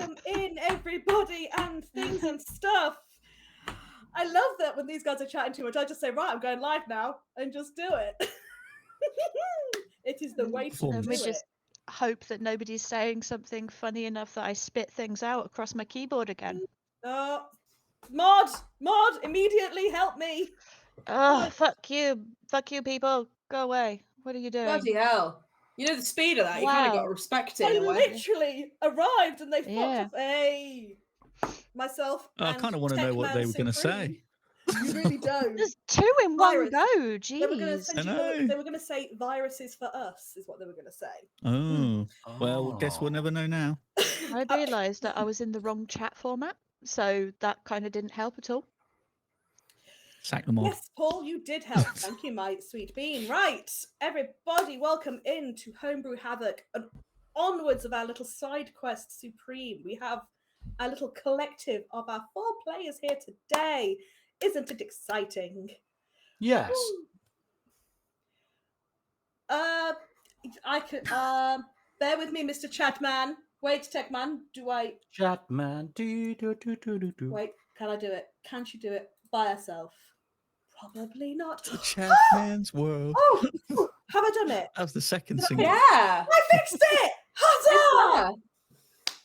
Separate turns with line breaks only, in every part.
welcome in, everybody, and things and stuff. I love that when these guys are chatting too much, I just say, right, I'm going live now, and just do it. It is the way to do
We
it.
just hope that nobody's saying something funny enough that I spit things out across my keyboard again.
Mod, immediately help me.
Oh, fuck you, people, go away. What are you doing?
Bloody hell. You know the speed of that, you kind of got to respect it in a way.
Literally arrived and they fucked up. Hey, myself.
I kind of want to know what they were going to say.
You really don't.
There's two in one go. Jeez.
They were going to say viruses for us, is what they were going to say.
Oh, well, guess we'll never know now.
I realised that I was in the wrong chat format, so that kind of didn't help at all.
Sack them off.
Yes, Paul, you did help. Thank you, my sweet bean. Right, everybody, welcome into Homebrew Havoc and onwards of our little side quest supreme. We have a little collective of our 4 players here today. Isn't it exciting?
Yes.
I could bear with me, Mr. Chatman. Wait, Techman,
Chatman, do.
Wait, can I do it? Can she do it by herself? Probably not.
The Chatman's world.
Oh, have I done it?
That was the second single.
Yeah.
I fixed it! Huzzah!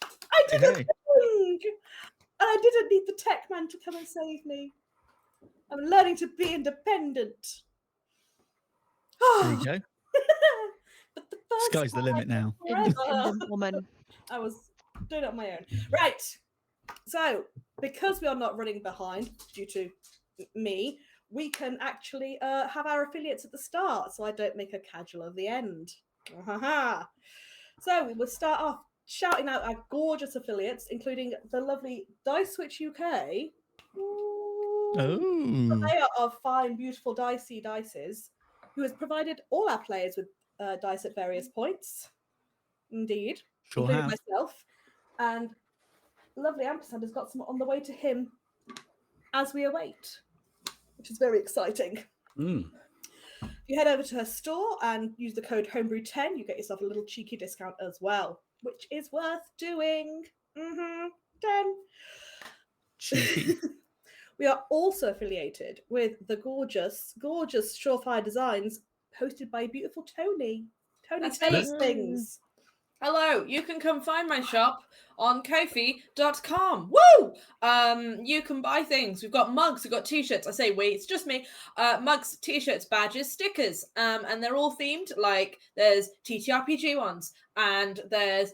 I did a thing! And I didn't need the tech man to come and save me. I'm learning to be independent.
There you go.
But the
Sky's the limit now.
Independent woman.
I was doing it on my own. Right. So, because we are not running behind due to me, we can actually have our affiliates at the start, so I don't make a casual of the end. So we will start off shouting out our gorgeous affiliates, including the lovely Dice Switch UK.
Oh.
They are of fine, beautiful dicey dices, who has provided all our players with dice at various points. Indeed.
Sure
including
have.
myself. And lovely Ampersand has got some on the way to him as we await, which is very exciting.
Mm.
If you head over to her store and use the code Homebrew10, you get yourself a little cheeky discount as well, which is worth doing. 10.
Cheeky.
We are also affiliated with the gorgeous Surefire Designs, hosted by beautiful Tony. Tony, tell us things.
Hello, you can come find my shop on Ko-fi.com. Woo! You can buy things. We've got mugs, we've got t-shirts. I say we, it's just me. Mugs, t-shirts, badges, stickers. And they're all themed. Like there's TTRPG ones, and there's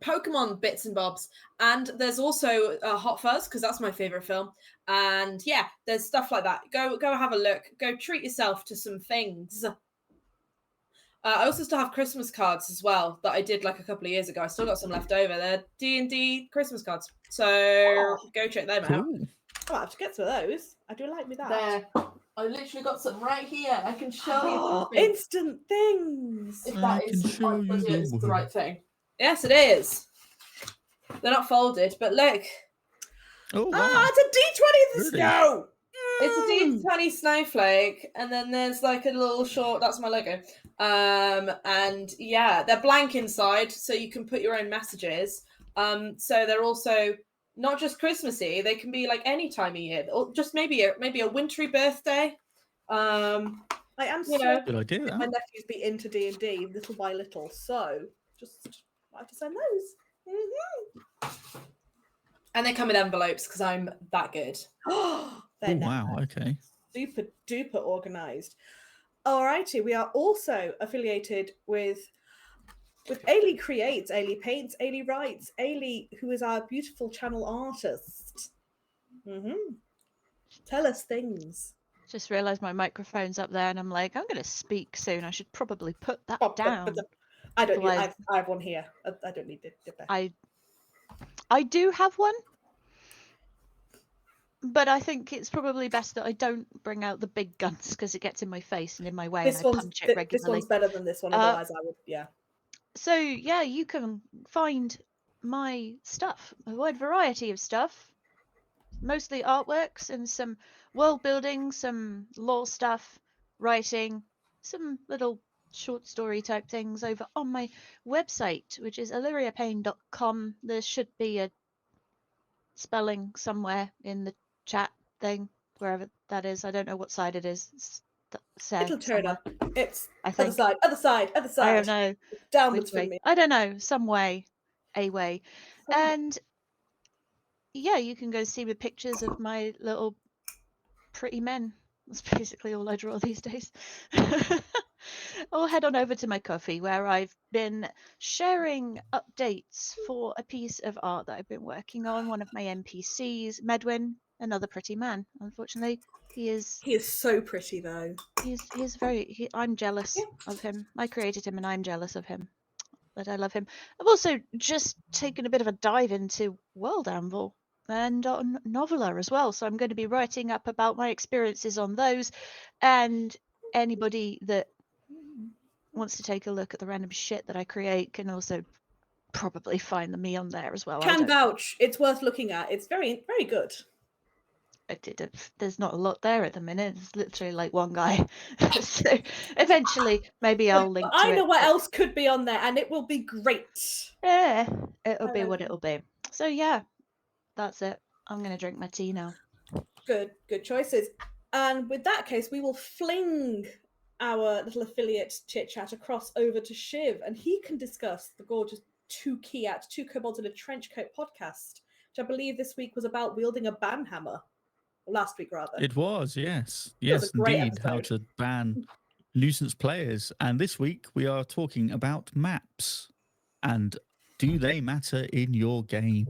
Pokemon bits and bobs, and there's also Hot Fuzz, because that's my favorite film. And yeah, there's stuff like that. Go have a look. Go treat yourself to some things. I also still have Christmas cards as well that I did like a couple of years ago. I still got some left over. They're D&D Christmas cards. So go check them out.
I'll have to get some of those. I do like me that.
There. I literally got some right here. I can show you.
Instant things.
If that is the right thing. Yes, it is. They're not folded, but look.
Oh, wow.
It's a D20 in the snow.
It's a D20 snowflake, and then there's like a little short. That's my logo. And yeah, they're blank inside, so you can put your own messages. So they're also not just Christmassy; they can be like any time of year, or just maybe a wintry birthday.
I am so
good idea.
My nephews be into D&D little by little, so just like to send those.
And they come in envelopes because I'm that good.
Oh, wow, okay.
Super duper organized. Alrighty, we are also affiliated with Ailey Creates, Ailey Paints, Ailey Writes, Ailey, who is our beautiful channel artist. Tell us things.
Just realised my microphone's up there, and I'm like, I'm going to speak soon. I should probably put that down.
I don't. I have one here. I don't need it.
I do have one, but I think it's probably best that I don't bring out the big guns because it gets in my face and in my way, and I punch it regularly.
This one's better than this one. Otherwise, I would. Yeah.
So yeah, you can find my stuff, a wide variety of stuff, mostly artworks and some world building, some lore stuff, writing, some little short story type things over on my website, which is illyriapayne.com. There should be a spelling somewhere in the chat thing, wherever that is. I don't know what side it is. It's
It'll turn
somewhere,
up. It's
I
other
think.
side, other side, other side.
I don't know
Downwards
which
from
way.
me.
I don't know. Some way. A way.
Somewhere.
And yeah, you can go see the pictures of my little pretty men. That's basically all I draw these days. Or head on over to my coffee, where I've been sharing updates for a piece of art that I've been working on. One of my NPCs, Medwin, another pretty man. Unfortunately,
He is so pretty, though.
he's very. I'm jealous of him. I created him, and I'm jealous of him. But I love him. I've also just taken a bit of a dive into World Anvil and on Novella as well. So I'm going to be writing up about my experiences on those, and anybody that wants to take a look at the random shit that I create can also probably find me on there as well.
Can vouch. It's worth looking at. It's very, very good.
There's not a lot there at the minute. It's literally like one guy. So eventually, maybe I'll link to
I
it.
know what else could be on there, and it will be great.
Yeah, it'll be
like
what
it.
it'll be. So yeah, that's it. I'm gonna drink my tea now.
Good choices. And with that case, we will fling our little affiliate chit chat across over to Shiv, and he can discuss the gorgeous Two Kobolds in a Trench Coat podcast, which I believe this week was about wielding a banhammer. Last week, rather.
It was, yes.
was
Yes,
a great
indeed. How
episode.
to ban nuisance players. And this week we are talking about maps. And do they matter in your game?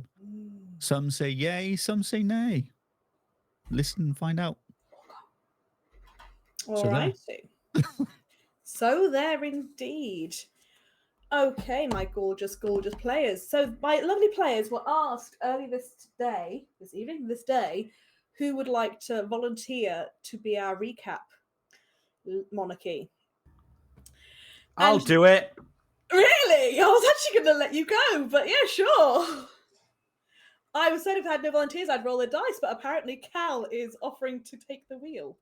Some say yay, some say nay. Listen and find out.
All
So there.
righty. So there indeed. Okay, my gorgeous players. So my lovely players were asked early this day, who would like to volunteer to be our recap monarchy.
I'll
And-
do it.
Really? I was actually going to let you go, but yeah, sure. I was said if I had no volunteers, I'd roll a dice, but apparently Cal is offering to take the wheel.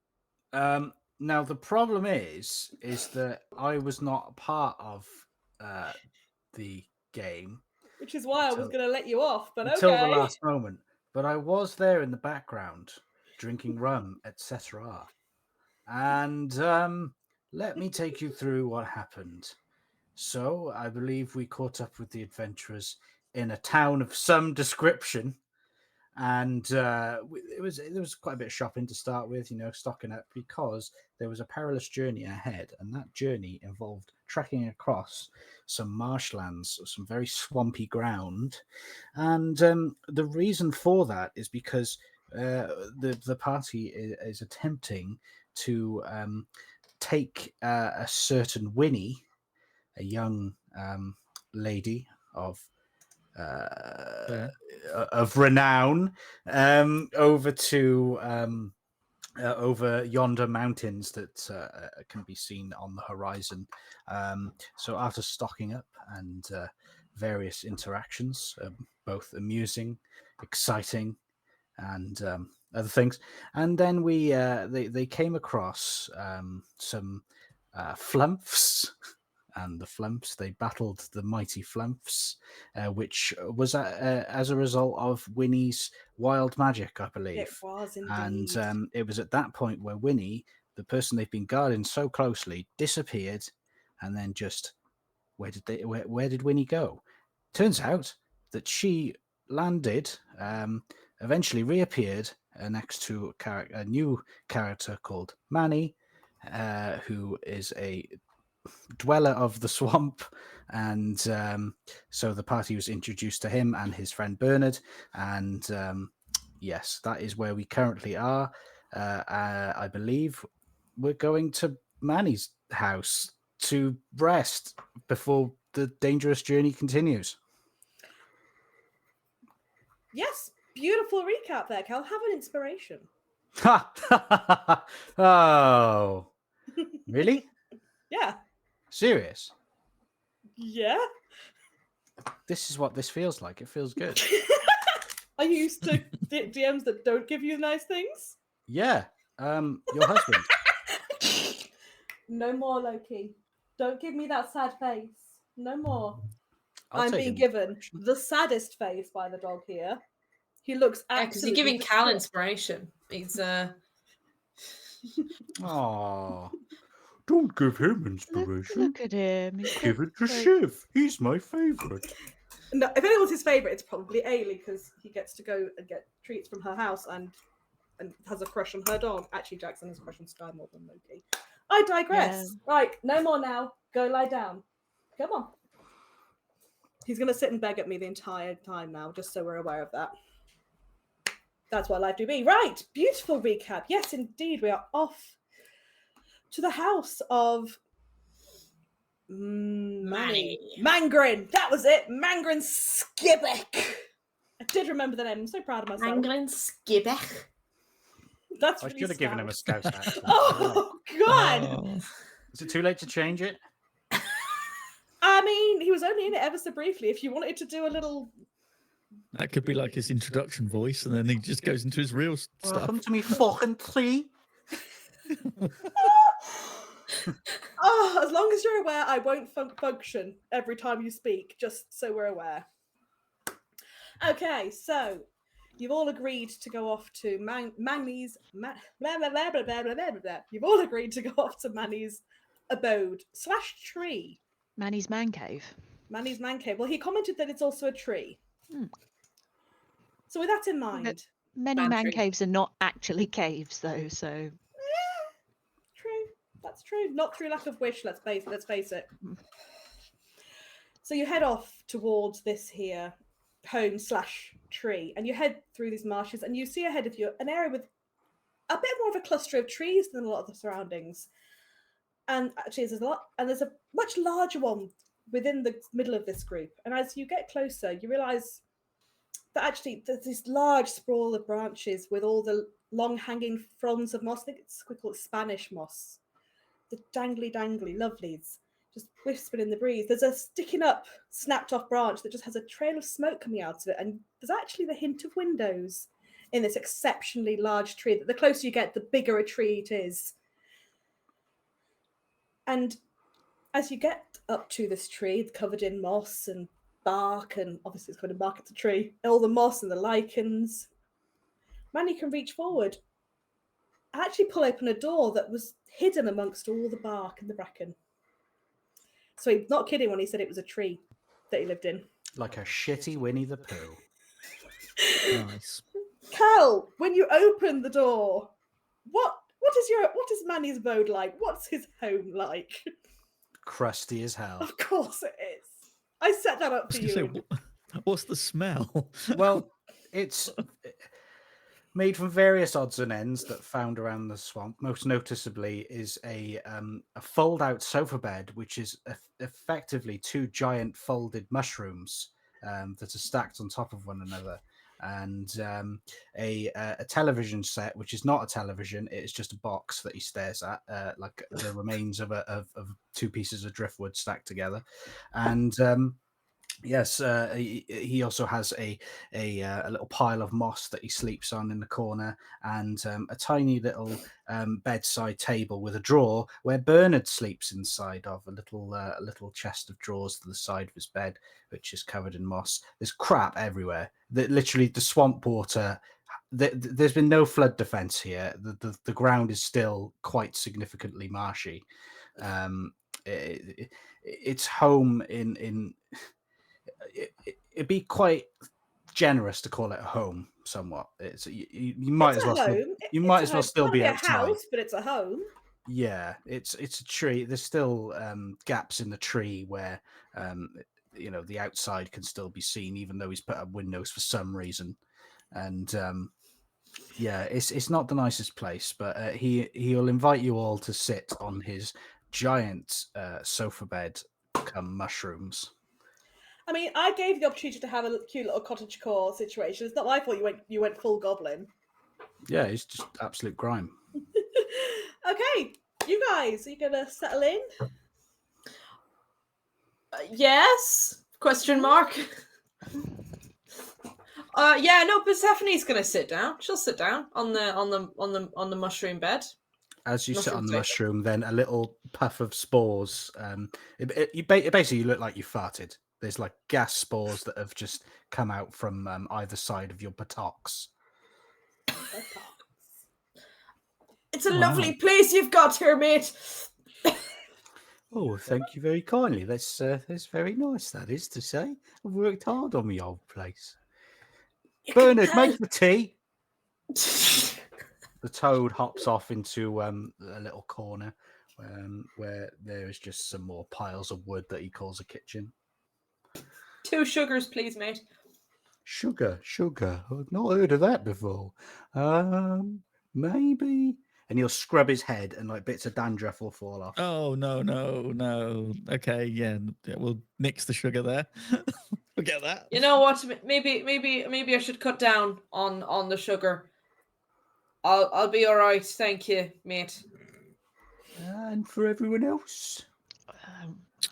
Now the problem is that I was not a part of the game,
Which is why I was going to let you off, but
until
okay.
the last moment. But I was there in the background, drinking rum, etc. And let me take you through what happened. So I believe we caught up with the adventurers in a town of some description. And there was quite a bit of shopping to start with, stocking up, because there was a perilous journey ahead, and that journey involved trekking across some marshlands, some very swampy ground. And the reason for that is because the party is attempting to take a certain Winnie, a young lady of renown, over to over yonder mountains that can be seen on the horizon. So after stocking up and various interactions, both amusing, exciting, and other things, and then they came across some flumps. And the flumps, they battled the mighty flumps, which was as a result of Winnie's wild magic, I believe.
It was indeed.
And it was at that point where Winnie, the person they've been guarding so closely, disappeared. And then just, where did Winnie go? Turns out that she landed, eventually reappeared next to a new character called Manny, who is a dweller of the swamp, and so the party was introduced to him and his friend Bernard, and yes, that is where we currently are. I believe we're going to Manny's house to rest before the dangerous journey continues.
Yes, beautiful recap there, Cal. Have an inspiration.
Oh, really?
Yeah.
Serious?
Yeah.
This is what this feels like. It feels good.
Are you used to DMs that don't give you nice things?
Yeah. Your husband.
No more, Loki. Don't give me that sad face. No more.
I'll
I'm
take
being
an
given
inspiration.
the saddest face by the dog here. He looks
Yeah, because you're
absolutely
giving Cal
distraught.
inspiration. He's
Aw. Don't give him
Look at him. He's
Give
got
it to
great-
Shiv. He's my favourite.
No, if anyone's his favourite, it's probably Ailey because he gets to go and get treats from her house and has a crush on her dog. Actually, Jackson has a crush on Sky more than Loki. I digress. Right, no more now. Go lie down. Come on. He's going to sit and beg at me the entire time now, just so we're aware of that. That's what life do be. Right, beautiful recap. Yes, indeed, we are off to the house of Manny. Mangrin. That was it. Mangrin Skibic. I did remember the name. I'm so proud of myself.
Mangrin Skibic.
That's
I
really
should have given him a
Scouse.
Scouse accent.
Oh, God.
Oh,
Is it too late to change it?
I mean, he was only in it ever so briefly. If you wanted to do a little...
that could be like his introduction voice, and then he just goes into his real stuff.
Welcome to me fucking tree.
Oh, as long as you're aware, I won't function every time you speak, just so we're aware. Okay, so you've all agreed to go off to Manny's... You've all agreed to go off to Manny's abode / tree.
Manny's man cave.
Manny's man cave. Well, he commented that it's also a tree.
Hmm.
So with that in mind...
Many
Man
man
tree.
caves are not actually caves, though. So
True. That's true. Not through lack of wish, let's face it. So you head off towards this here home / tree, and you head through these marshes, and you see ahead of you an area with a bit more of a cluster of trees than a lot of the surroundings. And actually, there's a much larger one within the middle of this group. And as you get closer, you realise that actually there's this large sprawl of branches with all the long hanging fronds of moss. I think we call it Spanish moss. The dangly lovelies just whispered in the breeze. There's a sticking up, snapped off branch that just has a trail of smoke coming out of it. And there's actually the hint of windows in this exceptionally large tree. That the closer you get, the bigger a tree it is. And as you get up to this tree, covered in moss and bark, and obviously it's going to bark at the tree, all the moss and the lichens, Manny can reach forward and actually pull open a door that was hidden amongst all the bark and the bracken. So he's not kidding when he said it was a tree that he lived in.
Like a shitty Winnie the Pooh.
Nice.
Cal, when you open the door, what is Manny's abode like? What's his home like?
Crusty as hell.
Of course it is. I set that up
I
for
was gonna
you.
say, what's the smell?
Well, it's made from various odds and ends that found around the swamp. Most noticeably is a fold-out sofa bed, which is effectively 2 giant folded mushrooms that are stacked on top of one another, and a television set, which is not a television; it is just a box that he stares at, like the remains of 2 pieces of driftwood stacked together, and. Yes, he also has a little pile of moss that he sleeps on in the corner, and a tiny little bedside table with a drawer where Bernard sleeps inside of, a little chest of drawers to the side of his bed, which is covered in moss. There's crap everywhere. Literally, the swamp water. There's been no flood defense here. The ground is still quite significantly marshy. It's home in. It'd be quite generous to call it a home. Somewhat, you might as well. You might as well still be outside.
A house, but it's a home.
Yeah, it's a tree. There's still gaps in the tree where the outside can still be seen, even though he's put up windows for some reason. And yeah, it's not the nicest place, but he'll invite you all to sit on his giant sofa bed, come mushrooms.
I mean, I gave the opportunity to have a cute little cottagecore situation. It's not my fault you went full goblin.
Yeah, it's just absolute grime.
Okay, you guys, are you gonna settle in?
Yes? Question mark. Yeah, no, Persephone's gonna sit down. She'll sit down on the mushroom bed.
As you sit on the
Mushroom
mushroom, then a little puff of spores. Basically, you look like you farted. There's like gas spores that have just come out from either side of your buttocks.
It's a
Wow.
lovely place you've got here, mate.
Oh, thank you very kindly. That's very nice. That is to say, I've worked hard on my old place.
You can
Bernard,
tell.
make the tea. The toad hops off into a little corner where there is just some more piles of wood that he calls a kitchen.
2 sugars, please, mate.
Sugar. I've not heard of that before. Maybe. And he'll scrub his head, and like bits of dandruff will fall off.
Oh no. Okay, yeah, we'll nix the sugar there. Forget that.
You know what? Maybe I should cut down on the sugar. I'll be all right, thank you, mate.
And for everyone else,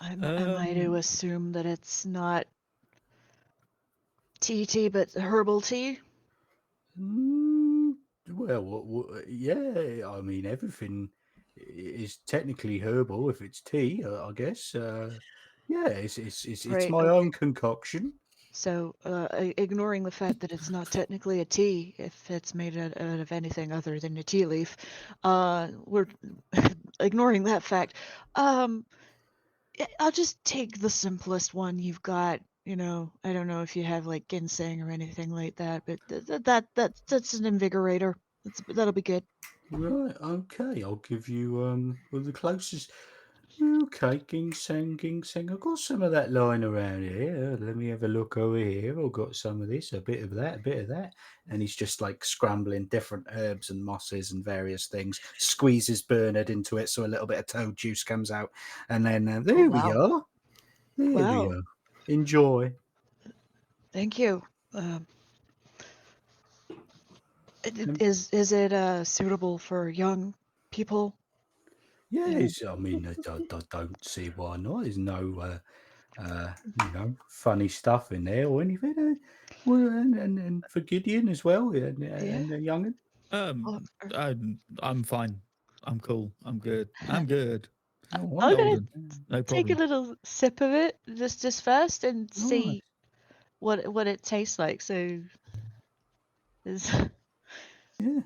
Am I to assume that it's not tea, but herbal tea?
well, yeah. I mean, everything is technically herbal if it's tea. I guess. Yeah, it's
Right,
my
okay.
own concoction.
So, ignoring the fact that it's not technically a tea, if it's made out of anything other than a tea leaf, we're ignoring that fact. I'll just take the simplest one you've got. You know, I don't know if you have like ginseng or anything like that, but that's an invigorator. That'll be good.
Right. Okay. I'll give you the closest. Okay, ginseng. I've got some of that lying around here. Let me have a look over here. I've got some of this, a bit of that. And he's just like scrambling different herbs and mosses and various things, squeezes Bernard into it so a little bit of toad juice comes out. And then there we
wow.
are. There we
Wow.
are. Enjoy.
Thank you. Is it suitable for young people?
Yes, I mean, I don't see why not. There's no, funny stuff in there or anything. Well, and for Gideon as well, and the young'un.
I'm fine. I'm cool. I'm good. I'm good.
Oh,
I'm gonna
Golden. No
take a
problem.
little sip of it just first and
Nice.
see what it tastes like. So, is
Yeah.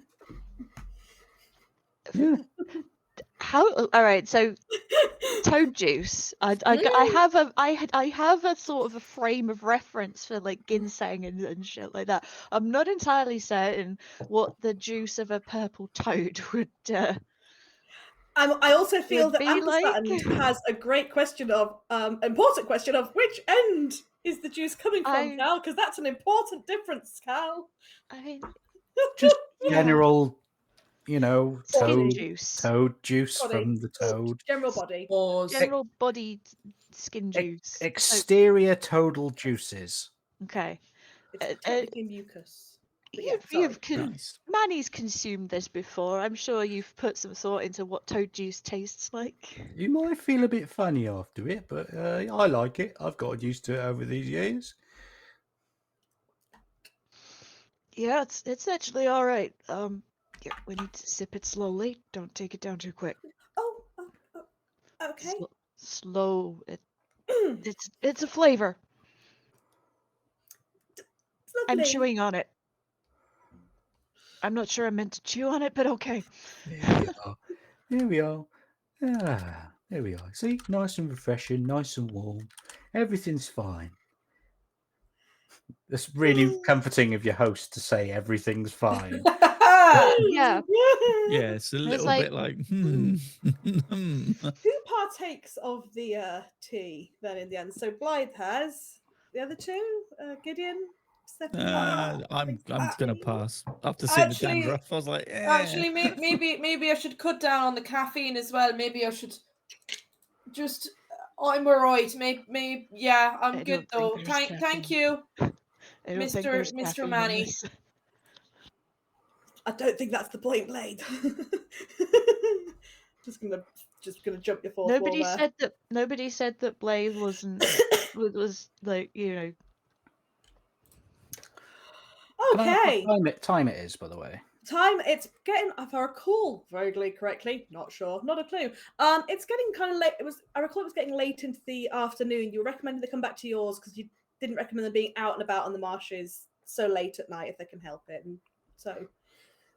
Yeah.
how? All right. So toad juice. I have a sort of a frame of reference for like ginseng and shit like that. I'm not entirely certain what the juice of a purple toad would.
I also feel
Would
that
be like.
Ampersand has a great question of important question of which end is the juice coming from, Cal? Because that's an important difference, Cal.
I mean,
Just
yeah.
general,
Skin
toad
juice.
juice
Body.
from the toad.
General body.
Pause.
General body skin juice. So-
Exterior toadal juices.
okay.
It's technically mucus. But yeah,
You've
sorry.
Nice.
Manny's consumed this before. I'm sure you've put some thought into what toad juice tastes like.
You might feel a bit funny after it, but I like it. I've got used to it over these years.
Yeah, it's actually all right. Yeah, we need to sip it slowly. Don't take it down too quick.
Oh, okay.
Slow. It's a flavor.
It's lovely.
I'm chewing on it. I'm not sure I meant to chew on it, but okay.
There we are. Ah, there we are. See, nice and refreshing, nice and warm. Everything's fine. It's really comforting of your host to say everything's fine.
Yeah.
Yeah, it's a little
like-
bit like,
Who partakes of the tea then in the end? So Blythe has. The other two? Gideon? Stephanie?
I'm gonna pass after seeing the
Actually-
dandruff. I was like,
Actually, maybe I should cut down on the caffeine as well. Maybe I should just. I'm alright. Maybe yeah, I'm
I
good
don't
though.
think there's
Thank you,
I don't think there's
Mr.
caffeine in
Manny.
this.
I don't think that's the point, Blade. just gonna jump your fourth wall there.
Nobody said that Blaze wasn't was like, you know.
Okay.
What time it is, by the way?
Time, it's getting, if I recall vaguely correctly, not sure, not a clue. It's getting kind of late. I recall it was getting late into the afternoon. You were recommending they come back to yours because you didn't recommend them being out and about on the marshes so late at night if they can help it. And so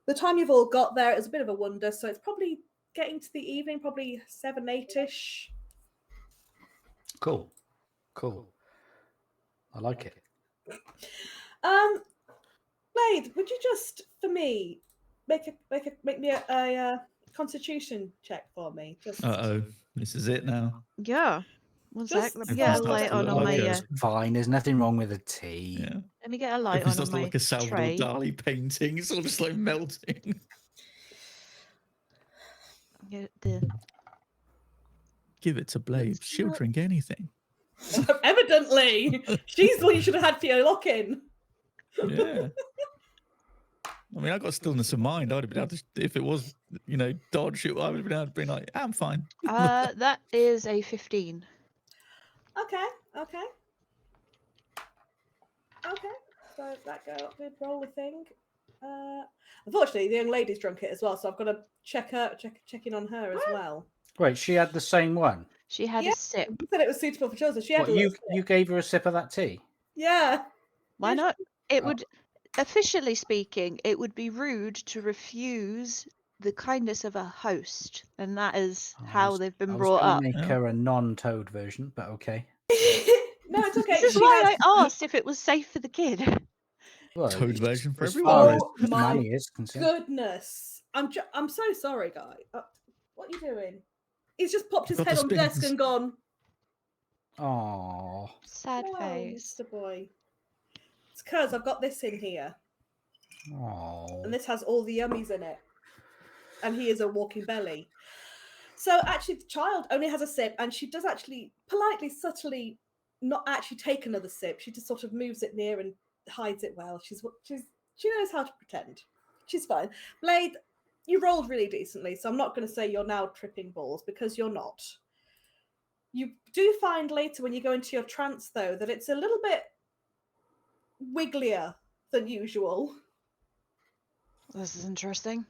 the time you've all got there is a bit of a wonder. So it's probably getting to the evening, probably 7, 8-ish.
Cool. I like it.
Blade, would you just, for me, make me a constitution check for me? Just
Uh-oh. This is it now.
Yeah. One sec.
Just
Let me
If
get
this
a
starts
light
to
on
look
my.
like
It's fine. There's nothing wrong with a tea.
Yeah.
Let me get a light
If this
on
does look
my
like a Salvador
tray.
Dali painting, it's all just like melting.
Get the
Give it to Blade. She'll drink anything.
evidently, she's the one you should have had for your lock-in.
Yeah. I mean, I got stillness of mind. I'd have been able to, if it was, dodge it, I would have been able to be like, I'm fine.
that is a 15.
Okay. So that girl did roll a thing. Unfortunately, the young lady's drunk it as well, so I've got to check in on her as well.
Wait, she had the same one.
She had
Yeah.
a sip.
You said it was suitable for children. She had
What,
a little
you gave her a sip of that tea?
Yeah.
Why
Yeah,
not? It
Oh.
would, officially speaking, it would be rude to refuse the kindness of a host, and that is how they've been brought
gonna
up.
make
Yeah.
her a non-toad version, but okay.
No, it's okay.
This is
She
why
had...
I asked if it was safe for the kid.
Well,
Toad version for
as
everyone.
far
Oh
as
my
Manny is concerned.
goodness. I'm so sorry, guy. What are you doing? He's just popped his
Got
head
the
on the desk
spins.
and gone,
Oh,
Sad
"No,
face.
Mr. Boy. It's because I've got this in here, and this has all the yummies in it, and he is a walking belly." So actually, the child only has a sip, and she does actually politely, subtly, not actually take another sip. She just sort of moves it near and hides it well. She knows how to pretend. She's fine. Blade, you rolled really decently, so I'm not going to say you're now tripping balls because you're not. You do find later when you go into your trance, though, that it's a little bit wigglier than usual.
This is interesting.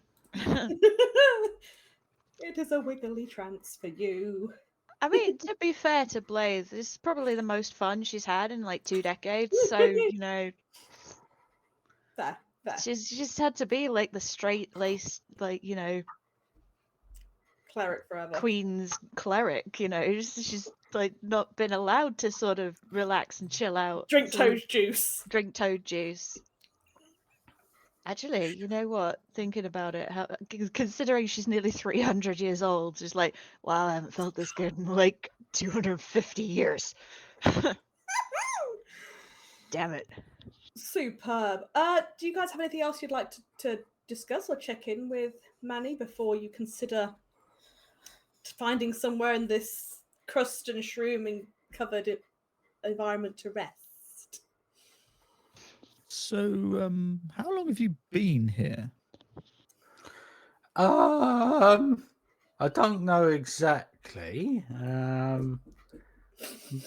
It is a wiggly trance for you.
I mean, to be fair to Blaze, this is probably the most fun she's had in like 2 decades. So,
Fair.
she's just had to be like the straight-laced, like,
Cleric forever.
queen's cleric, she's like not been allowed to sort of relax and chill out.
Drink
So,
toad juice.
drink toad juice. Actually, you know what? Thinking about it, considering she's nearly 300 years old, she's like, wow, I haven't felt this good in like 250 years. Damn it.
Superb. Do you guys have anything else you'd like to discuss or check in with Manny before you consider finding somewhere in this crust and shroom and covered environment to rest?
So, how long have you been here?
I don't know exactly.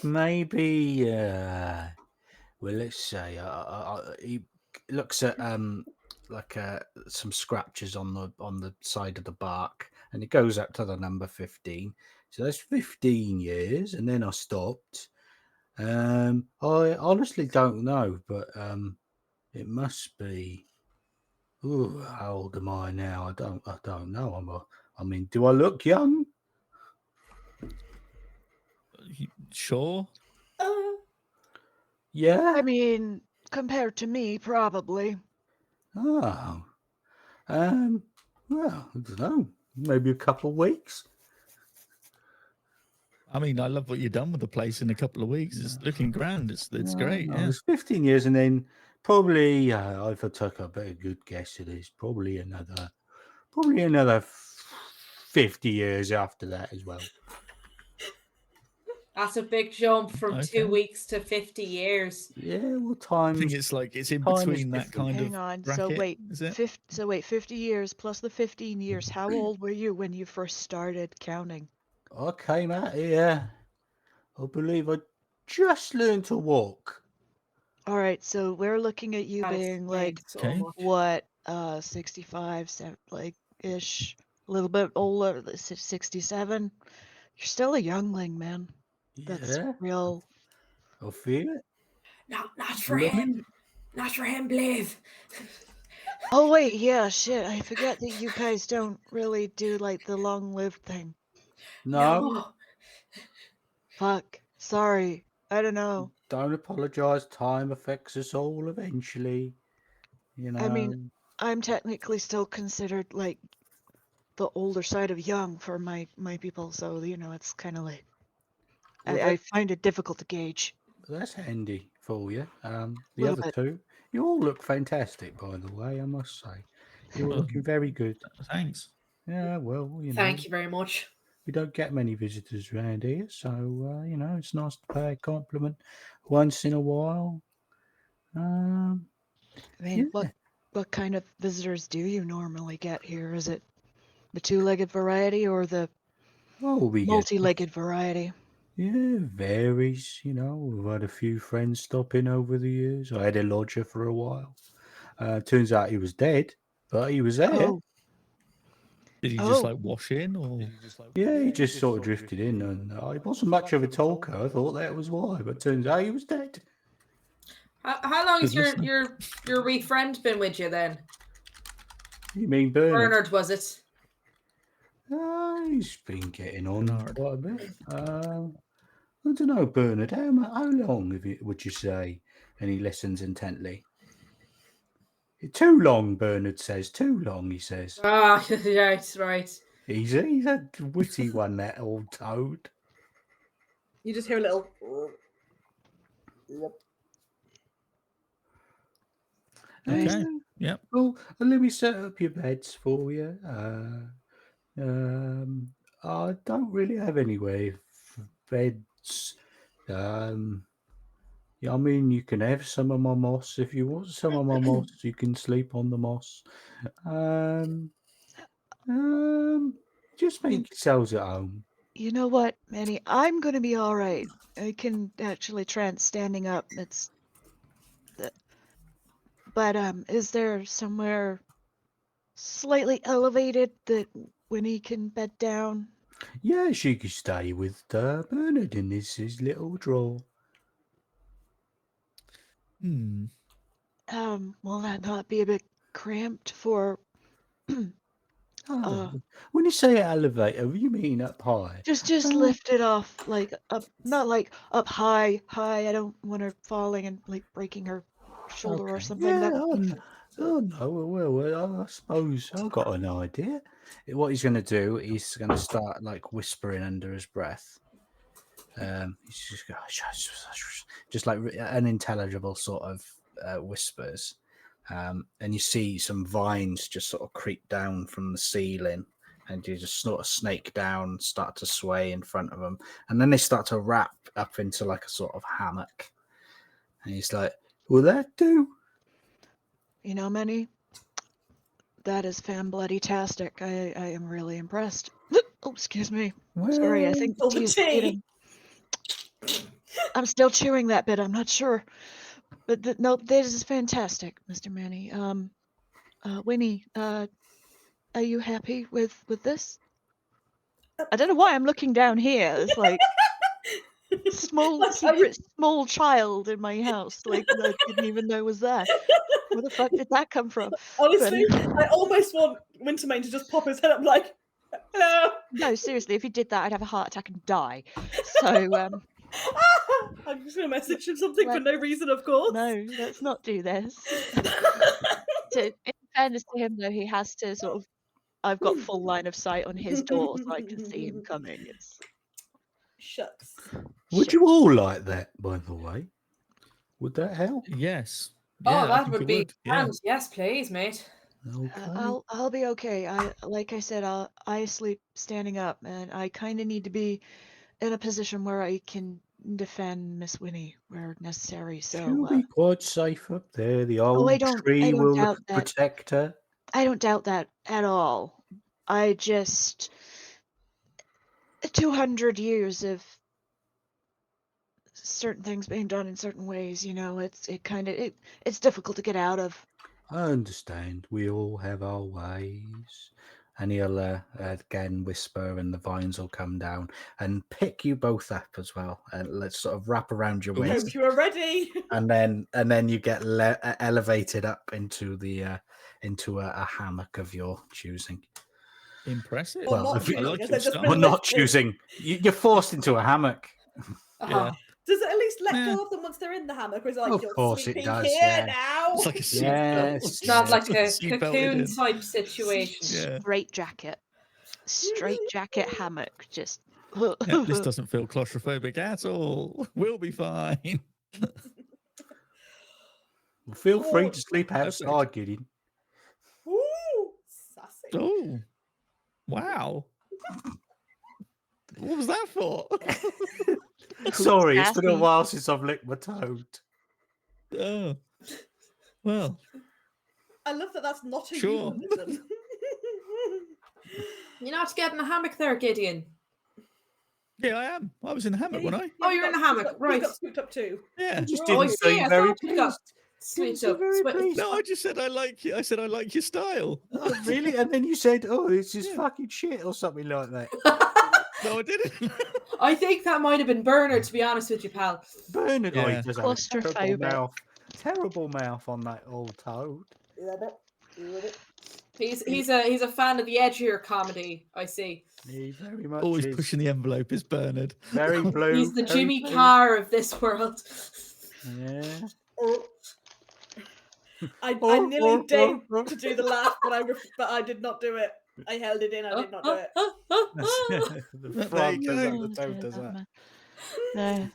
Maybe. Well, let's say. He looks at some scratches on the side of the bark, and it goes up to the number 15. So that's 15 years, and then I stopped. I honestly don't know, but it must be. Ooh, how old am I now? I don't know. I mean, do I look young?
Sure.
Yeah.
I mean, compared to me, probably.
Oh. Well, I don't know. Maybe a couple of weeks.
I mean, I love what you've done with the place in a couple of weeks. It's looking grand. It's great.
No,
Yeah.
it's 15 years, and then probably, if I took a very good guess, it is probably another 50 years after that as well.
That's a big jump from
Okay.
2 weeks to 50 years.
Yeah, well,
I think
times.
it's like it's in
time is
between that
different.
kind
Hang
of
on.
bracket.
So wait,
Is it?
50 years plus the 15 years. How old were you when you first started counting?
I came out here. I believe I just learned to walk.
All right, so we're looking at you
That
being like,
explains
Okay.
so much.
what, 65, like ish, a little bit older, 67. You're still a youngling, man. That's
Yeah,
real.
I feel it.
Not for
Look.
him. Not for him, Bliv.
Oh wait, yeah, shit. I forget that you guys don't really do like the long-lived thing.
No,
Fuck. Sorry. I don't know.
don't apologise. Time affects us all eventually.
I mean, I'm technically still considered like the older side of young for my people, so it's kind of like
Well,
I find it difficult to gauge.
that's handy for you. The
Little
other
bit.
two, you all look fantastic, by the way. I must say, you're
Well,
looking very good.
thanks.
Yeah, well,
Thank you very much.
we don't get many visitors around here, so it's nice to pay a compliment once in a while. Um,
I mean,
yeah.
what kind of visitors do you normally get here? Is it the two-legged variety or the
Oh, we get
multi-legged variety?
yeah, varies. We've had a few friends stop in over the years. I had a lodger for a while. Turns out he was dead, but he was there.
Oh,
Did he just
oh,
like wash in, or
Yeah, he just sort of drifted in, and he wasn't much of a talker. I thought that was why, but turns out he was dead.
How long has
Good listener.
your wee friend been with you then?
You mean Bernard?
Bernard, was it?
He's been getting on
Bernard?
quite a bit. I don't know, Bernard. How long would you say? And he listens intently. Too long, Bernard says. Too long, he says.
Ah, right.
He's a witty one, that old toad.
You just hear a little.
Okay. Yep.
Well, let me set up your beds for you. I don't really have anywhere for beds. Yeah, I mean, you can have some of my moss if you want some of my moss. You can sleep on the moss. Um, just make yourselves at home.
you know what, Manny? I'm gonna be all right. I can actually trance standing up. But is there somewhere slightly elevated that Winnie can bed down?
Yeah, she could stay with Bernard in his little drawer.
Hmm.
Will that not be a bit cramped for
Oh, when you say elevator, you mean up high?
just
Oh,
lift it off like up, not like up high. I don't want her falling and like breaking her shoulder or
okay.
something.
Yeah,
That would be
oh no. Well, I suppose I got an idea. What he's going to do, he's going to start like whispering under his breath. He's just go, just like unintelligible sort of whispers. And you see some vines just sort of creep down from the ceiling, and you just sort of snake down, start to sway in front of them, and then they start to wrap up into like a sort of hammock. And he's like, "Will that do?"
Manny. That is fan bloody tastic. I am really impressed. Oh, excuse me. Sorry, I
Well,
think the
All the
tea's
tea.
eating. I'm still chewing that bit. I'm not sure, but no, this is fantastic, Mr. Manny. Winnie, are you happy with this? I don't know why I'm looking down here. It's like small
Like,
secret small child in my house, like that I didn't even know was there. Where the fuck did that come from?
Honestly,
But
I almost want Wintermane to just pop his head up like, hello.
no, seriously, if he did that, I'd have a heart attack and die. So
I'm just going to message him something for no reason, of course.
no, let's not do this. In fairness to him, though, he has to sort of. I've got full line of sight on his door, so I can see him coming. It's
Shucks.
would you all like that, by the way? Would that help?
Yes.
Oh,
Yeah, I
that
think
would
it
be
would. Yeah.
grand. Yes, please, mate.
Okay.
I'll be okay. Like I said, I sleep standing up, and I kind of need to be in a position where I can defend Miss Winnie where necessary.
She'll
So
be quite safe up there. The
oh, I
old tree
don't
will
doubt that.
protect her.
I don't doubt that at all. I just 200 years of certain things being done in certain ways, it's difficult to get out of.
I understand. We all have our ways. And he'll again whisper, and the vines will come down and pick you both up as well. And let's sort of wrap around your
Ooh.
waist,
Hope you are ready.
and then you get elevated up into the into a hammock of your choosing.
Impressive.
Or
Well,
not
if you-
choosing,
I like
as
your
I just
style.
Well, not
listed.
choosing. You're forced into a hammock.
Uh-huh.
Does it at least let
Yeah.
go of them once they're in the hammock, or is it like
Of
your
course
sweet
it
pink
does,
here
yeah.
now?
It's like a seatbelt.
Yes,
Not
yes.
like a
Seatbelted
cocoon
in.
type situation.
Yeah.
Straight jacket. Straight jacket hammock. Just.
Yeah, this doesn't feel claustrophobic at all. We'll be fine.
Feel free
Oh,
to sleep
perfect.
outside, Gideon.
Ooh, sassy.
Oh, wow. What was that for?
Sorry, it's been a
Sassy.
while since I've licked my toad.
Oh, well,
I love that that's not a
Sure.
euphemism.
You're not getting a hammock there, Gideon.
yeah, I am. I was in the hammock, wasn't I?
Oh, you're in the hammock, right.
You got scooped up too.
Yeah.
You just
We're all
didn't
I see,
seem
I
very
thought you got
pleased. Didn't
sweet
seem
up.
very
sweet-
pleased.
No, I just said I like you. I said I like your style.
Oh, really? And then you said, "Oh, it's just
Yeah.
fucking shit" or something like that.
No, I didn't.
I think that might have been Bernard, to be honest with you, pal.
Bernard, oh, he
Yeah.
does have a terrible
Claustrophobic.
mouth. Terrible mouth on that old toad.
He's a fan of the edgier comedy, I see.
He very much
Always
is.
pushing the envelope is Bernard.
Very blue.
He's the
very
Jimmy
blue.
Carr of this world.
Yeah.
I nearly deigned to do the laugh, but I did not do it. I held it in. I did not do it.
The
There
frog
you
does that.
go.
The toad does that.
No.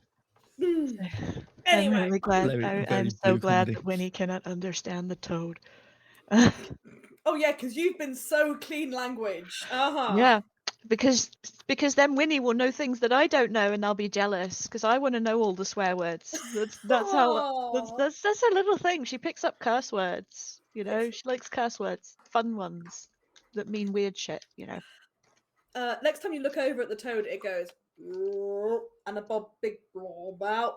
I'm
Anyway,
really glad.
Very-
I'm
very
so
blue
glad
comedy.
that Winnie cannot understand the toad.
oh yeah, because you've been so clean language.
Yeah, because then Winnie will know things that I don't know, and I'll be jealous because I want to know all the swear words. That's how that's her little thing. She picks up curse words. You know, she likes curse words, fun ones that mean weird shit. You know.
Next time you look over at the toad, it goes and a big blob out,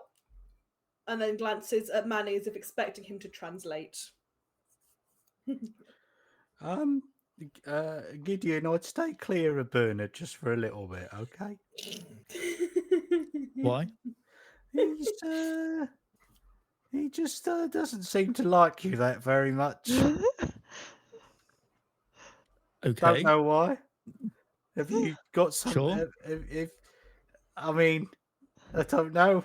and then glances at Manny as if expecting him to translate.
Gideon, I'd stay clear of Bernard just for a little bit, okay?
Why?
He just doesn't seem to like you that very much.
Okay.
Don't know why. Have you got some?
Sure.
If I mean, I don't know.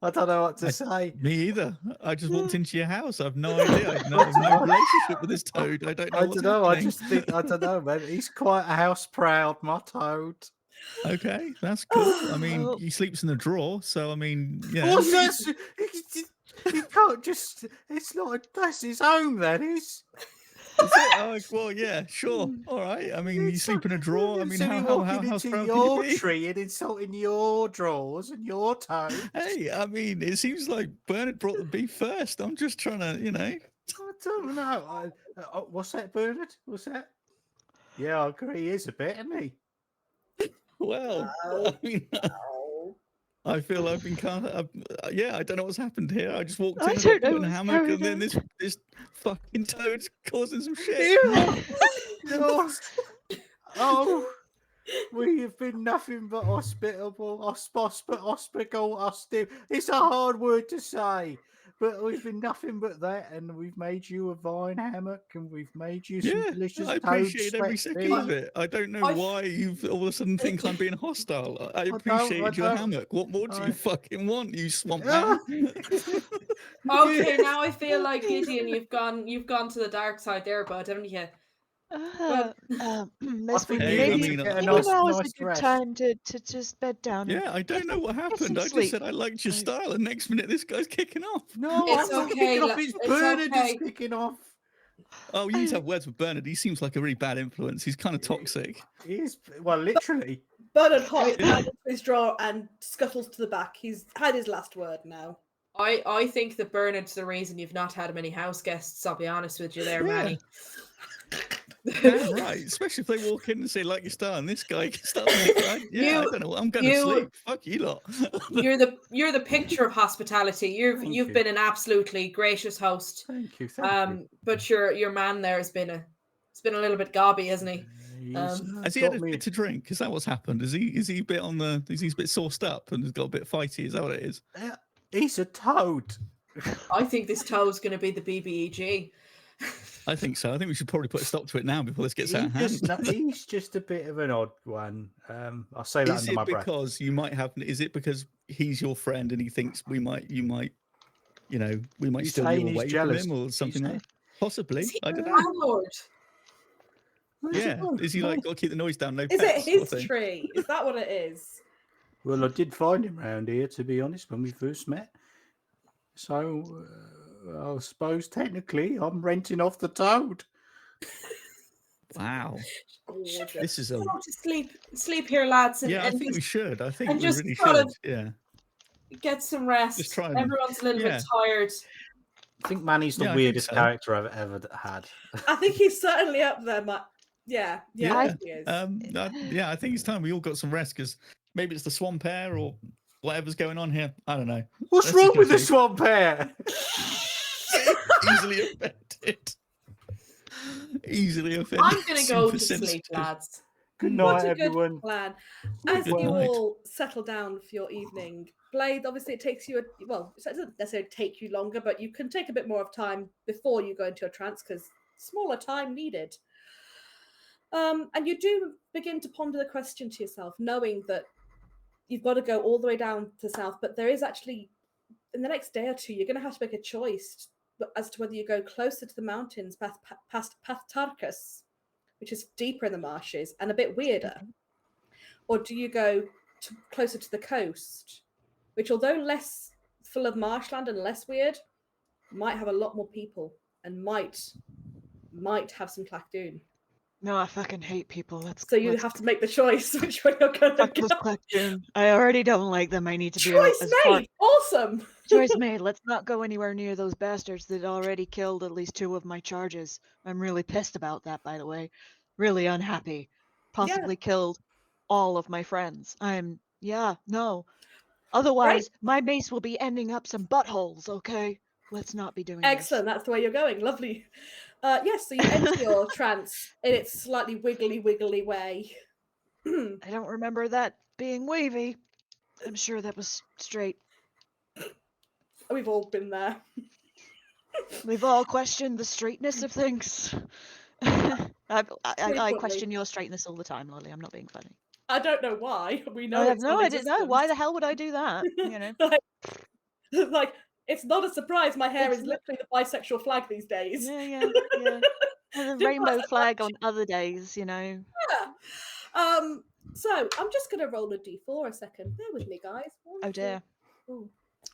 I don't know what to say.
Me either. I just walked into your house. I've no idea. I have no relationship with this toad. I don't know.
I
what's
don't know. I
happening.
just think I don't know, man. He's quite a house proud, my toad.
Okay, that's cool. I mean,
Oh.
he sleeps in a drawer, so I mean, yeah.
What's this? He can't just. It's not. That's his home. That is.
Is it? Oh, well, yeah, sure. All right. I mean, you sleep in a drawer. I mean,
so you're
how
walking
house
into
proud
your
can you be?
tree and insulting your drawers and your toes.
Hey, I mean, it seems like Bernard brought the beef first. I'm just trying to,
I don't know. What's that, Bernard? What's that? Yeah, I agree. He is a bit, isn't he?
well, I mean, I feel I've been kind of, yeah, I don't know what's happened here. I just walked in
I
and
don't
got put
know
in a
what's
hammock,
going
and then
on.
this fucking toad's causing some shit.
No. Oh, we have been nothing but hospitable, It's a hard word to say, but we've been nothing but that, and we've made you a vine hammock, and we've made you some
Yeah,
delicious
I
toad
appreciate every
sweat
second of
tea.
it. I don't know
I-
why you've all of a sudden think I'm being hostile. I
don't,
appreciated your
I don't.
hammock. What more do
I-
you fucking want, you swamp
Ah.
man?
Okay, now I feel like Gideon, you've gone to the dark side there, bud, haven't you?
Miss
think
Winnie,
you need
maybe,
to get a
maybe
nice-
now is a
nice
good
rest.
time to just bed down.
Yeah, I don't know what happened.
some
I just
sleep.
said I liked your style, and next minute this guy's kicking off.
No,
It's
I'm not
okay,
kicking off.
look,
It's
it's
Bernard
okay.
is kicking off.
Oh, you need to have words with Bernard. He seems like a really bad influence. He's kind of toxic.
He is, well, literally.
Bernard hops into his drawer and scuttles to the back. He's had his last word now.
I think that Bernard's the reason you've not had many house guests, I'll be honest with you there,
Yeah.
Manny.
Damn right. Especially if they walk in and say, like your star, and this guy starts making, I don't know. I'm going to
you-
sleep. Fuck you lot.
You're the picture of hospitality. You've
Thank
you've
you.
been an absolutely gracious host.
Thank you. Thank you.
But your man there has been a little bit gobby, hasn't he?
He's,
Has he had
got
a
me.
bit to drink? Is that what's happened? Is he a bit is he a bit sauced up and has got a bit fighty? Is that what it is?
He's a toad.
I think this toe's going to be the BBEG.
I think so. I think we should probably put a stop to it now before this gets out of hand.
He's just a bit of an odd one. I'll say that
Is
under
it
my breath.
because you might have? Is it because he's your friend and he thinks you might, we might
He's
steal
saying
you
he's
away
jealous.
from him or something
He's
like that? Possibly.
Is he
I don't
the
know.
landlord?
Yeah. Is he like, got to keep the noise down? No
Is it
pets sort of
his
thing?
tree? Is that what it is?
Well, I did find him round here, to be honest, when we first met. So, I suppose technically I'm renting off the toad.
Wow.
Gorgeous.
This is a.
Go to sleep here, lads, and,
Yeah, I
and
think we
just
should. I think
and
we
just
really
sort
should.
of-
Yeah.
get some rest.
Just try and-
Everyone's a little
yeah.
bit tired.
I think Manny's the
Yeah, I think
weirdest
so.
character I've ever had.
I think he's certainly up there, yeah,
Yeah.
I think he is.
I think it's time we all got some rest because maybe it's the swamp air or whatever's going on here. I don't know.
What's
Let's
wrong
just
with
go
the
see.
swamp air?
Easily offended. Easily offended.
I'm gonna go
Super
to sleep,
sensitive.
lads.
Good
What
night,
a good
everyone.
plan.
Good
As you
night.
all settle down for your evening, Blade, obviously it takes you, it doesn't necessarily take you longer, but you can take a bit more of time before you go into a trance because smaller time needed. And you do begin to ponder the question to yourself, knowing that you've got to go all the way down to south, but there is actually, in the next day or two, you're going to have to make a choice as to whether you go closer to the mountains past Tarkus, which is deeper in the marshes and a bit weirder, or do you go closer to the coast, which, although less full of marshland and less weird, might have a lot more people and might have some Clacdoon.
No, I fucking hate people.
So you have to make the choice which way you're going to
fuck
go.
this Clacdoon. I already don't like them. I need to be
Choice
as far.
made! Awesome!
Choice made. Let's not go anywhere near those bastards that already killed at least 2 of my charges. I'm really pissed about that, by the way. Really unhappy. Possibly killed all of my friends. No. Otherwise, my mace will be ending up some buttholes, okay? Let's not be doing
Excellent, that's the way you're going. Lovely. Yes, so you enter your trance in its slightly wiggly way.
this. I don't remember that being wavy. I'm sure that was straight.
We've all been there.
We've all questioned the straightness of things. I question your straightness all the time, Lolly. I'm not being funny.
I don't know why. We know
I have
it's
no idea. No,
non-existent.
why the hell would I do that? You know.
like, it's not a surprise. My hair
It's
is literally the bisexual flag these days.
Yeah. And the rainbow flag on other days, you know.
Yeah. So I'm just gonna roll a d4 a second. Bear with me, guys.
Oh dear.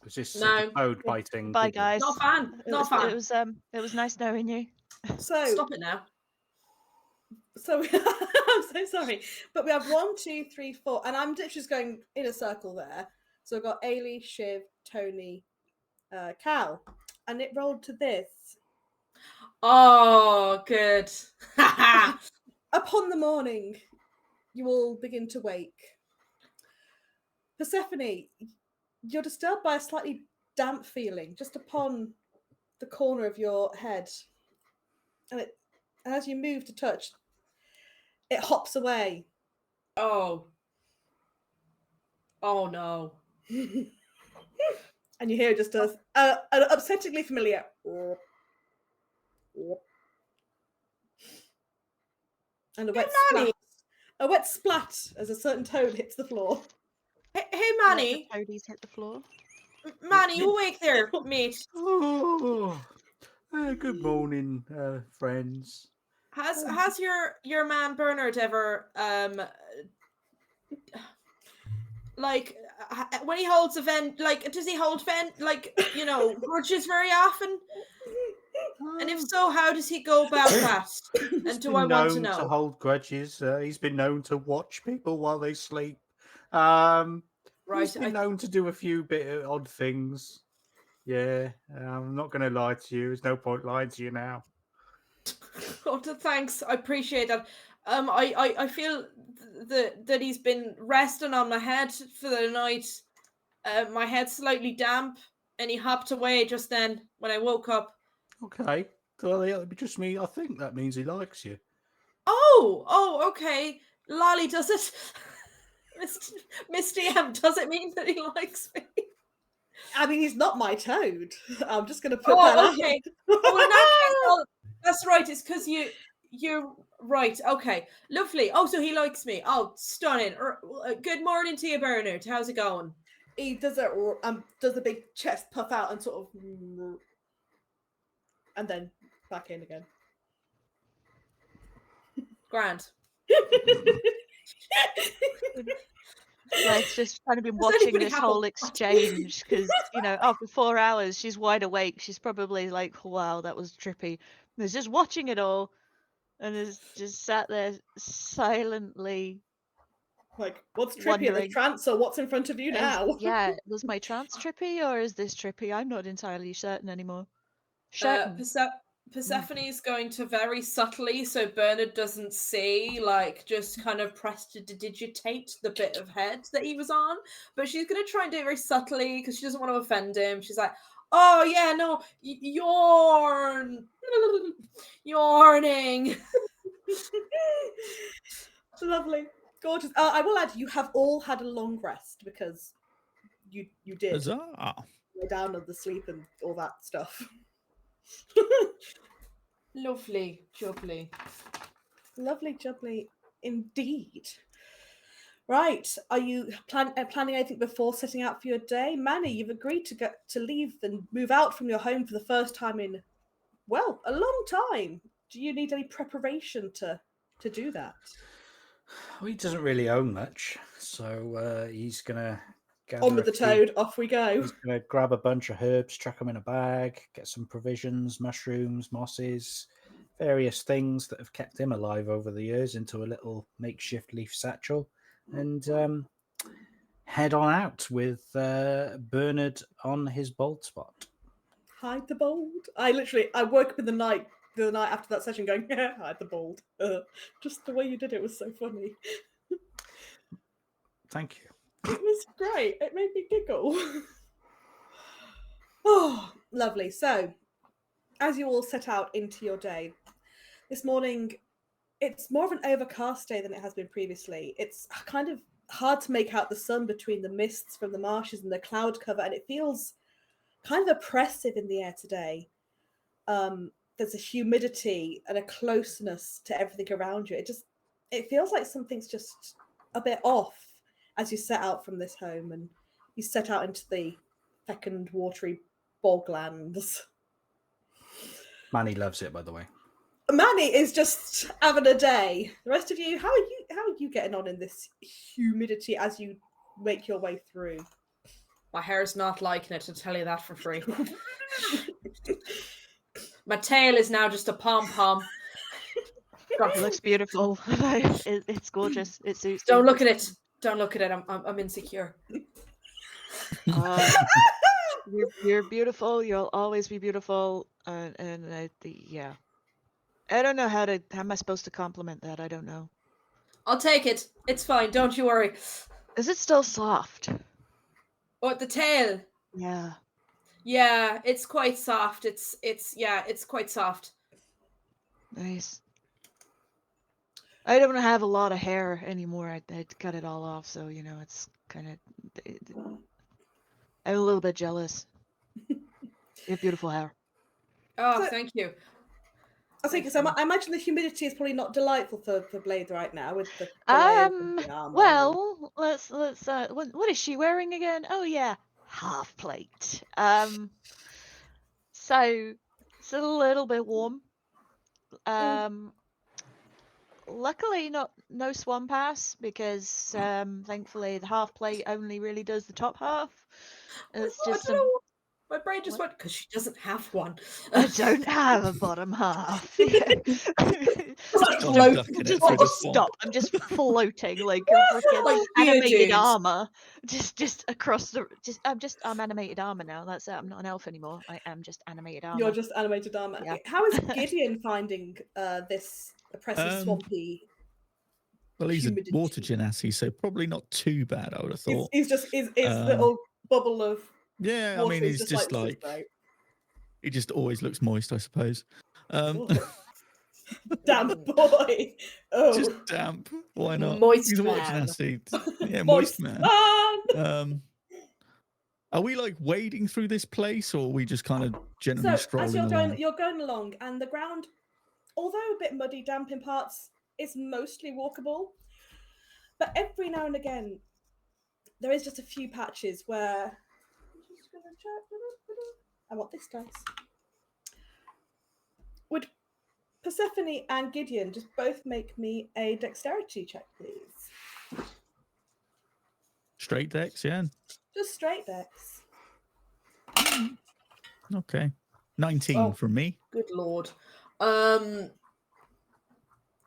Was this
No.
toad biting?
Bye,
people?
guys.
Not a fan. Not a fan.
It was nice knowing you.
So
Stop it now.
So I'm so sorry, but we have 1, 2, 3, 4, and I'm literally just going in a circle there. So I've got Ailey, Shiv, Tony, Cal, and it rolled to this.
Oh, good.
Upon the morning, you all begin to wake. Persephone, you're disturbed by a slightly damp feeling just upon the corner of your head, and as you move to touch, it hops away.
Oh. Oh no.
And you hear just an upsettingly familiar. And a wet splat as a certain toad hits the floor.
Hey, Manny.
Toadies hit the floor.
Manny, you awake there, mate?
Oh, good morning, friends.
Has your man Bernard ever like when he holds a vent, like does he hold grudges very often? And if so, how does he go about that? And do I want to know?
To hold grudges. He's been known to watch people while they sleep. He's been known to do a few bit of odd things. Yeah, I'm not going to lie to you. There's no point lying to you now.
Oh, thanks. I appreciate that. I feel that he's been resting on my head for the night. My head's slightly damp, and he hopped away just then when I woke up.
Okay. Well, it'll be just me. I think that means he likes you.
Oh, okay. Lolly, does it? Miss DM, does it mean that he likes me?
I mean, he's not my toad. I'm just going to put that out.
Okay. Well, in that case, that's right. It's because you're right. Okay, lovely. Oh, so he likes me. Oh, stunning. Good morning to you, Bernard. How's it going?
He does a big chest puff out and sort of, and then back in again.
Grand.
Like, just kind of been
Does
watching
anybody
this
have a
whole
what?
exchange because, after 4 hours, she's wide awake. She's probably like, wow, that was trippy. And is just watching it all and is just sat there silently
Like, what's trippy, the
wondering.
trance or what's in front of you now?
Was my trance trippy or is this trippy? I'm not entirely certain anymore.
Persephone is going to very subtly, so Bernard doesn't see, like, just kind of prestidigitate the bit of head that he was on. But she's going to try and do it very subtly because she doesn't want to offend him. She's like, oh, yeah, no, yawning.
Lovely. Gorgeous. I will add, you have all had a long rest because you did
Huzzah.
lay down on the sleep and all that stuff.
Lovely, jubbly.
Lovely jubbly indeed. Right. Are you planning anything before setting out for your day? Manny, you've agreed to leave and move out from your home for the first time in, well, a long time. Do you need any preparation to do that?
Well, he doesn't really own much, so he's gonna gather
On with the toad, off we go.
He's gonna grab a bunch of herbs, chuck them in a bag, get some provisions, mushrooms, mosses, various things that have kept him alive over the years into a little makeshift leaf satchel, and head on out with Bernard on his bold spot.
Hide the bold. I woke up in the night after that session going, yeah, hide the bold. Just the way you did it was so funny.
Thank you.
It was great. It made me giggle. Oh, lovely. So, as you all set out into your day, this morning, it's more of an overcast day than it has been previously. It's kind of hard to make out the sun between the mists from the marshes and the cloud cover, and it feels kind of oppressive in the air today. There's a humidity and a closeness to everything around you. It feels like something's just a bit off as you set out from this home and you set out into the fecund, watery boglands.
Manny loves it, by the way.
Manny is just having a day. The rest of you, how are you getting on in this humidity as you make your way through?
My hair's not liking it, to tell you that for free. My tail is now just a pom-pom.
It looks beautiful. It's gorgeous. It suits
Don't
you.
look at it. Don't look at it. I'm insecure.
You're beautiful. You'll always be beautiful. Yeah. I don't know how am I supposed to compliment that? I don't know.
I'll take it. It's fine. Don't you worry.
Is it still soft?
What, the tail?
Yeah.
Yeah, it's quite soft. It's quite soft.
Nice. I don't have a lot of hair anymore. I cut it all off, so it's kind of. I'm a little bit jealous. You have beautiful hair.
Oh, thank you.
I think so. I imagine the humidity is probably not delightful for Blade right now with the layers and the armor.
Well, let's what is she wearing again? Oh yeah, half plate. So it's a little bit warm. Luckily no swan pass because thankfully the half plate only really does the top half. It's just
I don't know. My brain just went because she doesn't have one.
I don't have a bottom half.
Float.
ducking it
Just
through
like
the
just
swamp.
stop. I'm just floating like a freaking
Like
animated
Beetlejuice.
armor. Just across the. I'm animated armor now. That's it. I'm not an elf anymore. I am just animated armor.
You're just animated armor.
Yeah.
How is Gideon finding this oppressive swampy?
Well, he's
humidity?
a water genasi, so probably not too bad, I would have thought.
He's just his
Um,
little bubble of
Yeah, I
water
mean,
is
he's
just
just
like,
like,
this is great.
he just always looks moist, I suppose.
Oh. Damn boy. Oh,
Just damp. Why not?
Moist
He's a water
man.
genasi. Yeah,
moist
moist man.
man.
Are we like wading through this place, or are we just kind of generally
So
strolling
as you're
along?
you're going along, and the ground, although a bit muddy, damp in parts, is mostly walkable. But every now and again, there is just a few patches where I'm just gonna check. I want this dice. Would Persephone and Gideon just both make me a dexterity check, please?
Straight decks, yeah.
Just straight dex.
Okay. 19
Oh.
from me.
Good lord.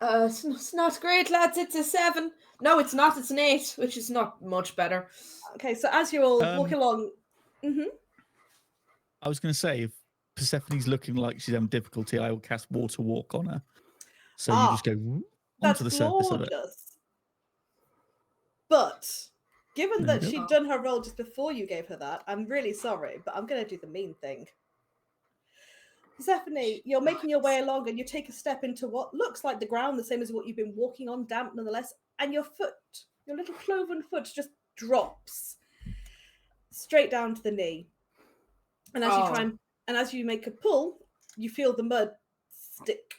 It's not great, lads. It's a 7. No, it's not. It's an 8, which is not much better.
Okay, so as you're all walking along,
I was going to say, if Persephone's looking like she's having difficulty, I will cast Water Walk on her. So you just go whoop
that's
onto the surface of it.
gorgeous. But given
There
that
we
she'd done her roll just before you gave her that, I'm really sorry, but I'm going to do the mean thing. Persephone, you're making your way along and you take a step into what looks like the ground, the same as what you've been walking on, damp nonetheless, and your foot, your little cloven foot, just drops straight down to the knee. And as you try and as you make a pull, you feel the mud stick.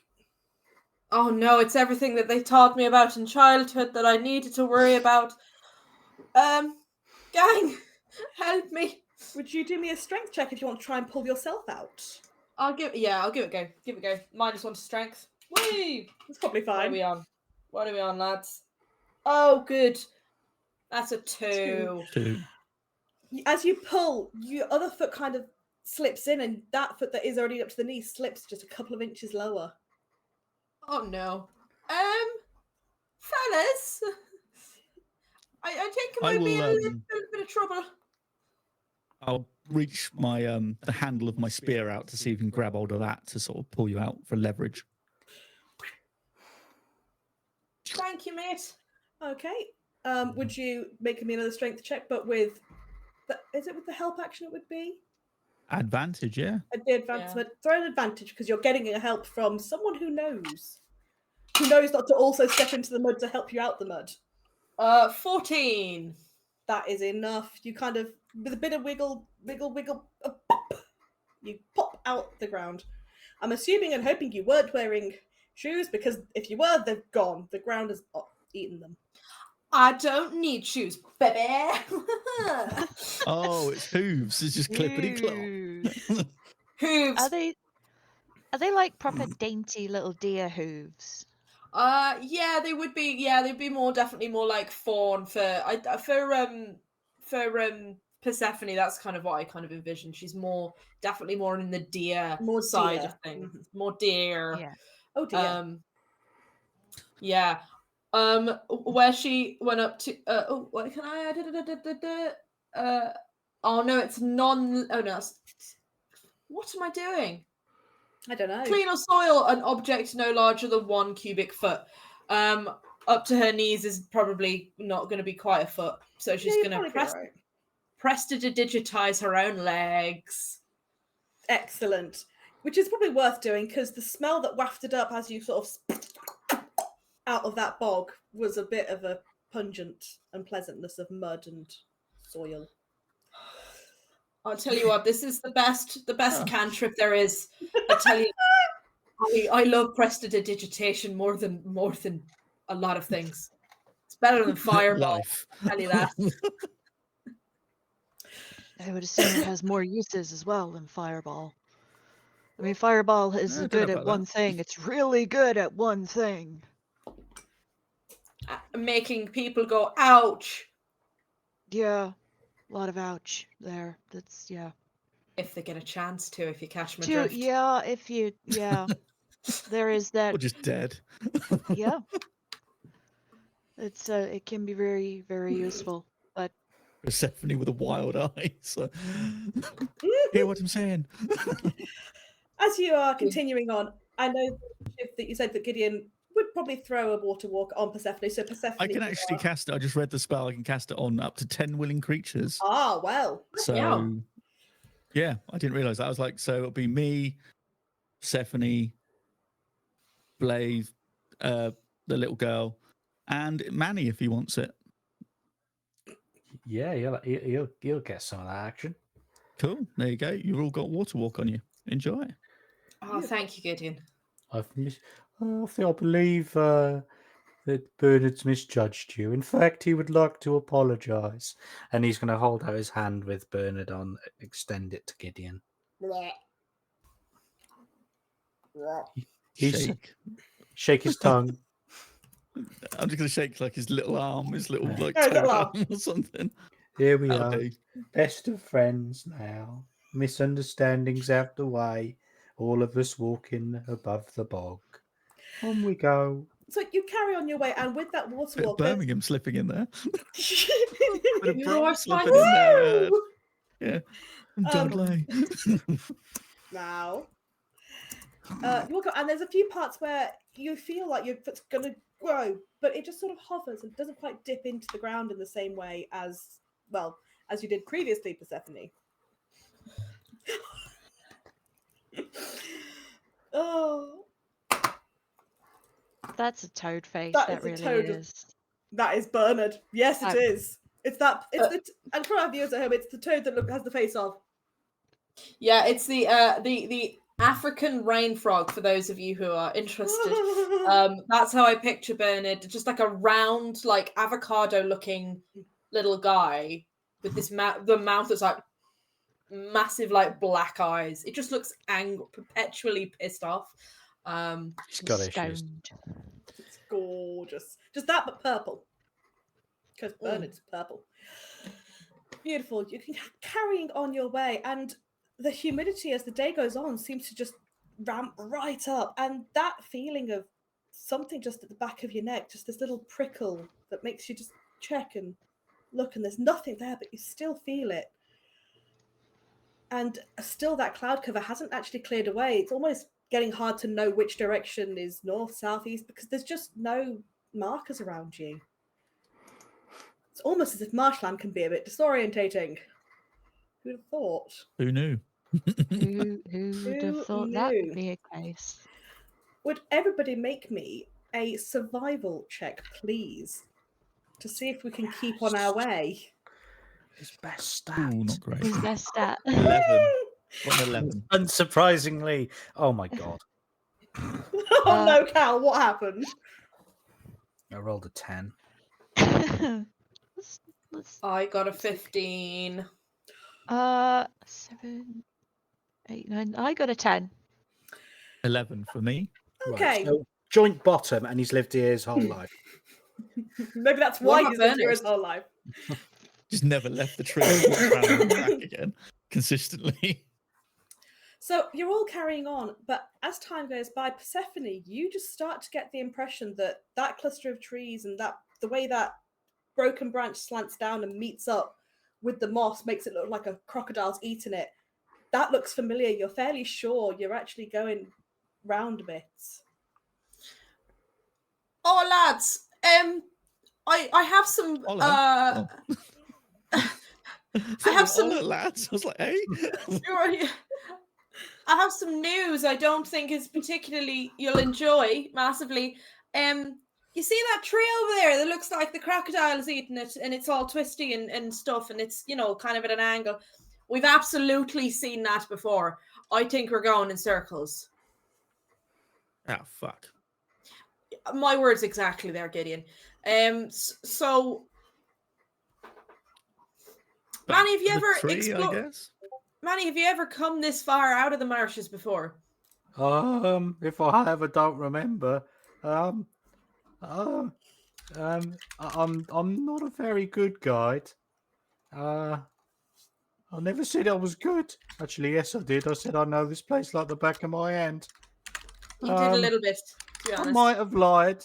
Oh no, it's everything that they taught me about in childhood that I needed to worry about. Gang, help me.
Would you do me a strength check if you want to try and pull yourself out?
I'll give it a go. Give it a go. -1 to strength. Whee!
That's probably
What are
fine.
we on? What are we on, lads? Oh, good. That's a 2.
2.
As you pull, your other foot kind of slips in, and that foot that is already up to the knee slips just a couple of inches lower.
Oh no. Fellas, I think I might be in a little bit of trouble.
I'll reach my the handle of my spear out to see if you can grab hold of that to sort of pull you out for leverage.
Thank you, mate.
Okay. Would you make me another strength check, but with is it with the help action it would be?
Advantage, yeah.
The advancement. Throw an advantage because you're getting a help from someone who knows not to also step into the mud to help you out the mud.
14.
That is enough. You kind of, with a bit of wiggle, pop, you pop out the ground. I'm assuming and hoping you weren't wearing shoes, because if you were, they're gone. The ground has eaten them.
I don't need shoes, baby.
Oh, it's hooves. It's just clippity clop.
Hooves.
Are they like proper dainty little deer hooves?
Yeah, they would be. Yeah, they'd be definitely more like fawn for Persephone. That's kind of what I kind of envision. She's definitely more in the deer side of things. Mm-hmm. More deer.
Yeah.
Oh dear.
Yeah. Where she went up to. What can I? Oh no, it's non. Oh no. What am I doing?
I don't know.
Clean or soil an object no larger than 1 cubic foot. Up to her knees is probably not going to be quite a foot. So she's going to press to digitize her own legs.
Excellent. Which is probably worth doing, because the smell that wafted up as you sort of out of that bog was a bit of a pungent unpleasantness of mud and soil.
I'll tell you what, this is the best cantrip there is. I tell you, I love prestidigitation more than a lot of things. It's better than fireball. I'll tell you that.
I would assume it has more uses as well than fireball. I mean, fireball is good at one thing. It's really good at one thing.
Making people go, ouch.
Yeah. A lot of ouch there. That's, yeah.
If they get a chance to, if you catch my drift.
Yeah, if you, yeah. There is that.
Or just dead.
Yeah. It's it can be very, very useful. But
Persephone with a wild eye. So, hear what I'm saying?
As you are continuing on, I know that you said that Gideon would probably throw a water walk on Persephone. So Persephone,
I can actually cast it. I just read the spell. I can cast it on up to 10 willing creatures.
Ah, well.
So, yeah, I didn't realize that. I was like, so it'll be me, Persephone, Blaze, the little girl, and Manny if he wants it.
Yeah, he'll get some of that action.
Cool. There you go. You've all got water walk on you. Enjoy.
Oh, thank you, Gideon.
I believe that Bernard's misjudged you. In fact, he would like to apologise. And he's going to hold out his hand with Bernard on, extend it to Gideon. Shake his tongue.
I'm just going to shake like his little arm, his little like
No, little
toe
arm.
arm or something.
Here we
That'll
are.
do.
Best of friends now. Misunderstandings out the way. All of us walking above the bog. On we go.
So you carry on your way, and with that water
Bit of
walk, there's-
Birmingham slipping in there. Bit of
You
Brom
are
slipping
spicy.
in there.
Woo!
Yeah. I'm Dudley.
now. You walk up, and there's a few parts where you feel like your foot's going to grow, but it just sort of hovers and doesn't quite dip into the ground in the same way as, well, as you did previously, Persephone. Oh,
that's a toad face.
That
That
is a
really
toad.
is.
that is Bernard. Yes, it
I-
is. It's that. And for our viewers at home, it's the toad that has the face of.
Yeah, it's the African rain frog, for those of you who are interested. That's how I picture Bernard, just like a round, like avocado-looking little guy with this the mouth that's like massive, like black eyes. It just looks angry, perpetually pissed off.
He's got issues.
Stoned.
It's gorgeous. Just that, but purple. Because Bernard's purple. Beautiful. You can carrying on your way, and the humidity as the day goes on seems to just ramp right up, and that feeling of something just at the back of your neck, just this little prickle that makes you just check and look, and there's nothing there, but you still feel it. And still that cloud cover hasn't actually cleared away. It's almost getting hard to know which direction is north, south, east, because there's just no markers around you. It's almost as if marshland can be a bit disorientating. Who'd have thought?
Who knew?
Who would
Who
have thought that
knew?
would be a case?
Would everybody make me a survival check, please? To see if we can keep on our way.
His best stat.
Ooh, not great.
His best stat.
11. Got an 11.
Unsurprisingly. Oh my god.
Oh no, Cal, what happened?
I rolled a 10.
let's
I got a 15.
7, 8, 9. I got a 10.
11 for me.
Okay.
Right, so joint bottom, and he's lived here his whole life.
Maybe that's
What
why
about
he's lived here his
Bernard?
whole life.
Just never left the tree and walked around and back again consistently.
So you're all carrying on, but as time goes by, Persephone, you just start to get the impression that that cluster of trees and that the way that broken branch slants down and meets up with the moss makes it look like a crocodile's eaten it. That looks familiar. You're fairly sure you're actually going round a bit.
Oh, lads, I have some.
Hola.
I have some.
Hola, lads. I was like, hey.
I have some news I don't think is particularly you'll enjoy massively. You see that tree over there that looks like the crocodile's eating it and it's all twisty and stuff and it's, you know, kind of at an angle. We've absolutely seen that before. I think we're going in circles.
Oh, fuck.
My words exactly there, Gideon. So Manny, have you
The
ever
tree, I guess?
Manny, have you ever come this far out of the marshes before?
If I have, I don't remember. I'm not a very good guide. I never said I was good. Actually, yes, I did. I said I know this place like the back of my hand.
You did a little bit, to be
I
honest.
might have lied.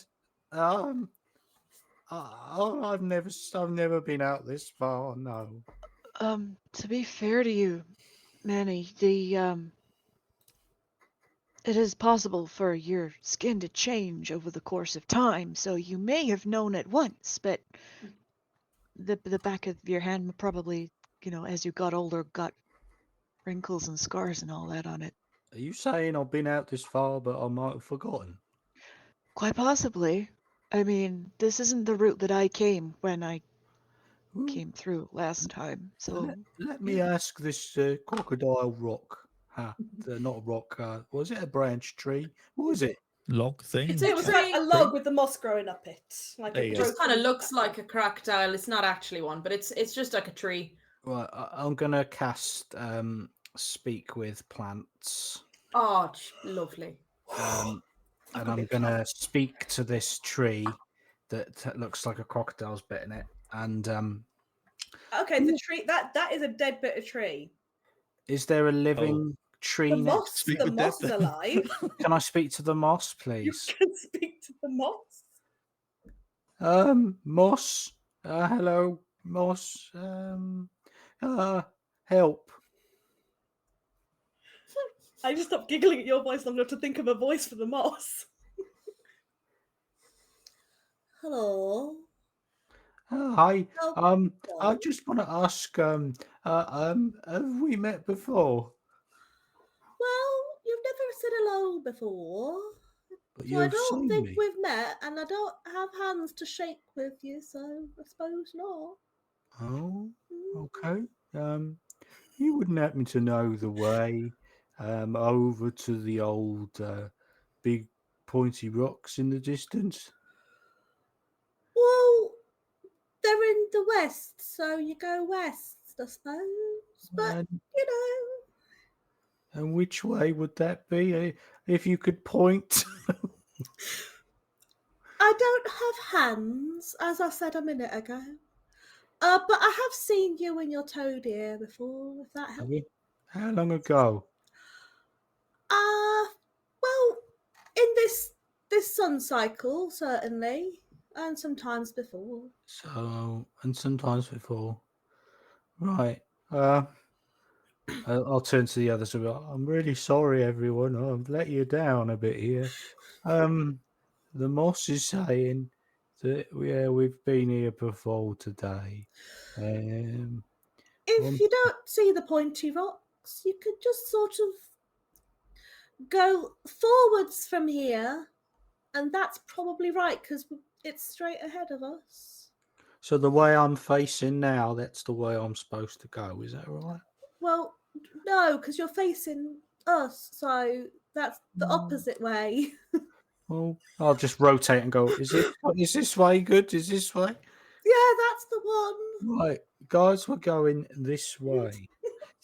I've never been out this far. No.
To be fair to you, Manny, it is possible for your skin to change over the course of time, so you may have known it once, but the back of your hand probably, as you got older, got wrinkles and scars and all that on it.
Are you saying I've been out this far, but I might have forgotten?
Quite possibly. I mean, this isn't the route that I came when I
Ooh,
came through last time, so
let me ask this crocodile rock. Not a rock. Was it a branch tree? What was it?
Log thing.
It's
It was like a
Tree.
log with the moss growing up it. Like
There
it
you
It
go.
just kind of looks like a crocodile. It's not actually one, but it's just like a tree.
Right, I'm gonna cast speak with plants.
Oh, lovely.
And
I've
I'm
got a bit
gonna speak to this tree that looks like a crocodile's bit in it. And
Okay, the tree that is a dead bit of tree.
is there a living tree
The
next?
moss,
Speak
the
with death
moss is
then.
alive.
Can I speak to the moss,
You
please?
can speak to the moss.
Moss. Hello, moss. Help.
I just stopped giggling at your voice long enough to think of a voice for the moss. Hello.
Hi.
Oh,
I just want to ask. Have we met before?
well, you've never said hello before.
But
So I
you've
don't
seen
think
me.
we've met, and I don't have hands to shake with you, so I suppose not.
Oh,
Mm.
okay. You wouldn't happen to know the way over to the old big pointy rocks in the distance?
Well, they're in the west, so you go west, I suppose. But,
And,
you know,
and which way would that be? If you could point.
I don't have hands, as I said a minute ago. But I have seen you and your toad ear before, if that
Have
helps.
you? How long ago?
Well, in this sun cycle, certainly, and sometimes before.
So, and sometimes before. Right. I'll turn to the others. I'm really sorry, everyone. I've let you down a bit here. The moss is saying that we've been here before today.
If
Um,
you don't see the pointy rocks, you could just sort of go forwards from here, and that's probably right because it's straight ahead of us.
so the way I'm facing now, that's the way I'm supposed to go. Is that right?
Well, no, because you're facing us, so that's the
Mm.
opposite way.
Well, I'll just rotate and go. Is this way good? Is this way?
Yeah, that's the one.
Right, guys, we're going this way.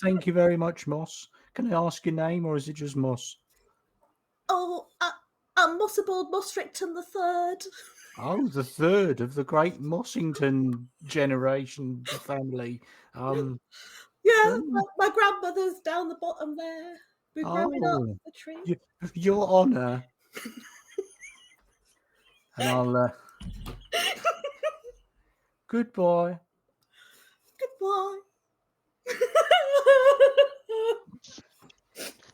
Thank you very much, Moss. Can I ask your name, or is it just Moss?
Oh, I'm Mossabald Mostricton the Third.
Oh, the third of the great Mossington generation family.
Yeah,
um,
my grandmother's down the bottom there. We're growing up
oh,
the tree.
your honour. And I'll goodbye.
Goodbye.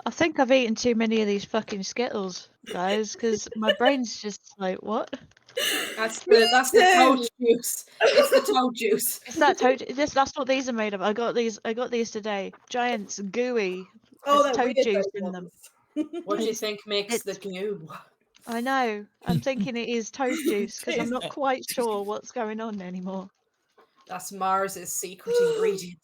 I think I've eaten too many of these fucking Skittles, guys, because my brain's just like, what?
That's the toad juice. It's the toad juice.
Is that toad? That's what these are made of. I got these today. Giants, gooey.
Oh,
There's
they're
toad
weird,
juice
those
in them.
ones.
What do you
It's-
think makes the
it's-
goo?
I know. I'm thinking it is toad juice because I'm not
It's-
quite sure what's going on anymore.
That's Mars's secret ingredient.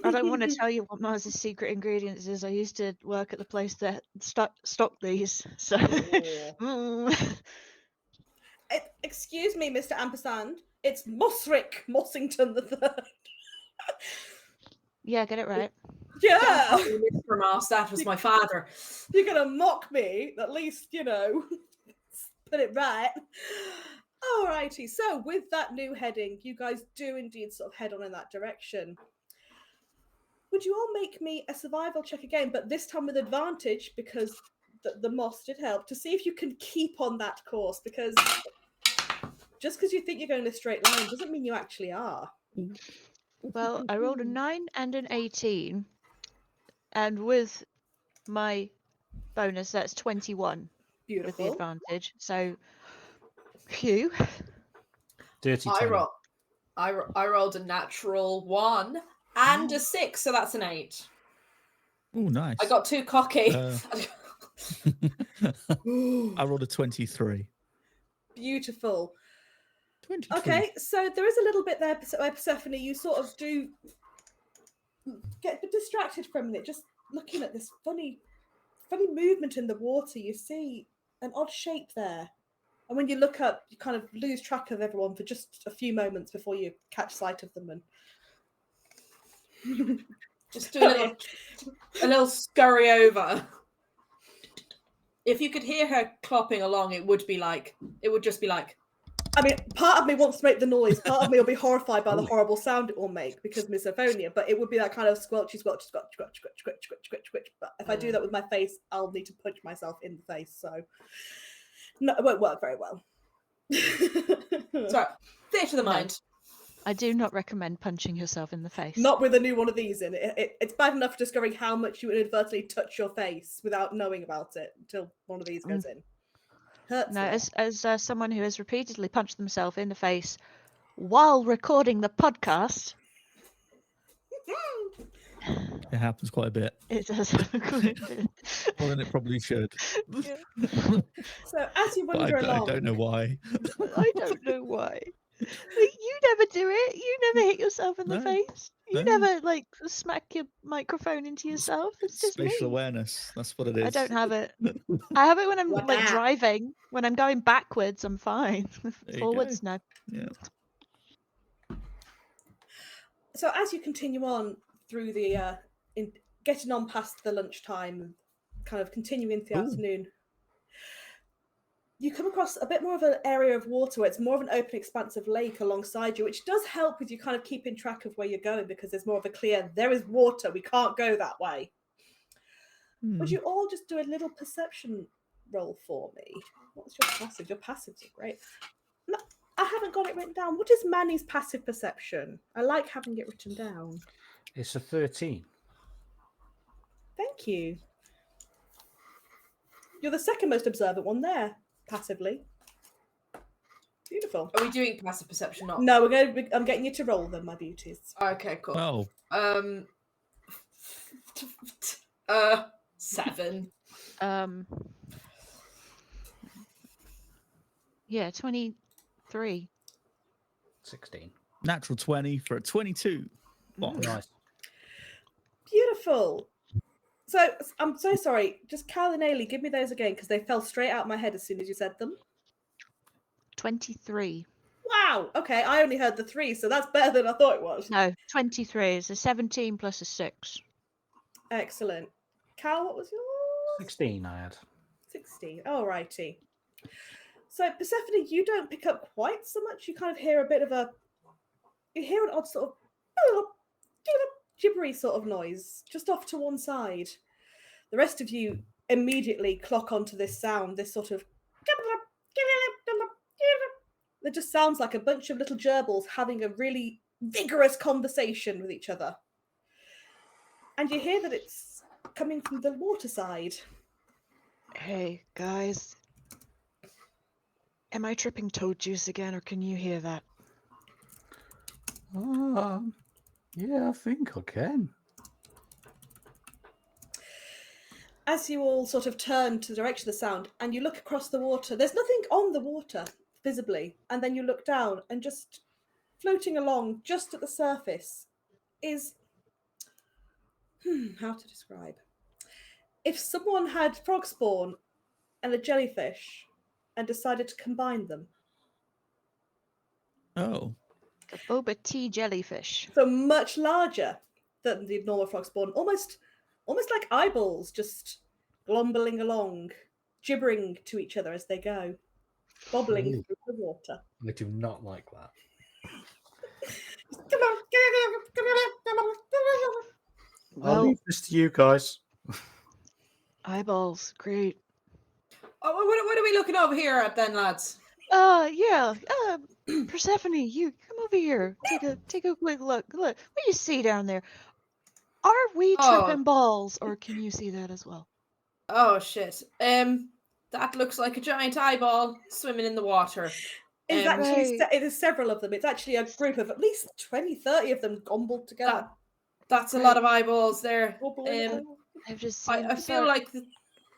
I don't want to tell you what Mars's secret ingredients is. I used to work at the place that stocked these. So, Mm.
Excuse me, Mr. Ampersand. It's Mossrick Mossington the Third.
Yeah, get it right.
Yeah,
Mr. Mars, that was my father.
you're gonna mock me. At least you know, put it right. Alrighty. So with that new heading, you guys do indeed sort of head on in that direction. Would you all make me a survival check again, but this time with advantage because that the moss did help, to see if you can keep on that course, because just because you think you're going in a straight line doesn't mean you actually are.
Well, I rolled a 9 and an 18, and with my bonus, that's 21 with the
Beautiful.
advantage. So, phew.
Dirty
I
20.
I rolled a natural 1 and a 6, so that's an 8.
Oh, nice.
I got too cocky.
I rolled a 23.
Beautiful.
23.
Okay, so there is a little bit there where Persephone, you sort of do get a bit distracted for a minute, just looking at this funny movement in the water. You see an odd shape there. And when you look up, you kind of lose track of everyone for just a few moments before you catch sight of them. And
Just do a little scurry over. If you could hear her clopping along, it would just be like.
I mean, part of me wants to make the noise. Part of me will be horrified by the horrible sound it will make because misophonia. But it would be that kind of squelchy, squelch, squelch, squelch, squelch, squelch, squelch, squelch, squelch. But if I do that with my face, I'll need to punch myself in the face. So no, it won't work very well.
Sorry, theatre of the mind.
I do not recommend punching yourself in the face.
Not with a new one of these in. It's bad enough for discovering how much you inadvertently touch your face without knowing about it until one of these goes in. Hurts.
No,
there.
as someone who has repeatedly punched themselves in the face while recording the podcast,
It happens quite a bit.
it does happen quite a bit.
More than it probably should.
So as you
But
wander
I
along,
don't know why.
I don't know why. You never do it. You never hit yourself in the
No,
face. You
no.
never smack your microphone into yourself. It's just
Spatial
me.
awareness. That's what it is.
I don't have it. I have it when I'm
Like that.
driving. When I'm going backwards, I'm fine.
There you
Forwards,
go.
no.
Yeah.
so as you continue on through the getting on past the lunchtime, kind of continuing into the
Ooh.
afternoon, you come across a bit more of an area of water where it's more of an open expanse of lake alongside you, which does help with you kind of keeping track of where you're going because there's more of a clear, there is water, we can't go that way. Would you all just do a little perception roll for me? What's your passive? Your passives are great. No, I haven't got it written down. What is Manny's passive perception? I like having it written down.
It's a 13.
Thank you. You're the second most observant one there, passively. Beautiful.
Are we doing passive perception? Not.
No, I'm getting you to roll them, my beauties.
Okay, cool.
Oh,
7.
Yeah, 23.
16.
natural 20 for a 22. Bonk.
Nice.
Beautiful. So I'm so sorry. Just Cal and Ailey, give me those again because they fell straight out my head as soon as you said them.
23.
Wow. Okay, I only heard the 3, so that's better than I thought it was.
No, 23 is a 17 plus a 6.
Excellent. Cal, what was yours?
16 I had.
16. Alrighty. So Persephone, you don't pick up quite so much. You kind of hear a bit of you hear an odd sort of gibbery sort of noise just off to one side. The rest of you immediately clock onto this sound, this sort of it just sounds like a bunch of little gerbils having a really vigorous conversation with each other. And you hear that it's coming from the water side.
Hey, guys. Am I tripping toad juice again, or can you hear that?
Yeah, I think I can.
As you all sort of turn to the direction of the sound and you look across the water, there's nothing on the water visibly. And then you look down and just floating along just at the surface is... how to describe? If someone had frog spawn and a jellyfish and decided to combine them.
Oh,
The boba tea jellyfish.
So much larger than the normal frog spawn, almost like eyeballs, just glombling along, gibbering to each other as they go, bobbling
Ooh.
through the water.
I do not like that. I'll
Well,
leave this to you guys.
eyeballs, great.
What are we looking over here at then, lads?
Yeah. Persephone, you come over here. Take a quick look. Look, what do you see down there? Are we
Oh.
tripping balls, or can you see that as well?
Oh shit. That looks like a giant eyeball swimming in the water.
It's actually,
Right.
it is several of them. It's actually a group of at least 20, 30 of them gombled together.
That's a lot of eyeballs there.
I've just seen.
I feel like the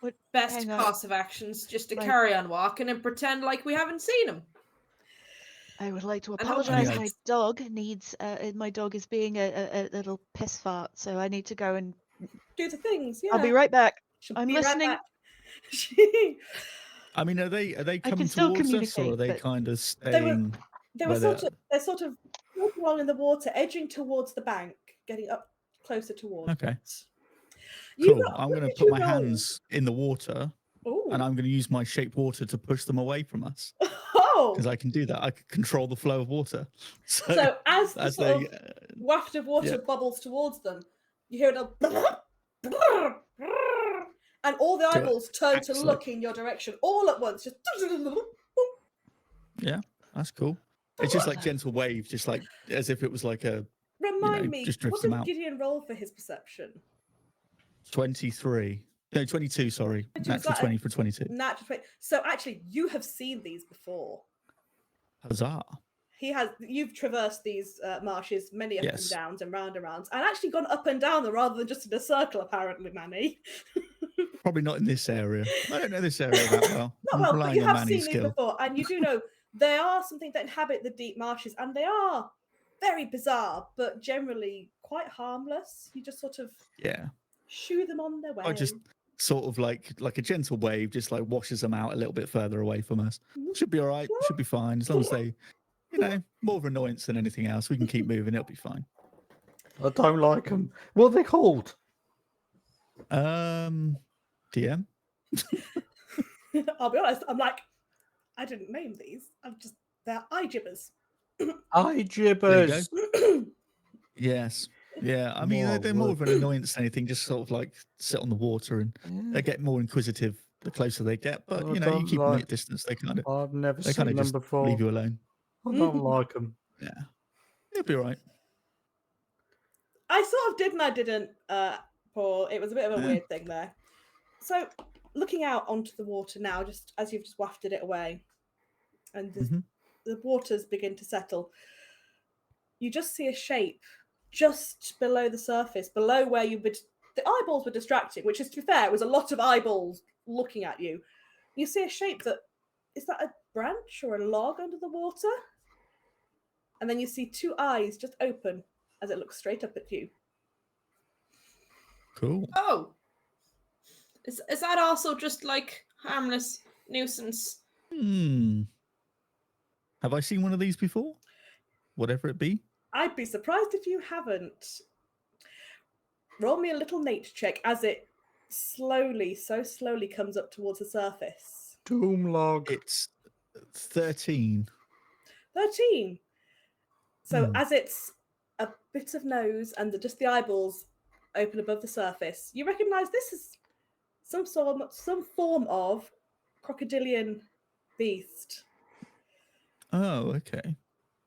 What?
best
Hang on.
course of action is just to
Right.
carry on walking and pretend like we haven't seen him.
I would like to
And hopefully
apologize.
that's-
My dog needs. My dog is being a little piss fart, so I need to go and.
Do the things, yeah.
I'll be right back.
She'll
I'm
be right
listening.
back.
I mean, are they
can
coming
still
towards us, or are
communicate,
they
but-
kind of
They were-
staying?
They're
where
sort of walking along in the water, edging towards the bank, getting up closer towards
Okay.
it. You
Cool.
ro-
I'm
what
going to
did
put
you
my
roll?
hands in the water,
Ooh.
and I'm going to use my shape water to push them away from us
Oh,
because I can do that. I can control the flow of water. So,
so as the
as
sort
they,
of waft of water
yeah.
bubbles towards them, you hear a and all the
So,
eyeballs turn to
excellent.
look in your direction all at once. Just
yeah, that's cool. It's just like gentle waves, just like as if it was like a
remind me,
just drifts
what
them
did
out.
Gideon roll for his perception?
23. No, 22, sorry.
22,
Natural
is that
20 for 22.
Natural 20. So actually, you have seen these before.
Huzzah.
You've traversed these marshes many up
Yes.
and downs and rounds, and actually gone up and down them rather than just in a circle, apparently, Manny.
Probably not in this area. I don't know this area that well.
Not
I'm
well, but
relying
you
on
have
Manny's
seen these
skill.
before, and you do know they are something that inhabit the deep marshes, and they are very bizarre, but generally quite harmless. You just sort of
Yeah.
shoo them on their way.
I just sort of like a gentle wave just like washes them out a little bit further away from us. Should be all right. Should be fine. As long as they, more of an annoyance than anything else. We can keep moving. It'll be fine.
I don't like them. What are they called?
DM?
I'll be honest, I'm like, I didn't name these. They're eye jibbers.
Eye
There you go.
jibbers.
Yes. Yeah. I mean,
My
they're more
word.
of an annoyance than anything. Just sort of like sit on the water and they get more inquisitive the closer they get. But,
I
you
don't
keep them
like-
at distance. They kind of
I've never
just
seen them before.
leave you alone.
I don't like them.
Yeah. It'll be all right.
I sort of did and I didn't, Paul. It was a bit of a
Yeah.
weird thing there. So, looking out onto the water now, just as you've just wafted it away, and the waters begin to settle, you just see a shape just below the surface, below where the eyeballs were distracting, which is, to be fair, it was a lot of eyeballs looking at you. You see a shape is that a branch or a log under the water? And then you see two eyes just open as it looks straight up at you.
Cool.
Oh. Is that also just like harmless nuisance?
Have I seen one of these before? Whatever it be.
I'd be surprised if you haven't. Roll me a little nature check as it so slowly comes up towards the surface.
Doom log.
It's 13.
13. So
Hmm.
as it's a bit of nose and just the eyeballs open above the surface, you recognise this is some form of crocodilian beast.
Oh, okay.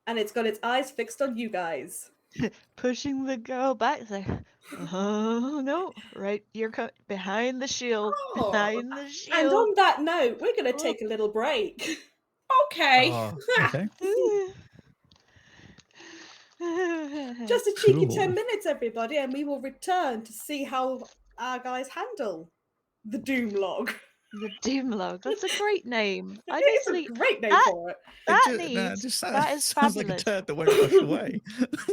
And it's got its eyes fixed on you guys.
Pushing the girl back there. Oh no! Right, you're behind the shield.
Oh,
Behind the
And
shield.
on that note, we're going to take a little break.
Okay.
Oh, okay.
Just a cheeky
Cool.
10 minutes, everybody, and we will return to see how our guys handle the Doom Log.
The Doomlog. That's a great name. I
It's
need
a
to.
great name
that-
for it.
That
It
needs.
just
That is
sounds like a
fabulous.
turd that won't rush away.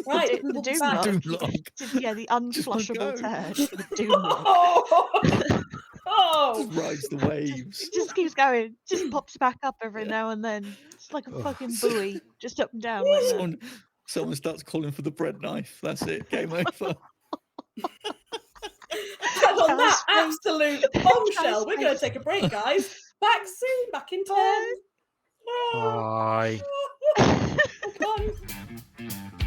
Right,
The
we'll be
Doom
back.
Log.
Doomlog.
Yeah, the
Just wanna
unflushable
go.
turd. The Doomlog.
Oh!
Just rides the waves.
It just keeps going. Just pops back up every now and then. It's like a
Oh.
fucking buoy, just up and down like that.
Someone starts calling for the bread knife. That's it. Game over.
And on that
Tell us,
absolute bombshell, we're going to
please.
take a break, guys. Back soon, back in 10.
Bye.
Come on.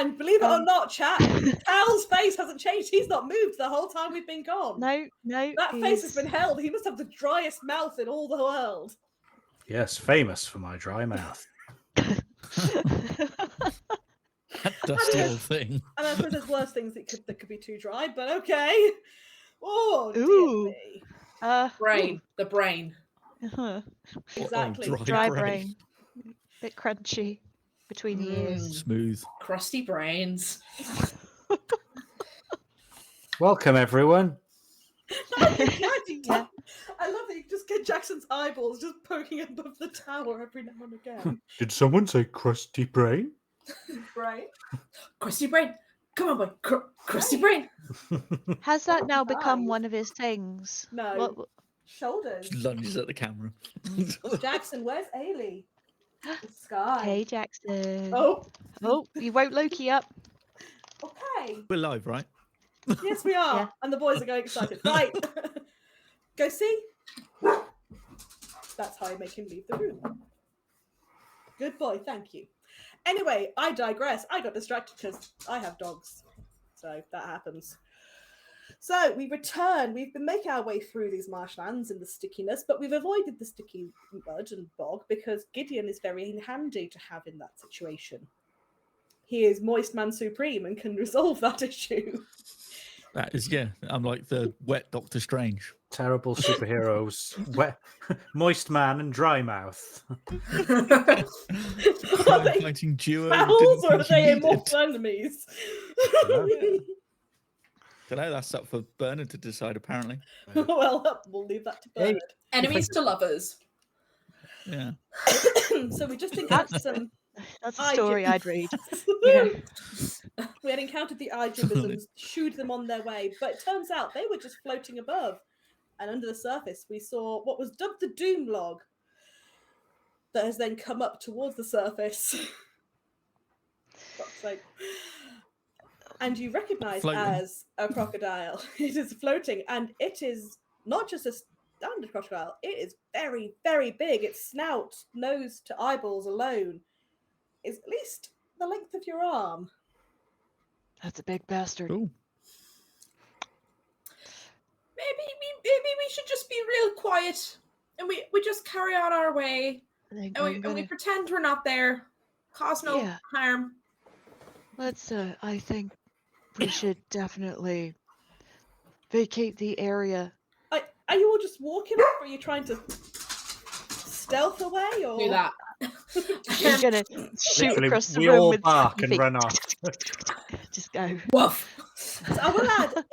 And believe it or not, chat, Cal's face hasn't changed. He's not moved the whole time we've been gone.
No.
That face has been held. He must have the driest mouth in all the world.
Yes, famous for my dry mouth.
That dusty old thing.
And I suppose there's worse things that could be too dry, but okay. Oh, dear
Ooh.
me.
Brain. The brain.
Exactly.
Dry brain. Bit crunchy between the ears.
Smooth.
Crusty brains.
Welcome, everyone.
Yeah.
I love that you just get Jackson's eyeballs just poking above the tower every now and again.
Did someone say crusty brain?
Right?
Crusty brain. Come on, boy. Crusty brain.
Has that now become
Eyes.
one of his things?
No.
What?
Shoulders.
Lunges at the camera.
Jackson, where's Ailey? The sky.
Hey, Jackson.
Oh,
You woke Loki up.
okay.
We're live, right?
Yes, we are.
Yeah.
And the boys are going excited. Right. Go see. That's how I make him leave the room. Good boy, thank you. Anyway, I digress. I got distracted because I have dogs. So that happens. So we return. We've been making our way through these marshlands in the stickiness, but we've avoided the sticky mud and bog because Gideon is very handy to have in that situation. He is Moist Man Supreme and can resolve that issue.
That is, yeah. I'm like the wet Doctor Strange.
Terrible superheroes. Wet, moist man and dry mouth.
Are they
Fighting duo.
pals or are
didn't
they
think you
immortal enemies?
Don't know, that's up for Bernard to decide, apparently.
Well, we'll leave that to
Hey.
Bernard.
Enemies to lovers.
Yeah.
So we just encountered some.
That's a story I'd read.
We had encountered the Ijibbers and shooed them on their way, but it turns out they were just floating above. And under the surface, we saw what was dubbed the Doom Log that has then come up towards the surface. Fuck's sake. And you recognize
Floating.
as a crocodile. It is floating, and it is not just a standard crocodile, it is very, very big. Its snout, nose to eyeballs alone is at least the length of your arm.
That's a big bastard.
Cool.
Maybe we should just be real quiet and we just carry on our way
I think
and
I'm
we
gonna-
pretend we're not there. Cause no
Yeah.
harm.
Let's. I think we should definitely vacate the area.
Are you all just walking up, or are you trying to stealth away? Or
Do that.
You're gonna shoot
Literally,
across the
we
room
all
with
bark
your
and
feet.
run off.
Just go.
Woof.
So I will add,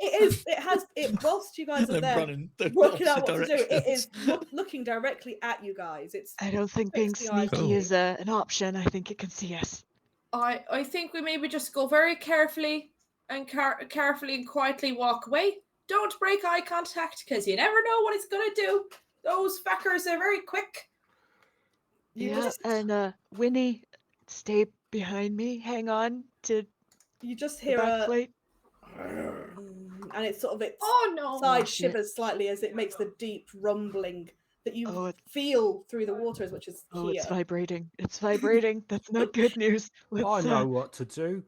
whilst you guys are
They're
there
running the
working out
opposite
what to do, it is
directions.
looking directly at you guys. It's
I don't think being
Fix the eye
sneaky
Cool.
is an option. I think it can see us.
I think we maybe just go very carefully and carefully and quietly walk away. Don't break eye contact because you never know what it's gonna do. Those fuckers are very quick.
you
Yeah,
just
and Winnie, stay behind me. Hang on to
you just
the
hear
back
a
plate.
and it's sort of its
Oh no.
side
shit.
shivers slightly as it makes the deep rumbling that you
Oh,
feel through the water as much as
Oh,
here.
it's vibrating. It's vibrating. That's not good news.
I
Let's,
know what to do.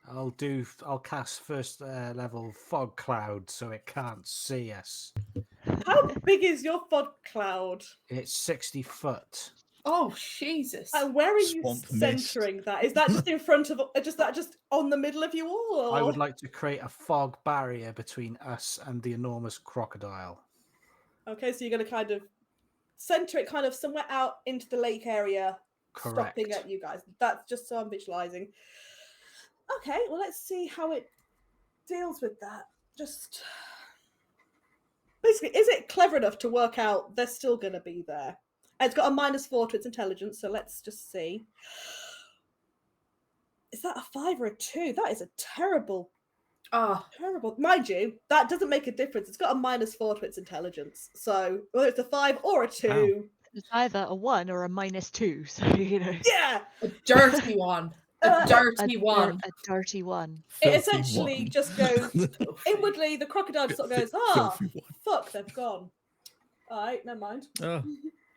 I'll cast first level fog cloud so it can't see us.
How big is your fog cloud?
It's 60 foot.
Oh Jesus.
And where are you
Swamp mist.
centering that? Is that just in front of just on the middle of you all? Or?
I would like to create a fog barrier between us and the enormous crocodile.
Okay, so you're going to kind of center it kind of somewhere out into the lake area, stopping
Correct.
at you guys. That's just so I'm visualizing. Okay, well, let's see how it deals with that. Just basically, is it clever enough to work out they're still going to be there? And it's got a -4 to its intelligence, so let's just see. Is that a 5 or a 2? That is a terrible. Terrible. Mind you, that doesn't make a difference. It's got a -4 to its intelligence. So whether it's a 5 or a 2.
It's either a 1 or a -2. So, you know.
Yeah!
A dirty one. A dirty one.
A dirty one.
It
Filthy
essentially
one.
just goes inwardly, the crocodile just sort of goes,
Filthy one.
fuck, they've gone. Alright, never mind.
Oh,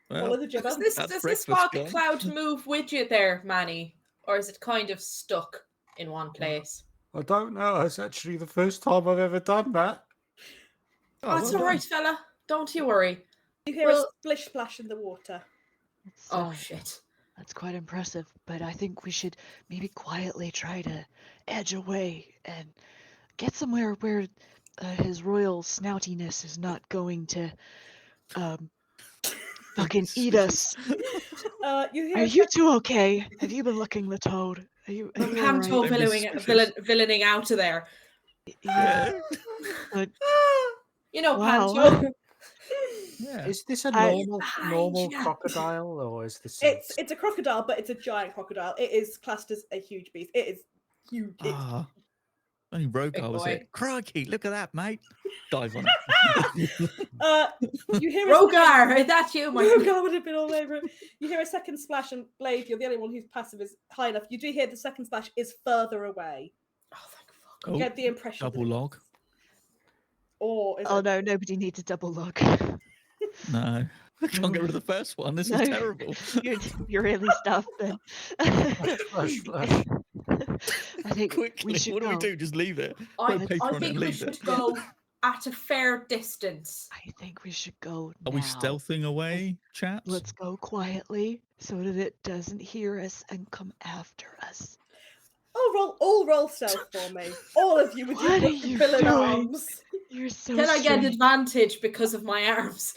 Follow
well,
the gibber.
Does this
That's
fog
breakfast gone.
cloud move with you there, Manny? Or is it kind of stuck? in one place.
I don't know. It's actually the first time I've ever done that.
Oh, it's
well
all right, fella. Don't you worry.
You hear
Well-
a splish splash in the water.
Oh, shit.
That's quite impressive, but I think we should maybe quietly try to edge away and get somewhere where his royal snoutiness is not going to fucking eat us.
You hear
Are
a
you two okay? Have you been licking the toad? Are you
I'm
all
Panto
right?
Don't be
villaining out of there.
Yeah. But
You know,
wow.
Panto.
Yeah.
Is this a
I-
normal
you.
crocodile, or is this?
It's a crocodile, but it's a giant crocodile. It is classed as a huge beast. It is huge. It's
Ah, only Rogar was
boy.
it. Crikey, look at that, mate. Dive on it.
you hear a second,
Rogar, that's you, my
Rogar would have been all over it. You hear a second splash, and Blade, you're the only one whose passive is high enough. You do hear the second splash is further away.
Oh, thank fuck.
You
Oh,
get the impression.
double
that
log.
Or is
Oh
it?
no, nobody needs a double log.
No. I can't get rid of the first one. This
No.
is terrible.
You're really stuffed then.
Flush, flush.
I think
Quickly,
we should
what do we
go.
do? Just leave it.
I,
Put a paper
I
on it
think
and
we
leave
should
it.
go at a fair distance.
I think we should go
Are
now.
we stealthing away, chaps?
Let's go quietly so that it doesn't hear us and come after us.
All roll stealth for me. All of you with
What
your
are you
villain
doing?
arms.
You're so
Can I get
strange.
advantage because of my arms?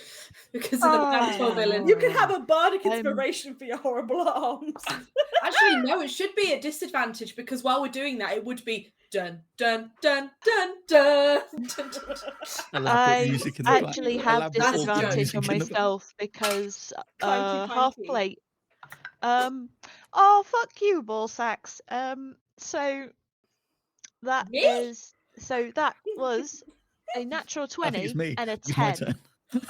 Because of the Panto villain?
You can have a bardic
I'm-
inspiration for your horrible arms.
Actually, no, it should be a disadvantage because while we're doing that, it would be dun dun dun dun dun. dun, dun.
Elaborate
I
music in the back.
actually have
Elaborate
That's a
organ
joke.
disadvantage
music
on
in the back.
myself because
Clanky,
half
clanky.
plate. Oh fuck you, ball sacks. So that
Me?
is that was a natural
I think it's
20
me.
and a
It's my
10.
turn.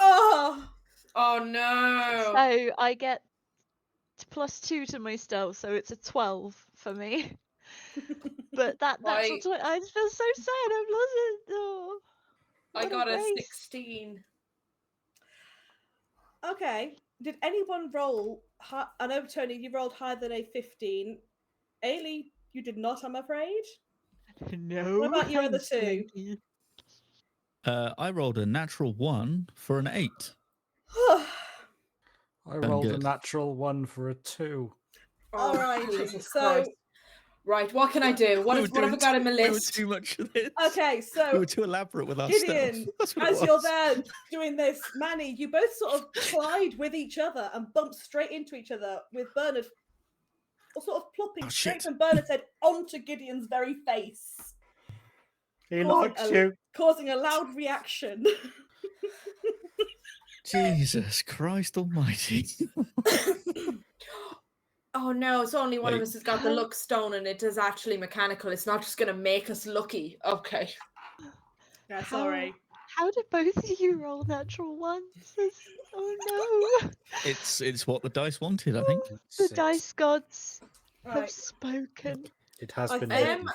Oh,
Oh no!
So I get +2 to my stealth, so it's a 12 for me. But that natural
Right.
20, I feel so sad. I've lost it. Oh,
I
what
got a
race.
16.
okay. Did anyone roll? I know, Tony, you rolled higher than a 15. Ailey, you did not, I'm afraid.
No.
What about your other
thanks,
two?
Clanky.
I rolled a natural 1 for an 8.
I rolled a
good.
natural 1 for a 2.
Oh,
Alrighty,
Jesus
so-
Christ. Right, what can I do? What
We
have
were
I got in my
We were
list?
too much of this.
Okay,
We
so
were too elaborate with our
Gideon,
stealth. That's what it
as you're
was.
there doing this, Manny, you both sort of collide with each other and bump straight into each other with Bernard sort of plopping
Oh,
straight
shit.
from Bernard's head onto Gideon's very face,
He
Causing
likes
a-
you.
causing a loud reaction.
Jesus Christ almighty.
Oh no, it's only one of
Wait.
us has got the luck stone and it is actually mechanical. It's not just going to make us lucky. Okay.
Yeah,
How-
sorry.
How did both of you roll natural ones? Oh no.
It's what the dice wanted, I think.
The
6.
dice gods have
Right,
spoken.
It has
I
been
think
named.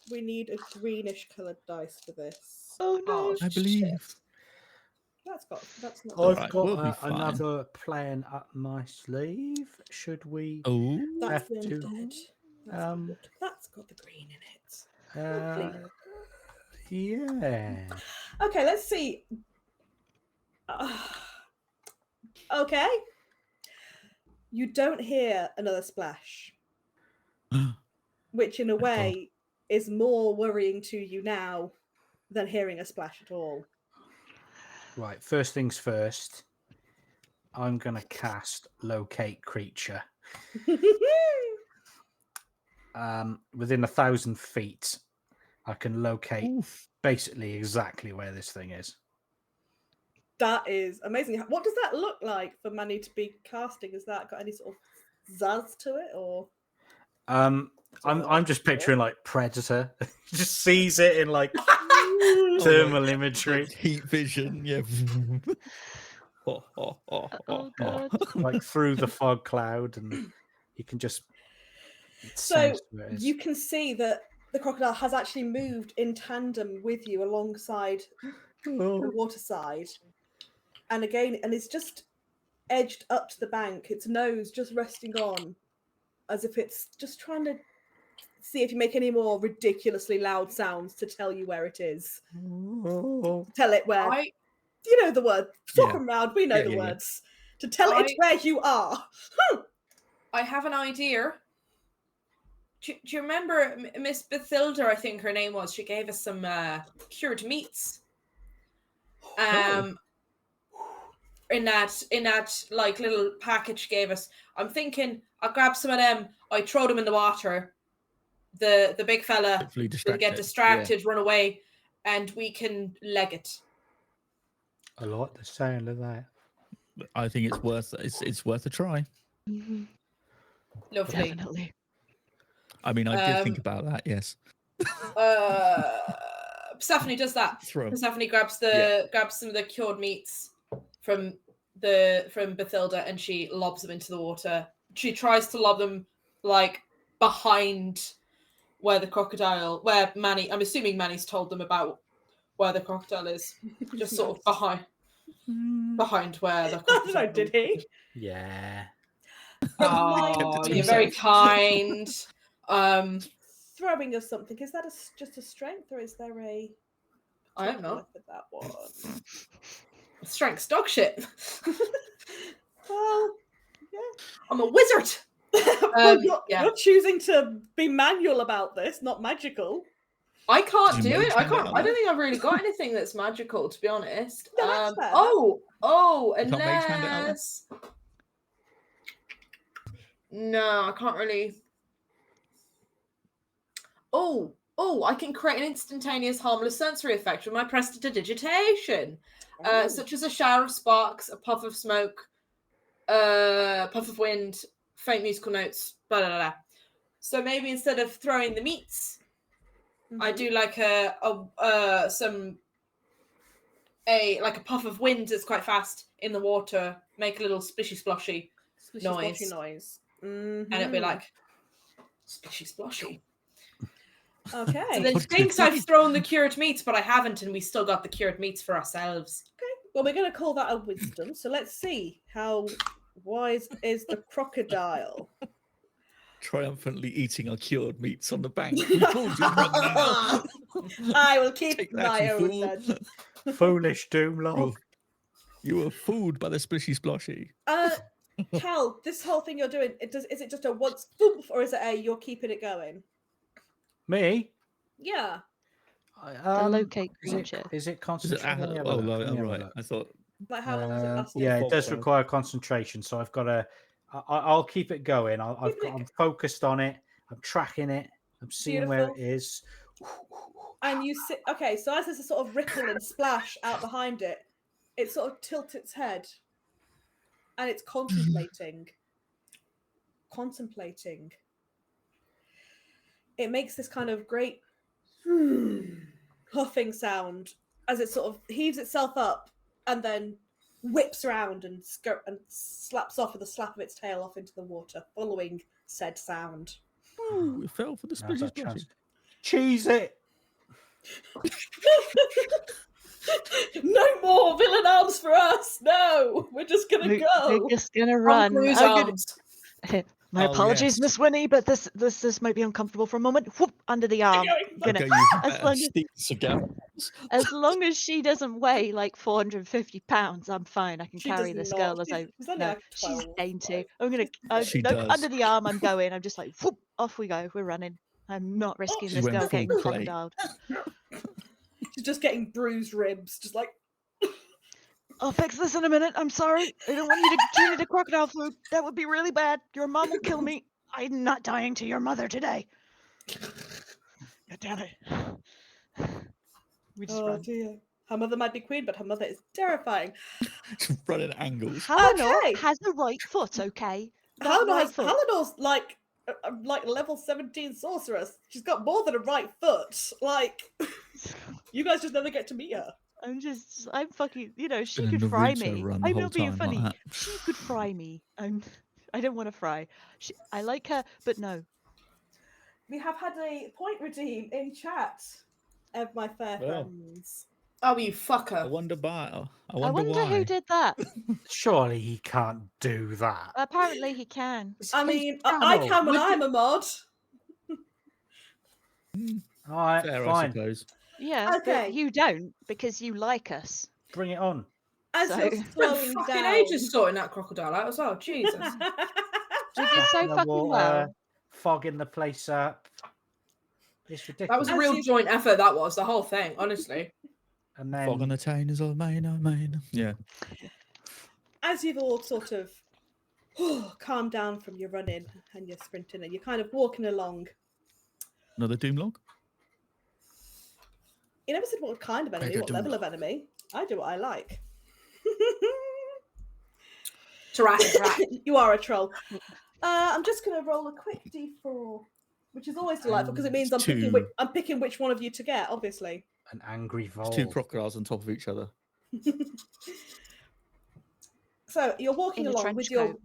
we need a greenish coloured dice for this.
Oh no.
Oh,
I believe.
That's not.
I've
Right,
got
we'll be fine.
another plan up my sleeve. Should we?
Oh,
That's
have
the
to,
undead.
um,
That's got the green in it. Lovely.
Yeah.
Okay, let's see. Okay. You don't hear another splash, which in a
Thank God.
way is more worrying to you now than hearing a splash at all.
Right. First things first. I'm gonna cast locate creature. Within 1,000 feet, I can locate
oof.
basically exactly where this thing is.
That is amazing. What does that look like for Manny to be casting? Has that got any sort of zazz to it, or?
I'm just picturing like Predator. Just sees it in like thermal imagery,
Heat vision, yeah.
Oh god.
like through the fog cloud, and you can just.
So
sense where it is.
you can see that the crocodile has actually moved in tandem with you alongside the waterside, and again, and it's just edged up to the bank. Its nose just resting on, as if it's just trying to see if you make any more ridiculously loud sounds to tell you where it is. Tell it where. You know the word. Talk
Yeah.
around. We know
Yeah,
the
yeah, yeah.
words. To tell it where you are.
I have an idea. Do you remember Miss Bathilda, I think her name was? She gave us some cured meats. In that like little package she gave us. I'm thinking I'll grab some of them, I throw them in the water. The big fella
Hopefully
will get
it.
distracted, run away, and we can leg it.
I like the sound of that.
Yeah. I think it's worth a try.
Lovely.
Definitely.
I mean, I did think about that. Yes.
Persephone does that.
Throw 'em.
Persephone grabs some of the cured meats from Bathilda, and she lobs them into the water. She tries to lob them like behind where Manny. I'm assuming Manny's told them about where the crocodile is. Just sort of behind where the
I
crocodile.
don't know, did he?
Yeah.
Oh,
to
you're very
himself.
kind.
Throwing of something. Is that just a strength, or is there a?
I don't know.
With that one.
Strength's dog shit.
Well, yeah.
I'm a wizard.
Well, you're choosing to be manual about this, not magical.
I can't
Did you
do it.
mage
I
hand it
can't.
out
I don't
there?
think I've really got anything that's magical, to be honest.
No, that's fair.
You can't mage hand it out there?
Unless. No, I can't really. Oh, I can create an instantaneous harmless sensory effect with my prestidigitation, such as a shower of sparks, a puff of smoke, puff of wind, faint musical notes, blah blah blah. So maybe instead of throwing the meats, I do like a puff of wind that's quite fast in the water, make a little splishy splashy noise.
Mm-hmm.
And it'd be like splishy splashy.
Okay.
So then she thinks I've thrown the cured meats, but I haven't, and we still got the cured meats for ourselves.
Okay. Well, we're going to call that a wisdom. So let's see how wise is the crocodile.
Triumphantly eating our cured meats on the bank. We told you not now.
I will keep
Take that,
my
you
own
fool.
then.
Foolish Doomlord.
You were fooled by the splishy splashy.
Cal, this whole thing you're doing, is it just a once thump, or is it a you're keeping it going?
Me?
Yeah.
The locate
Is
creature.
it
Is it
concentration? Let me have a
oh,
look, let me have a
right.
look.
I thought.
But how long does it last?
Yeah, it
Fog
does
cloud.
require concentration, so I've got to. I'll keep it going. I'm focused on it. I'm tracking it. I'm seeing where it
Beautiful.
is.
And you sit. Okay, so as there's a sort of ripple and splash out behind it, it sort of tilts its head, and it's contemplating. It makes this kind of great huffing sound as it sort of heaves itself up and then whips around and slaps off with a slap of its tail off into the water, following said sound.
Oh, it fell for the
Now's
splishy
our
splashy.
chance. Cheese it.
No more villain arms for us. No, we're just gonna go.
We're just gonna run.
Cruise
I'm gonna-
arms.
My
Oh,
apologies,
yes.
Miss Winnie, but this might be uncomfortable for a moment. Whoop, under the arm.
Going.
Gonna-
Okay, you
as long as-
steep cigar.
As long as she doesn't weigh like 450 pounds, I'm fine. I can
She
carry
does
this
not.
girl as
She's only
no,
like
she's
12,
dainty.
right?
I'm gonna
She
no,
does.
under the arm. I'm going. I'm just like whoop, off we go. We're running. I'm not risking
She's
this
wearing
girl
full
getting
plate.
crocodiled.
She's just getting bruised ribs, just like.
I'll fix this in a minute. I'm sorry. I don't want you to turn into crocodile food. That would be really bad. Your mom will kill me. I'm not dying to your mother today. God damn it. We just
Oh
run.
dear. Her mother might be queen, but her mother is terrifying.
Just running at angles.
Halinor
Okay.
has a right foot, okay? That right foot.
Halinor's like level 17 sorceress. She's got more than a right foot. Like, you guys just never get to meet her.
I'm fucking, she
Been in
could fry
Naruto
me.
run the
I'm
whole
not being
time
funny.
like that.
She could fry me. I don't want to fry. I like her, but no.
We have had a point redeem in chat of my fair
Well.
friends.
Oh, you
I
fucker.
wonder why. I
I
wonder
wonder
why.
who did that.
Surely he can't do that.
Apparently he can.
I mean, I can when I'm a mod.
All right,
Fair, I
fine.
suppose.
Yeah,
Okay.
but you don't because you like us.
Bring it on.
As
So-
you're
Spent
slowing
fucking
down.
ages sorting that crocodile out as well. Jesus.
You did so
In the
fucking
water,
well.
fogging the place up. It's
That
ridiculous.
was a
As
real
you-
joint effort, that was, the whole thing, honestly.
And
Fog on
then
the town is all mine. Yeah.
As you've all sort of calmed down from your running and your sprinting, and you're kind of walking along.
Another doom log.
You never said what kind of enemy,
go
what
doom
level of
log.
enemy. I do what I like.
Jurassic rat.
You are a troll. I'm just going to roll a quick d4, which is always delightful because it means I'm picking,
Two.
I'm picking which one of you to get, obviously.
an angry
It's two
vole.
crocodiles on top of each other.
So you're walking
In a
along
trench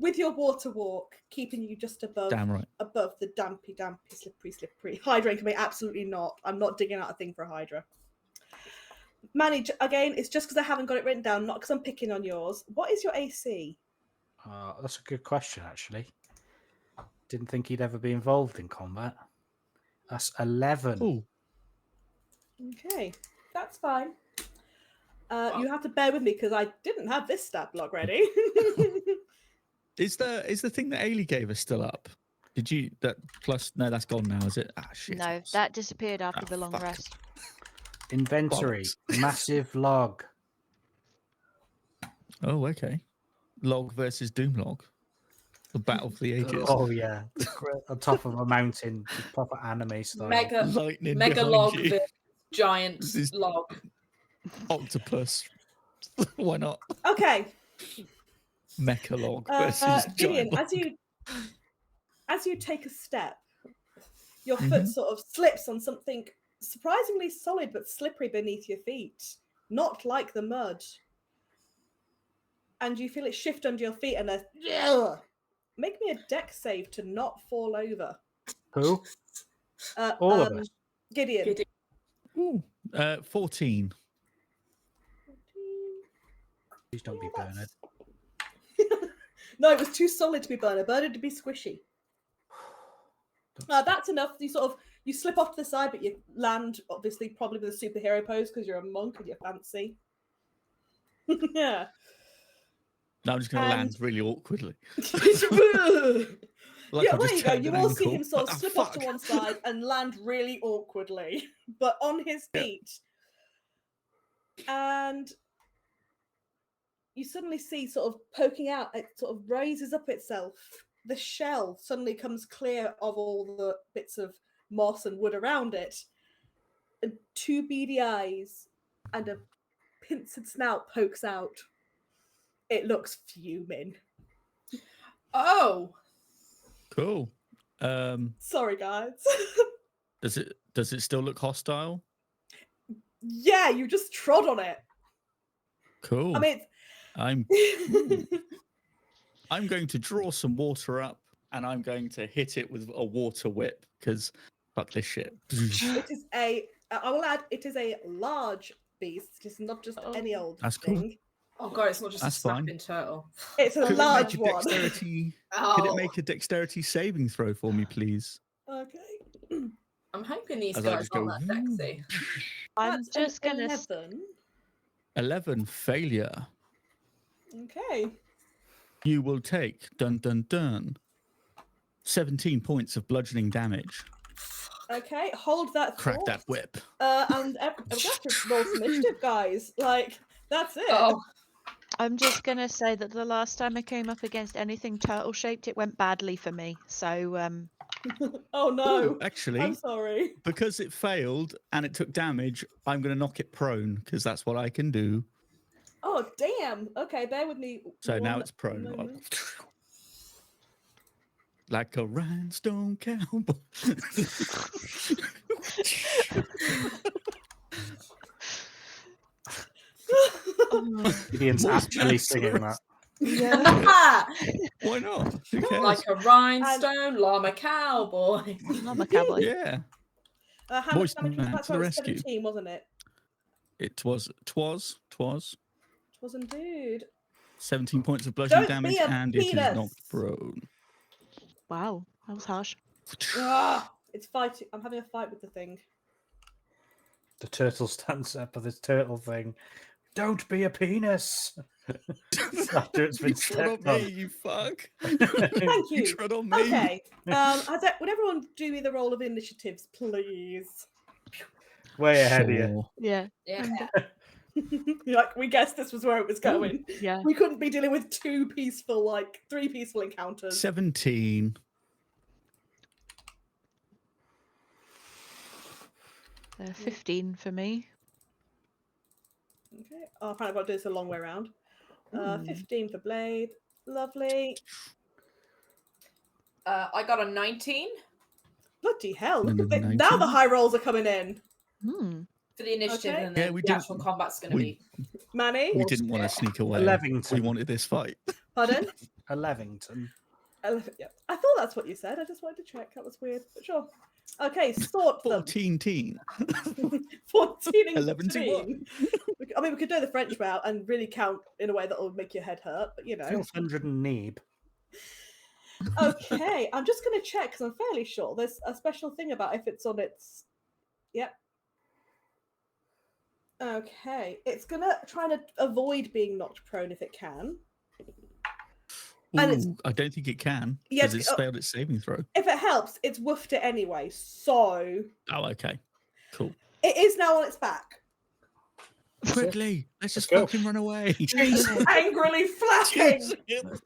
with your
coat.
water walk, keeping you just above
Damn right.
the dampy, slippery. Hydra can be absolutely not. I'm not digging out a thing for a Hydra. Manny, again, it's just because I haven't got it written down, not because I'm picking on yours. What is your AC?
That's a good question, actually. Didn't think he'd ever be involved in combat. That's 11.
Oh,
Okay, that's fine. You have to bear with me because I didn't have this stat block ready.
is the thing that Ailey gave us still up? Did you that plus? No, that's gone now. Is it? Ah, shit.
No, that disappeared after
Ah,
the long
fuck.
rest.
Inventory.
Bollocks.
Massive log.
Oh, okay. Log versus doom log. The battle for the ages.
Oh, yeah. On top of a mountain. Proper anime style.
Mega
Lightning
mega
behind
log
you.
versus giant
This is-
log.
Octopus. Why not?
Okay,
Mecha log versus
Gideon,
giant log.
as you take a step, your
Mhm.
foot sort of slips on something surprisingly solid but slippery beneath your feet, not like the mud. And you feel it shift under your feet, and make me a dex save to not fall over.
Who? All of us.
Gideon.
Gideon.
Ooh, 14.
Please don't be Bernard.
No, it was too solid to be Bernard. Bernard to be squishy. That's enough. You slip off to the side, but you land obviously probably with a superhero pose because you're a monk and you're fancy. Yeah.
No, I'm just going to
And-
land really awkwardly.
Yeah,
I've
there
just
you go.
turned
You
an
all see
ankle.
him sort of
Ah,
slip off to
fuck.
one side and land really awkwardly, but on his
Yeah.
feet. And you suddenly see sort of poking out, it sort of raises up itself. The shell suddenly comes clear of all the bits of moss and wood around it. And two beady eyes and a pincered snout pokes out. It looks fuming.
Oh,
Cool.
Sorry, guys.
Does it still look hostile?
Yeah, you just trod on it.
Cool.
I mean,
I'm I'm going to draw some water up and I'm going to hit it with a water whip because fuck this shit.
it is I will add, it is a large beast. It is not just any old
That's cool.
thing.
oh god, it's not just
That's
a
fine.
snapping turtle.
It's a
Could
large
it make a
one.
dexterity?
Oh,
Could it make a dexterity saving throw for me, please?
Okay.
I'm hoping these
As I
guys
just go,
aren't that sexy.
I'm
That's
just
an
gonna
11.
11 failure.
Okay.
You will take 17 points of bludgeoning damage.
Okay. Hold that
Crack
thought.
that whip.
And I'm gonna have to roll some initiative, guys. Like, that's it.
Oh,
I'm just gonna say that the last time I came up against anything turtle shaped, it went badly for me. So
Oh no.
Ooh, actually,
I'm sorry.
because it failed and it took damage, I'm going to knock it prone because that's what I can do.
Oh damn. Okay, bear with me.
So now
one
it's prone.
moment.
Like a rhinestone cowboy.
Gideon's
Moist
actually
chance for the
singing that.
rest.
yeah,
Why not? Who cares?
like a rhinestone llama cowboy.
I'm a cowboy.
Yeah,
How much
Moist
damage was
man
that?
to the
Sorry, it was
rescue.
17, wasn't it?
it was.
It was indeed.
17 points of bludgeoning
Don't
damage
be a
and it is
penis.
knocked prone.
Wow, that was harsh.
Ah, It's fighting. I'm having a fight with the thing.
The turtle stands up with his turtle thing. Don't be a penis. After it's been
You trod on
stepped
me,
on.
you fuck.
Thank you.
You trod on me.
Okay. Would everyone do me the roll of initiatives, please?
Way ahead of you.
Sure.
Yeah.
Yeah.
You're like, we guessed this was where it was going.
Yeah.
We couldn't be dealing with three peaceful encounters.
17.
15 for me.
Okay. Oh, apparently I've got to do this a long way around.
Ooh.
15 for Blade. Lovely.
I got a 19
Bloody hell. Look
No,
at
no,
it. Now the
19?
high rolls are coming in.
Hmm.
for the initiative,
Okay.
and
Yeah,
then
we
the
did-
actual combat's going to
we-
be.
Manny?
We didn't want to sneak away.
Levington.
We wanted this fight.
Pardon?
A Levington.
Yeah. I thought that's what you said. I just wanted to check. That was weird. But sure. Okay, sort them.
14 teen.
14 and
11 to
15. I mean, we could do the French route and really count in a way that will make your head hurt, but you know.
1200 Neeb.
Okay, I'm just going to check because I'm fairly sure there's a special thing about if it's on its. Yep. Okay, it's going to try to avoid being knocked prone if it can. And it's-
Ooh, I don't think it can
Yeah,
because it's failed its saving throw.
If it helps, it's woofed it anyway, so
Oh, okay. Cool.
it is now on its back.
Quickly, let's just
go.
fucking run away.
Angrily flapping!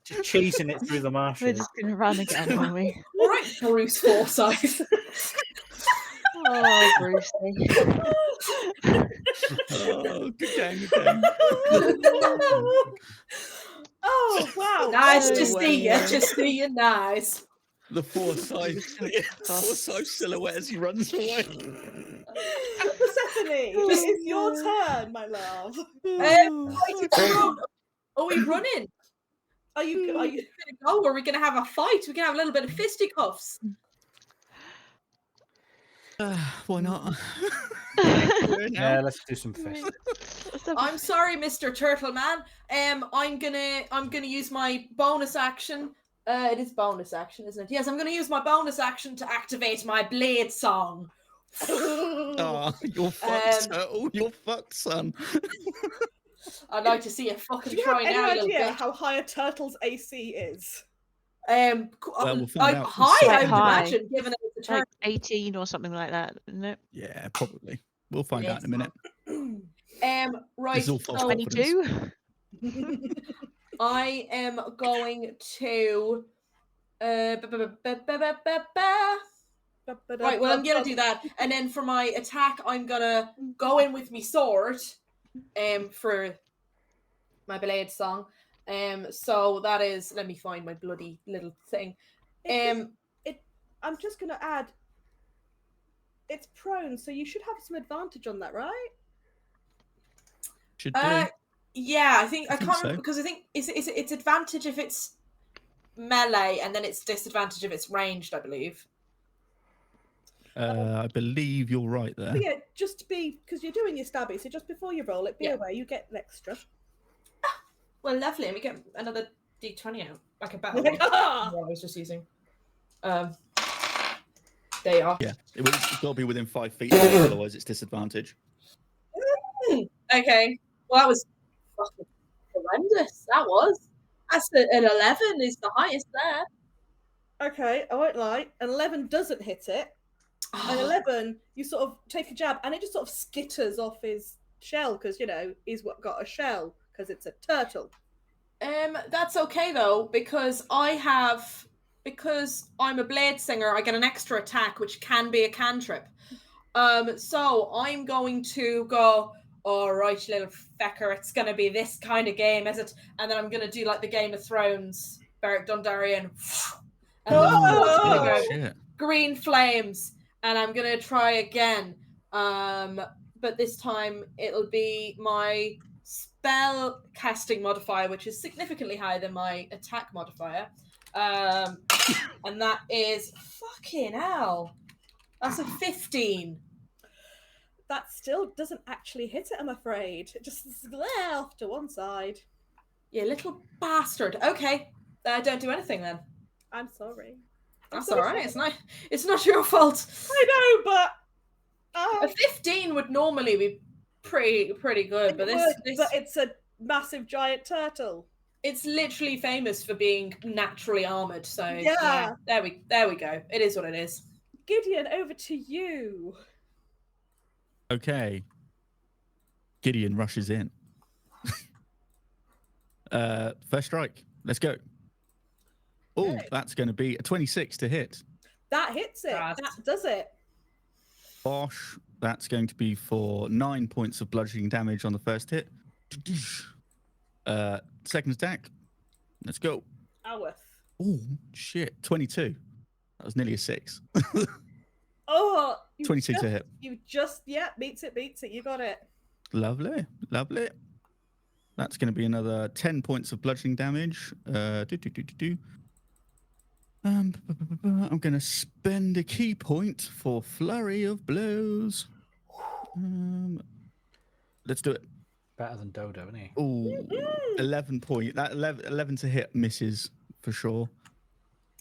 Just chasing it through the
We're
marshes.
just going to run again, aren't we?
All right, Bruce Forsyth.
Oh, Brucey.
Oh, good game, good game.
Oh, wow.
Nice
Oh,
to see you.
wow.
Just see you. Nice.
The Forsyth silhouette as he runs away.
Persephone, it is your turn, my love.
Are we running?
Are you
Are you going to go? Or are we going to have a fight? We're going to have a little bit of fisticuffs.
Why not?
Yeah, let's do some fish.
I'm sorry, Mr. Turtle Man. I'm gonna use my bonus action. It is bonus action, isn't it? Yes, I'm gonna use my bonus action to activate my blade song.
Oh, you're fucked, Turtle. You're fucked, son.
I'd like to see you
Do
fucking
you have
try
any
now, little
idea
bitch.
how high a turtle's AC is?
Well, we'll find out.
High, I would
High.
imagine, given it was a turn.
Like 18 or something like that, isn't it?
Yeah, probably. We'll find out in a minute.
Right.
This is all false
So
confidence.
22?
I am going to. Right. Well, I'm gonna do that, and then for my attack, I'm gonna go in with my sword, for my blade song. So that is. Let me find my bloody little thing.
I'm just going to add, it's prone, so you should have some advantage on that, right?
Should do.
Yeah, I think I
think
can't
so.
remember because I think it's advantage if it's melee, and then it's disadvantage if it's ranged, I believe.
I believe you're right there.
But yeah, just to be, because you're doing your stabby, so just before you roll it, be
Yeah.
aware you get an extra.
Well, lovely, and we get another d20 out, like a
You're
battle.
like, ah!
What I was just using. They are.
Yeah, it's got to be within 5 feet, otherwise it's disadvantage.
Okay. Well, that was fucking horrendous. That was. That's an 11 is the highest there.
Okay, I won't lie. An 11 doesn't hit it. An 11, you sort of take a jab, and it just sort of skitters off his shell because he's got a shell because it's a turtle.
That's okay though, because because I'm a blade singer, I get an extra attack, which can be a cantrip. So I'm going to go, all right, little fecker, it's going to be this kind of game, is it? And then I'm going to do like the Game of Thrones, Beric Dondarrion. And then it's gonna go
Shit.
green flames, and I'm going to try again. But this time it'll be my spell casting modifier, which is significantly higher than my attack modifier. And that is fucking hell. That's a 15.
That still doesn't actually hit it, I'm afraid. It just is off to one side.
You little bastard. Okay. Don't do anything then.
I'm sorry.
That's
so
all right. It's not your fault.
I know, but
A 15 would normally be pretty good, but this
it's a massive giant turtle.
it's literally famous for being naturally armored. So
Yeah.
there we go. It is what it is.
Gideon, over to you.
Okay. Gideon rushes in. First strike. Let's go. Oh,
Okay.
that's going to be a 26 to hit.
That hits it.
That-
That does it.
Bosh. That's going to be for 9 points of bludgeoning damage on the first hit. Second attack. Let's go.
Howarth.
Oh, shit. 22. That was nearly a 6.
Oh,
22 to hit.
You just, beats it. You got it.
Lovely. That's going to be another 10 points of bludgeoning damage. I'm going to spend a key point for Flurry of Blows. Let's do it.
Better than Dodo, isn't he?
Oh, 11 point. That 11 to hit misses for sure.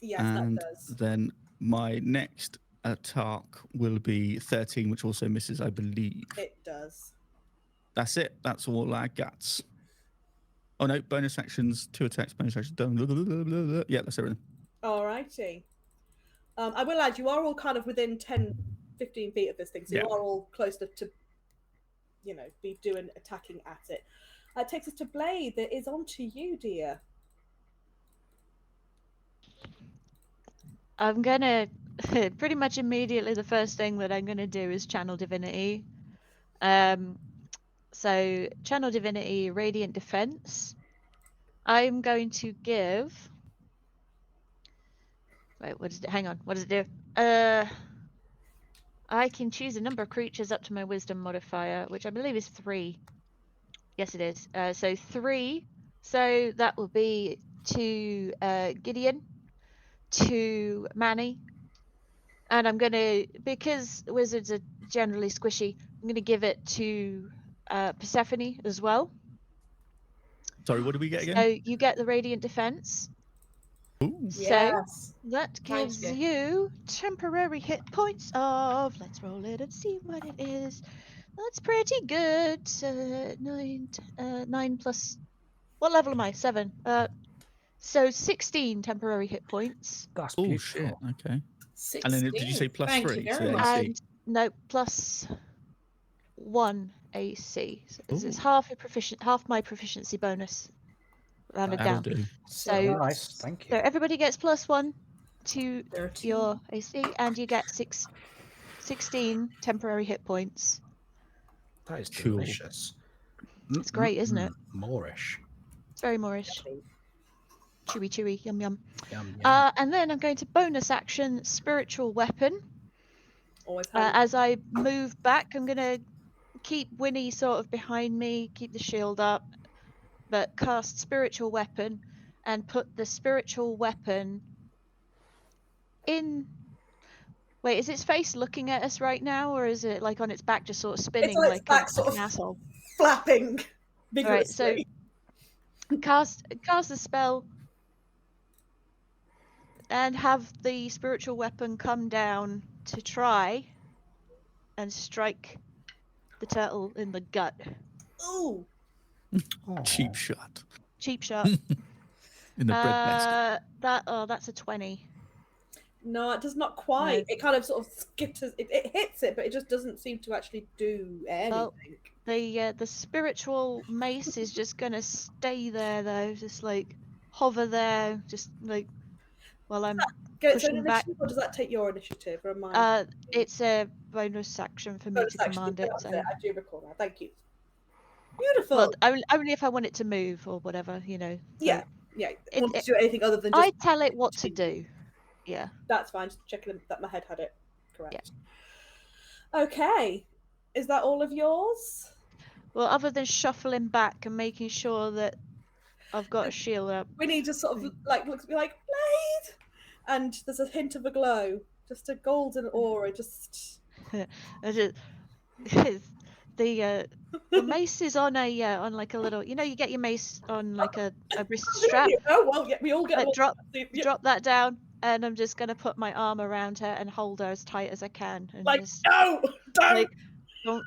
Yes,
And
that does.
then my next attack will be 13, which also misses, I believe.
It does.
That's it. That's all I got. Oh no, bonus actions, 2 attacks, bonus actions done. Yeah, that's everything.
Alrighty. I will add, you are all kind of within 10, 15 feet of this thing, so you are all close enough to, be attacking at it. That takes us to Blade. That is on to you, dear.
I'm gonna pretty much immediately the first thing that I'm gonna do is channel divinity. So channel divinity, radiant defense. I'm going to give. Wait, what does it? Hang on, what does it do? I can choose a number of creatures up to my wisdom modifier, which I believe is 3. Yes, it is. So 3. So that will be to Gideon, to Manny, and I'm gonna, because wizards are generally squishy, I'm gonna give it to Persephone as well.
Sorry, what do we get again?
So you get the radiant defense.
Ooh.
So
Yes.
that
Thank
gives
you.
you temporary hit points of. Let's roll it and see what it is. That's pretty good. 9 plus. What level am I? 7. So 16 temporary hit points.
That's
Oh
beautiful.
shit. Okay.
16.
And then did you say plus
Thank
3
you very
to the
much.
AC?
And no, plus 1 AC. So this is
Ooh.
half my proficiency bonus. Rounded
That'll
down.
do.
So
Nice, thank
So
you.
everybody gets plus 1 to
13.
your AC, and you get 16 temporary hit points.
That is
Cool.
delicious.
It's great, isn't it?
Moorish.
It's very Moorish. Chewy, chewy, yum, yum.
Yum, yum.
And then I'm going to bonus action spiritual weapon.
Always handy.
As I move back, I'm going to keep Winnie sort of behind me, keep the shield up, but cast spiritual weapon and put the spiritual weapon in. Wait, is its face looking at us right now, or is it like on its back, just sort of spinning
on its
like,
back,
like
sort
an
of
asshole?
Flapping vigorously.
Alright, so cast the spell and have the spiritual weapon come down to try and strike the turtle in the gut.
Ooh.
Cheap shot
Cheap shot.
in the breadbasket.
That's a 20.
No, it does not quite.
No.
It kind of sort of skitters. It hits it, but it just doesn't seem to actually do anything.
The spiritual mace is just gonna stay there though, just like hover there, just like while I'm
Get its own
pushing back.
initiative, or does that take your initiative? Or am I?
It's a bonus action for me
Bonus
to
action,
command
yeah,
it.
that's
So,
I do recall that. Thank you. Beautiful.
well, only if I want it to move or whatever, you know. So
yeah. Want to do anything other than just?
I tell it what to do. Yeah.
That's fine. Just checking that my head had it correct. Yeah. Okay. Is that all of yours?
Well, other than shuffling back and making sure that I've got a shield up.
We need to sort of like looks at me like Blade, and there's a hint of a glow, just a golden aura, just.
The mace is on on like a little, you get your mace on like a wrist strap.
Oh well, yeah, we all get.
Drop that down, and I'm just gonna put my arm around her and hold her as tight as I can, and
Like,
just
no, don't.
like,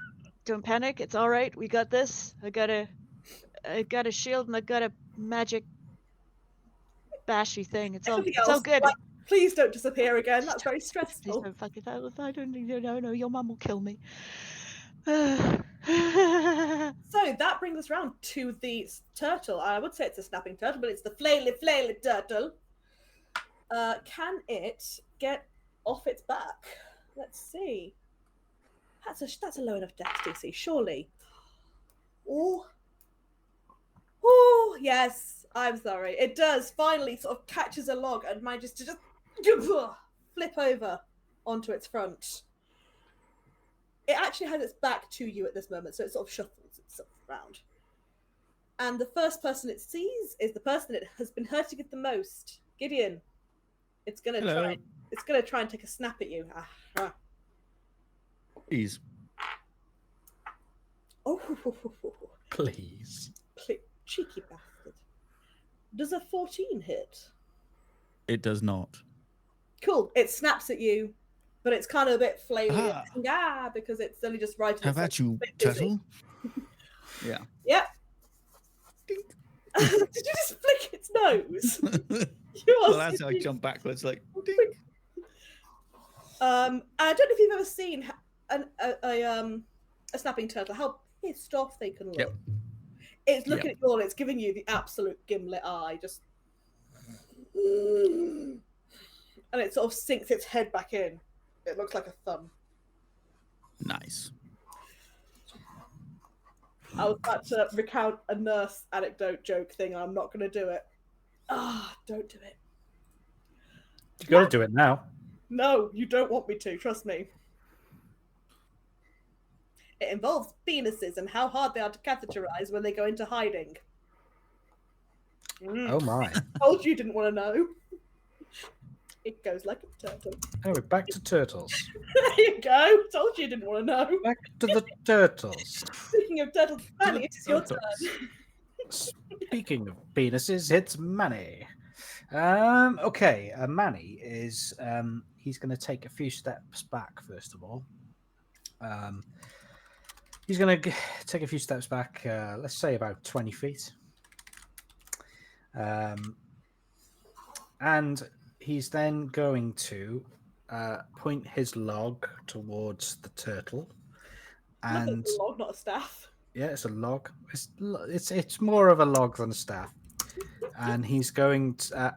don't panic. It's all right. We got this. I got a shield and I got a magic bashy thing. It's all
Everything
it's all
else,
good.
like, please don't disappear again.
Please
That's very
Please
stressful.
don't fucking I don't need no. Your mum will kill me.
So that brings us round to the turtle. I would say it's a snapping turtle, but it's the flaily turtle. Can it get off its back? Let's see. That's a low enough dex DC, surely. Oh, yes. I'm sorry. It does finally sort of catches a log and manages to just flip over onto its front. It actually has its back to you at this moment, so it sort of shuffles itself around. And the first person it sees is the person it has been hurting it the most. Gideon. It's gonna try. It's gonna try and take a snap at you.
Please.
Oh,
Please.
cheeky bastard. Does a 14 hit?
It does not.
Cool. It snaps at you, but it's kind of a bit flaily.
Ah.
Because it's only just right.
How about you, turtle? Yeah.
Yep. Did you just flick its nose? You are
Well, as I jump backwards, like, ding.
I don't know if you've ever seen a snapping turtle. How pissed off they can look.
Yep.
It's looking at you all. It's giving you the absolute gimlet eye. Just, and it sort of sinks its head back in. It looks like a thumb.
Nice.
I was about to recount a nurse anecdote joke thing, and I'm not going to do it. Don't do it.
You got to do it now.
No, you don't want me to. Trust me. It involves penises and how hard they are to catheterize when they go into hiding.
Oh my.
Told you didn't want to know. It goes like a turtle.
Anyway, back to turtles.
There you go. Told you didn't want to know.
Back to the turtles.
Speaking of turtles, Manny, it is your turn.
Speaking of penises, it's Manny. Okay, Manny is he's going to take a few steps back first of all. He's going to take a few steps back, let's say about 20 feet. And he's then going to point his log towards the turtle. And
It's a log, not a staff.
yeah, it's a log. It's more of a log than a staff. And he's going to,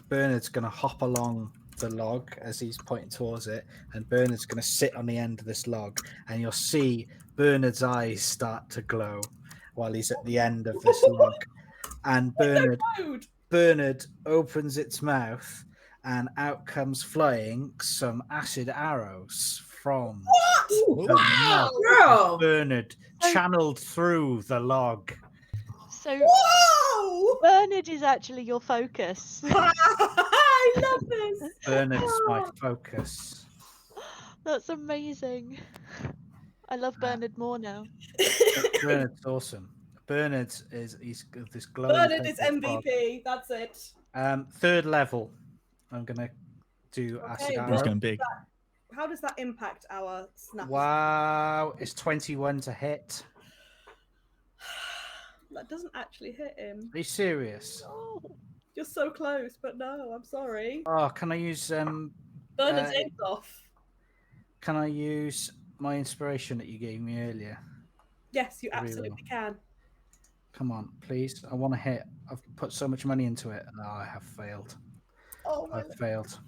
Bernard's going to hop along the log as he's pointing towards it, and Bernard's going to sit on the end of this log, and you'll see Bernard's eyes start to glow while he's at the end of this log. And Bernard opens its mouth, and out comes flying some acid arrows from the mouth of Bernard, channeled through the log.
So
Whoa!
Bernard is actually your focus.
I love this.
Bernard's my focus.
That's amazing. I love Bernard more now.
Bernard's awesome. Bernard he's got this glowing.
Bernard is
purple
MVP. That's it.
frog. Third level. I'm gonna do acid
Okay,
arrow.
Who's going big?
How does that impact our snap?
Wow, it's 21 to hit.
That doesn't actually hit him.
Are you serious?
Oh, you're so close, but no, I'm sorry.
Oh, can I use
Bernard's aim's off.
Can I use my inspiration that you gave me earlier?
Yes, you absolutely can.
Come on, please. I want to hit. I've put so much money into it. No, I have failed.
Oh my
I've failed.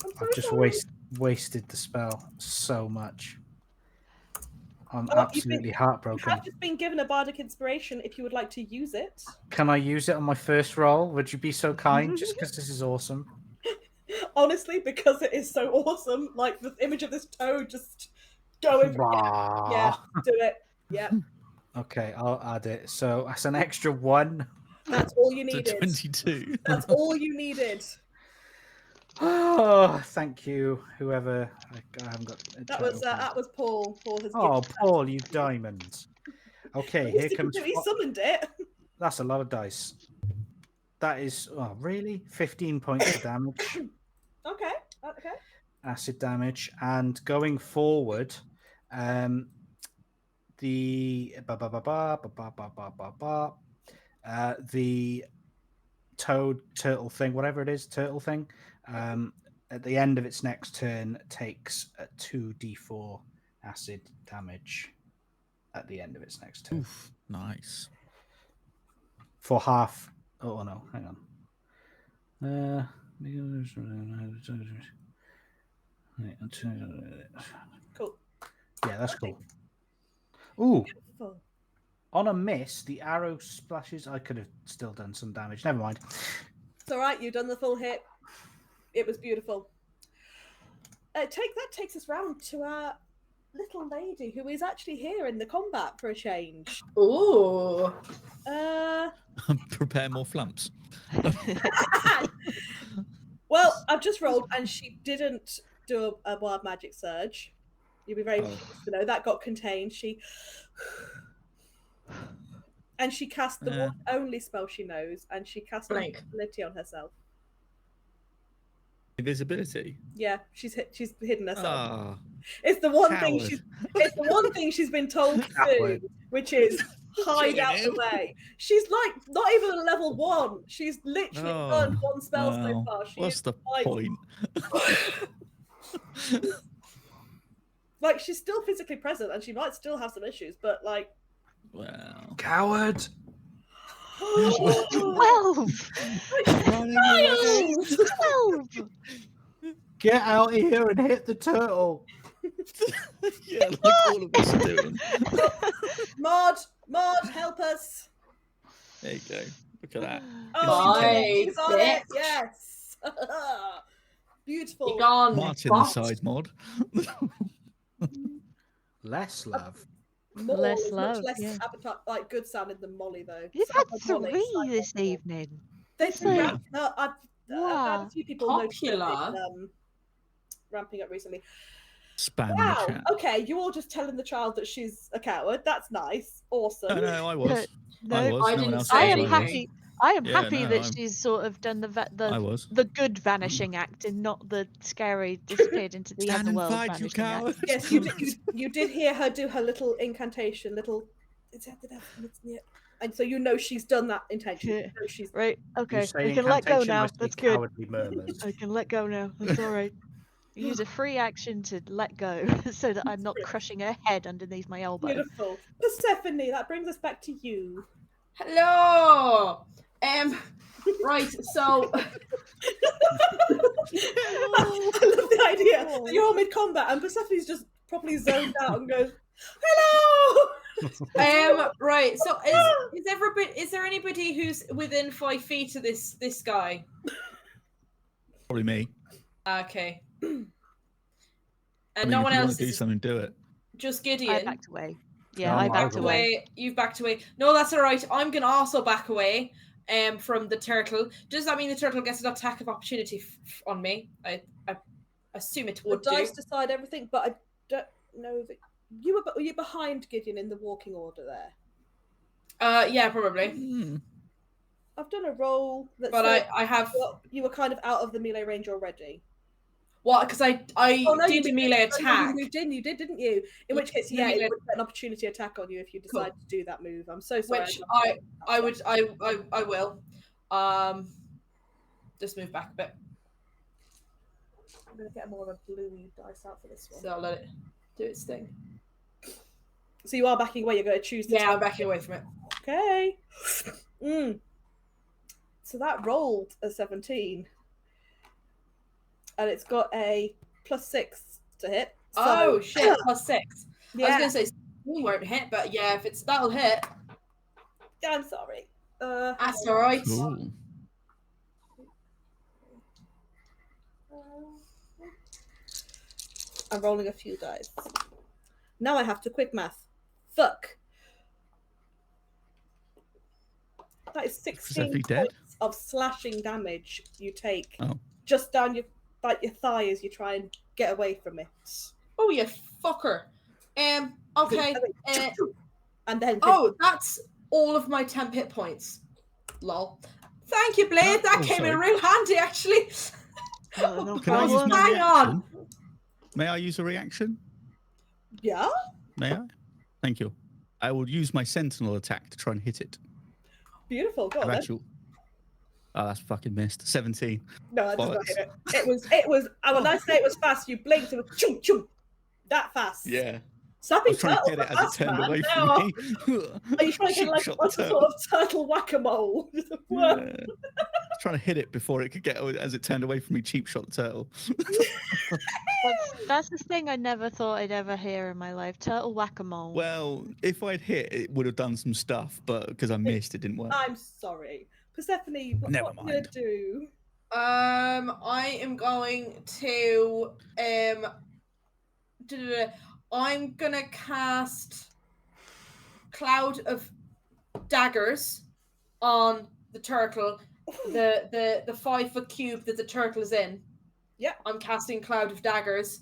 I'm so
I've just
sorry.
wasted the spell so much. I'm
Oh,
absolutely
You
heartbroken.
have just been given a bardic inspiration if you would like to use it.
Can I use it on my first roll? Would you be so kind? Just because this is awesome.
Honestly, because it is so awesome, like the image of this toad just going. Yeah, do it. Yeah,
Okay, I'll add it. So that's an extra 1.
that's all you
So
needed.
22.
That's all you needed.
Oh, thank you, whoever. I haven't got.
That was Paul. Paul has.
Oh,
given
Paul, you diamond. Okay,
that.
here comes.
He summoned it.
That's a lot of dice. that is really 15 points of damage,
Okay.
acid damage, and going forward, the the turtle thing, whatever it is, turtle thing, at the end of its next turn takes a 2d4 acid damage at the end of its next turn.
Oof, nice.
For half. Oh no, hang on.
Cool.
Yeah, that's cool. Ooh,
Beautiful.
on a miss, the arrow splashes. I could have still done some damage. Never mind.
It's all right. You've done the full hit. It was beautiful. That takes us round to our little lady who is actually here in the combat for a change.
Ooh.
Prepare more flumps.
Well, I've just rolled and she didn't do a wild magic surge. You'll be very pleased to know that got contained. She cast the one only spell she knows, and she cast
Blank.
invisibility on herself.
Invisibility.
Yeah, she's hidden herself.
Ah,
It's the one
coward.
it's the one thing she's been told to do,
Coward.
which is hide
Join
out the
him.
way. She's like not even a level 1. She's literally done one spell so
well,
far. She
what's
is
the
like,
point?
like she's still physically present and she might still have some issues, but like
Well,
Coward.
12!
running away.
12!
Get out of here and hit the turtle.
Yeah, like all of us are doing.
Maud, help us.
There you go. Look at that.
Oh,
Bye,
she's on it.
bitch.
Yes. Beautiful.
You gone.
Martin
bot.
side mod.
Less love.
Moll
Less
is
love,
much less
yeah.
appetite, like good sounding than Molly though.
You've
Some
had
of Molly's
3
like
this
more.
evening.
They've
It's
been
like-
ramping up. I've had
Wow.
a few people notice they've
Popular.
been, ramping up recently.
Spam
Wow.
the chat.
Okay, you're all just telling the child that she's a coward. That's nice. Awesome.
No, I was.
No,
I was.
I
No one
didn't
else
say
I
was.
am
anything.
happy. I am
Yeah,
happy
no,
that
I'm-
she's sort of done
I was.
the good vanishing act and not the scary disappeared into the
Stand and
otherworld
fight, you
vanishing
coward.
act.
Yes, you did hear her do her little incantation, and so you know she's done that intentionally. You know she's
Right, okay.
You say
We can let go
incantation, I
now.
say
That's good.
cowardly murmurs.
I can let go now. That's all right. Use a free action to let go so that I'm not crushing her head underneath my elbow.
beautiful. Persephone, that brings us back to you.
Hello. Right. So
I love the idea that you're all mid combat and Persephone's just properly zoned out and goes, "Hello."
right. So is there anybody who's within 5 feet of this guy?
Probably me.
Okay. And
I mean,
no
if
one
you
else
want to do
is
something, do it.
just
I
Gideon.
backed away. Yeah,
No,
I
I
backed
was
away.
You've backed away. No, that's all right. I'm gonna also back away. From the turtle. Does that mean the turtle gets an attack of opportunity on me? I assume it
The
would
dice
do.
decide everything, but I don't know that you're behind Gideon in the walking order there.
Yeah, probably.
Hmm.
I've done a roll that
But
said
I have
you were kind of out of the melee range already.
what? Because I did a melee attack.
You moved in, you did, didn't you? In which case,
The
yeah, it
melee-
would get an opportunity attack on you if you decide to do that move. I'm so sorry.
Which I will. Just move back a bit.
I'm gonna get more of a blue dice out for this one.
So I'll let it do its thing.
So you are backing away. You're going to choose to.
Yeah, I'm backing away from it.
Okay. So that rolled a 17, and it's got a +6 to hit. So,
Oh shit! +6.
yeah.
I was gonna say we won't hit, but yeah, if it's that'll hit.
Yeah, I'm sorry.
That's all right.
Cool.
I'm rolling a few dice. Now I have to quick math. Fuck. That is 16
Persephone dead?
points of slashing damage you take
Oh.
just down your thigh as you try and get away from it.
Oh you fucker. Okay.
And then
Oh, that's all of my temp hit points. Lol. Thank you, Blade. That
Oh,
came in
sorry.
real handy, actually.
No
Can I use
problem.
my
Hang on.
reaction? May I use a reaction?
Yeah?
May I? Thank you. I will use my sentinel attack to try and hit it.
Beautiful. Go on
I've
then.
actually. Oh, that's fucking missed. 17.
No, that does not
Bollocks.
hit it. It was, when I say it was fast, you blinked, it was chum chum. That fast.
Yeah. I
Snapping
was trying to
turtle
get it
for
as it
fast,
turned
man.
away
No.
from me.
Are you trying to get
Cheap
like
shot
a
the
sort
turtle.
of turtle whack-a-mole?
Yeah. I was trying to hit it before it could get as it turned away from me. Cheap shot the turtle.
That's the thing I never thought I'd ever hear in my life. Turtle whack-a-mole.
Well, if I'd hit, it would have done some stuff, but because I missed, it didn't work.
I'm sorry. Persephone, what
Never
are you going
mind.
to do?
I am going to I'm gonna cast Cloud of Daggers on the turtle. The 5-foot cube that the turtle is in.
Yeah.
I'm casting Cloud of Daggers.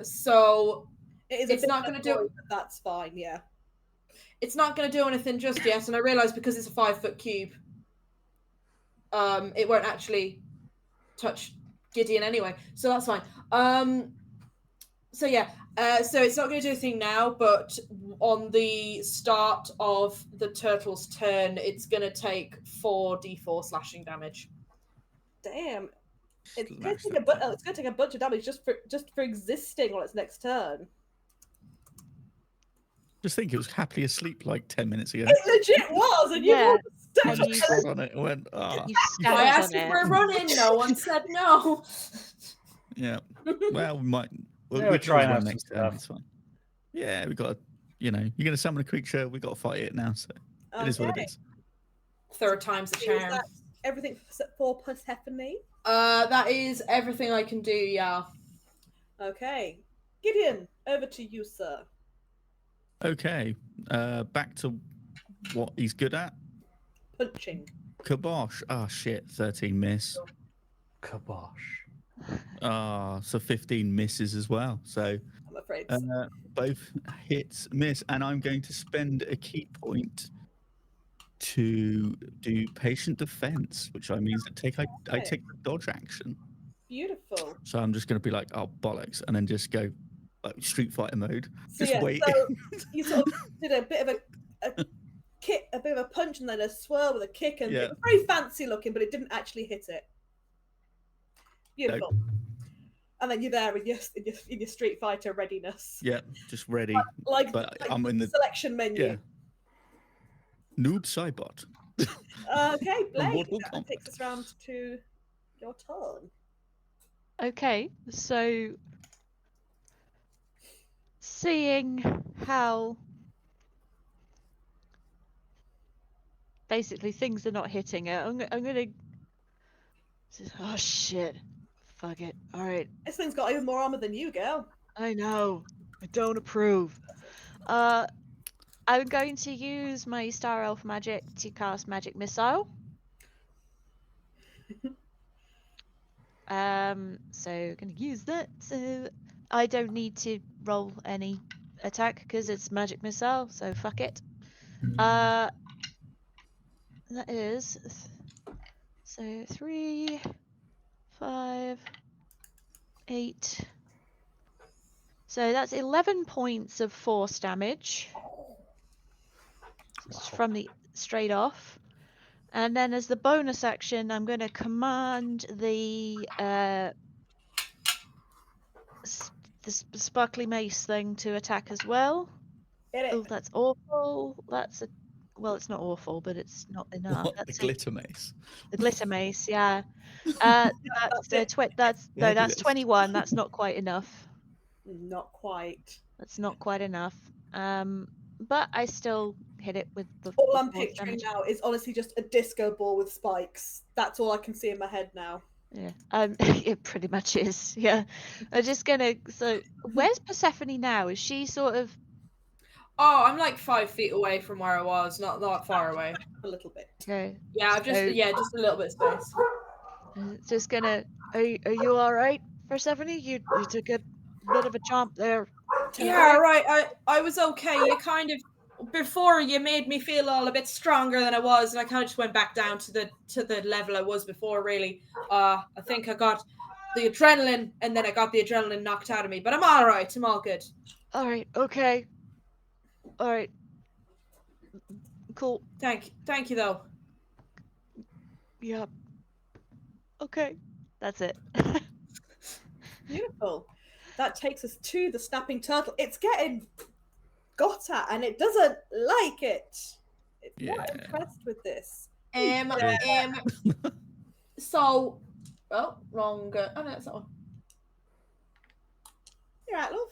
So
It is
it's
a bit
not gonna do-
annoying, but that's fine, yeah.
it's not gonna do anything just yet, and I realise because it's a 5-foot cube, it won't actually touch Gideon anyway, so that's fine. So yeah, so it's not going to do anything now, but on the start of the turtle's turn, it's going to take 4d4 slashing damage.
Damn. It's
Smash
going to take
that turtle.
it's going to take a bunch of damage just for existing on its next turn.
Just think it was happily asleep like 10 minutes ago.
It legit was, and you
Yeah.
all
And
stepped
you
Trod on it and went, ah.
You
I
stamped
asked
on
if we're
it.
running, no one said no.
Yeah. Well, we might. Well,
Yeah,
we
we're
can
trying
always
out
run
some
next turn.
stuff.
It's fine. Yeah, we got to, you're going to summon a creature. We got to fight it now. So it is what it
Okay.
is.
Third time's a
Is
charm.
that everything for Persephone?
That is everything I can do, yeah.
Okay. Gideon, over to you, sir.
Okay. Back to what he's good at.
Punching.
Kabosh. Ah, shit. 13 miss.
Kabosh.
So 15 misses as well. So
I'm afraid. So.
both hits miss, and I'm going to spend a key point to do patient defense, which means I take the dodge action.
Beautiful.
So I'm just going to be like, oh bollocks, and then just go like Street Fighter mode.
So
Just
yeah,
wait.
so you sort of did a bit of a kick, a bit of a punch, and then a swirl with a kick, and
Yeah.
it was very fancy looking, but it didn't actually hit it. Beautiful.
Nope.
And then you're there in your Street Fighter readiness,
Yeah, just ready.
like
I'm in the
selection menu.
yeah. Noob Cybot.
Okay, Blake,
Mortal
that
Kombat.
takes us round to your turn.
Okay, so seeing how basically things are not hitting it, I'm gonna. Oh shit! Fuck it. All right.
This thing's got even more armor than you, girl.
I know. I don't approve. I'm going to use my Star Elf magic to cast Magic Missile. So I'm gonna use that. So I don't need to roll any attack because it's Magic Missile. So fuck it. That is so 3, 5, 8. So that's 11 points of force damage. Just from the straight off. And then as the bonus action, I'm going to command the sparkly mace thing to attack as well.
Get it?
Oh, that's awful. Well, it's not awful, but it's not enough.
What? The
That's
glitter mace.
the glitter mace, yeah. That's
Yeah,
that's
this.
21. That's not quite enough.
Not quite.
That's not quite enough. But I still hit it with the.
All
the
I'm
force
picturing
damage.
now is honestly just a disco ball with spikes. That's all I can see in my head now.
Yeah, it pretty much is. Yeah, I'm just gonna. So, where's Persephone now? Is she sort of?
Oh, I'm like 5 feet away from where I was, not that far away.
A little bit.
Okay,
Yeah, I've just
So-
just a little bit of space.
just gonna. Are you all right, Persephone? You took a bit of a chomp there.
Yeah, right. I was okay. You kind of before you made me feel all a bit stronger than I was, and I kind of just went back down to the level I was before. Really, I think I got the adrenaline, and then I got the adrenaline knocked out of me. But I'm all right. I'm all good.
All right. Okay. All right. Cool.
Thank you though.
Yeah. Okay. That's it.
Beautiful. That takes us to the snapping turtle. It's getting got at, and it doesn't like it. It's not
Yeah.
impressed with this.
So, oh, wrong. Oh no, that's that one.
You're right, love.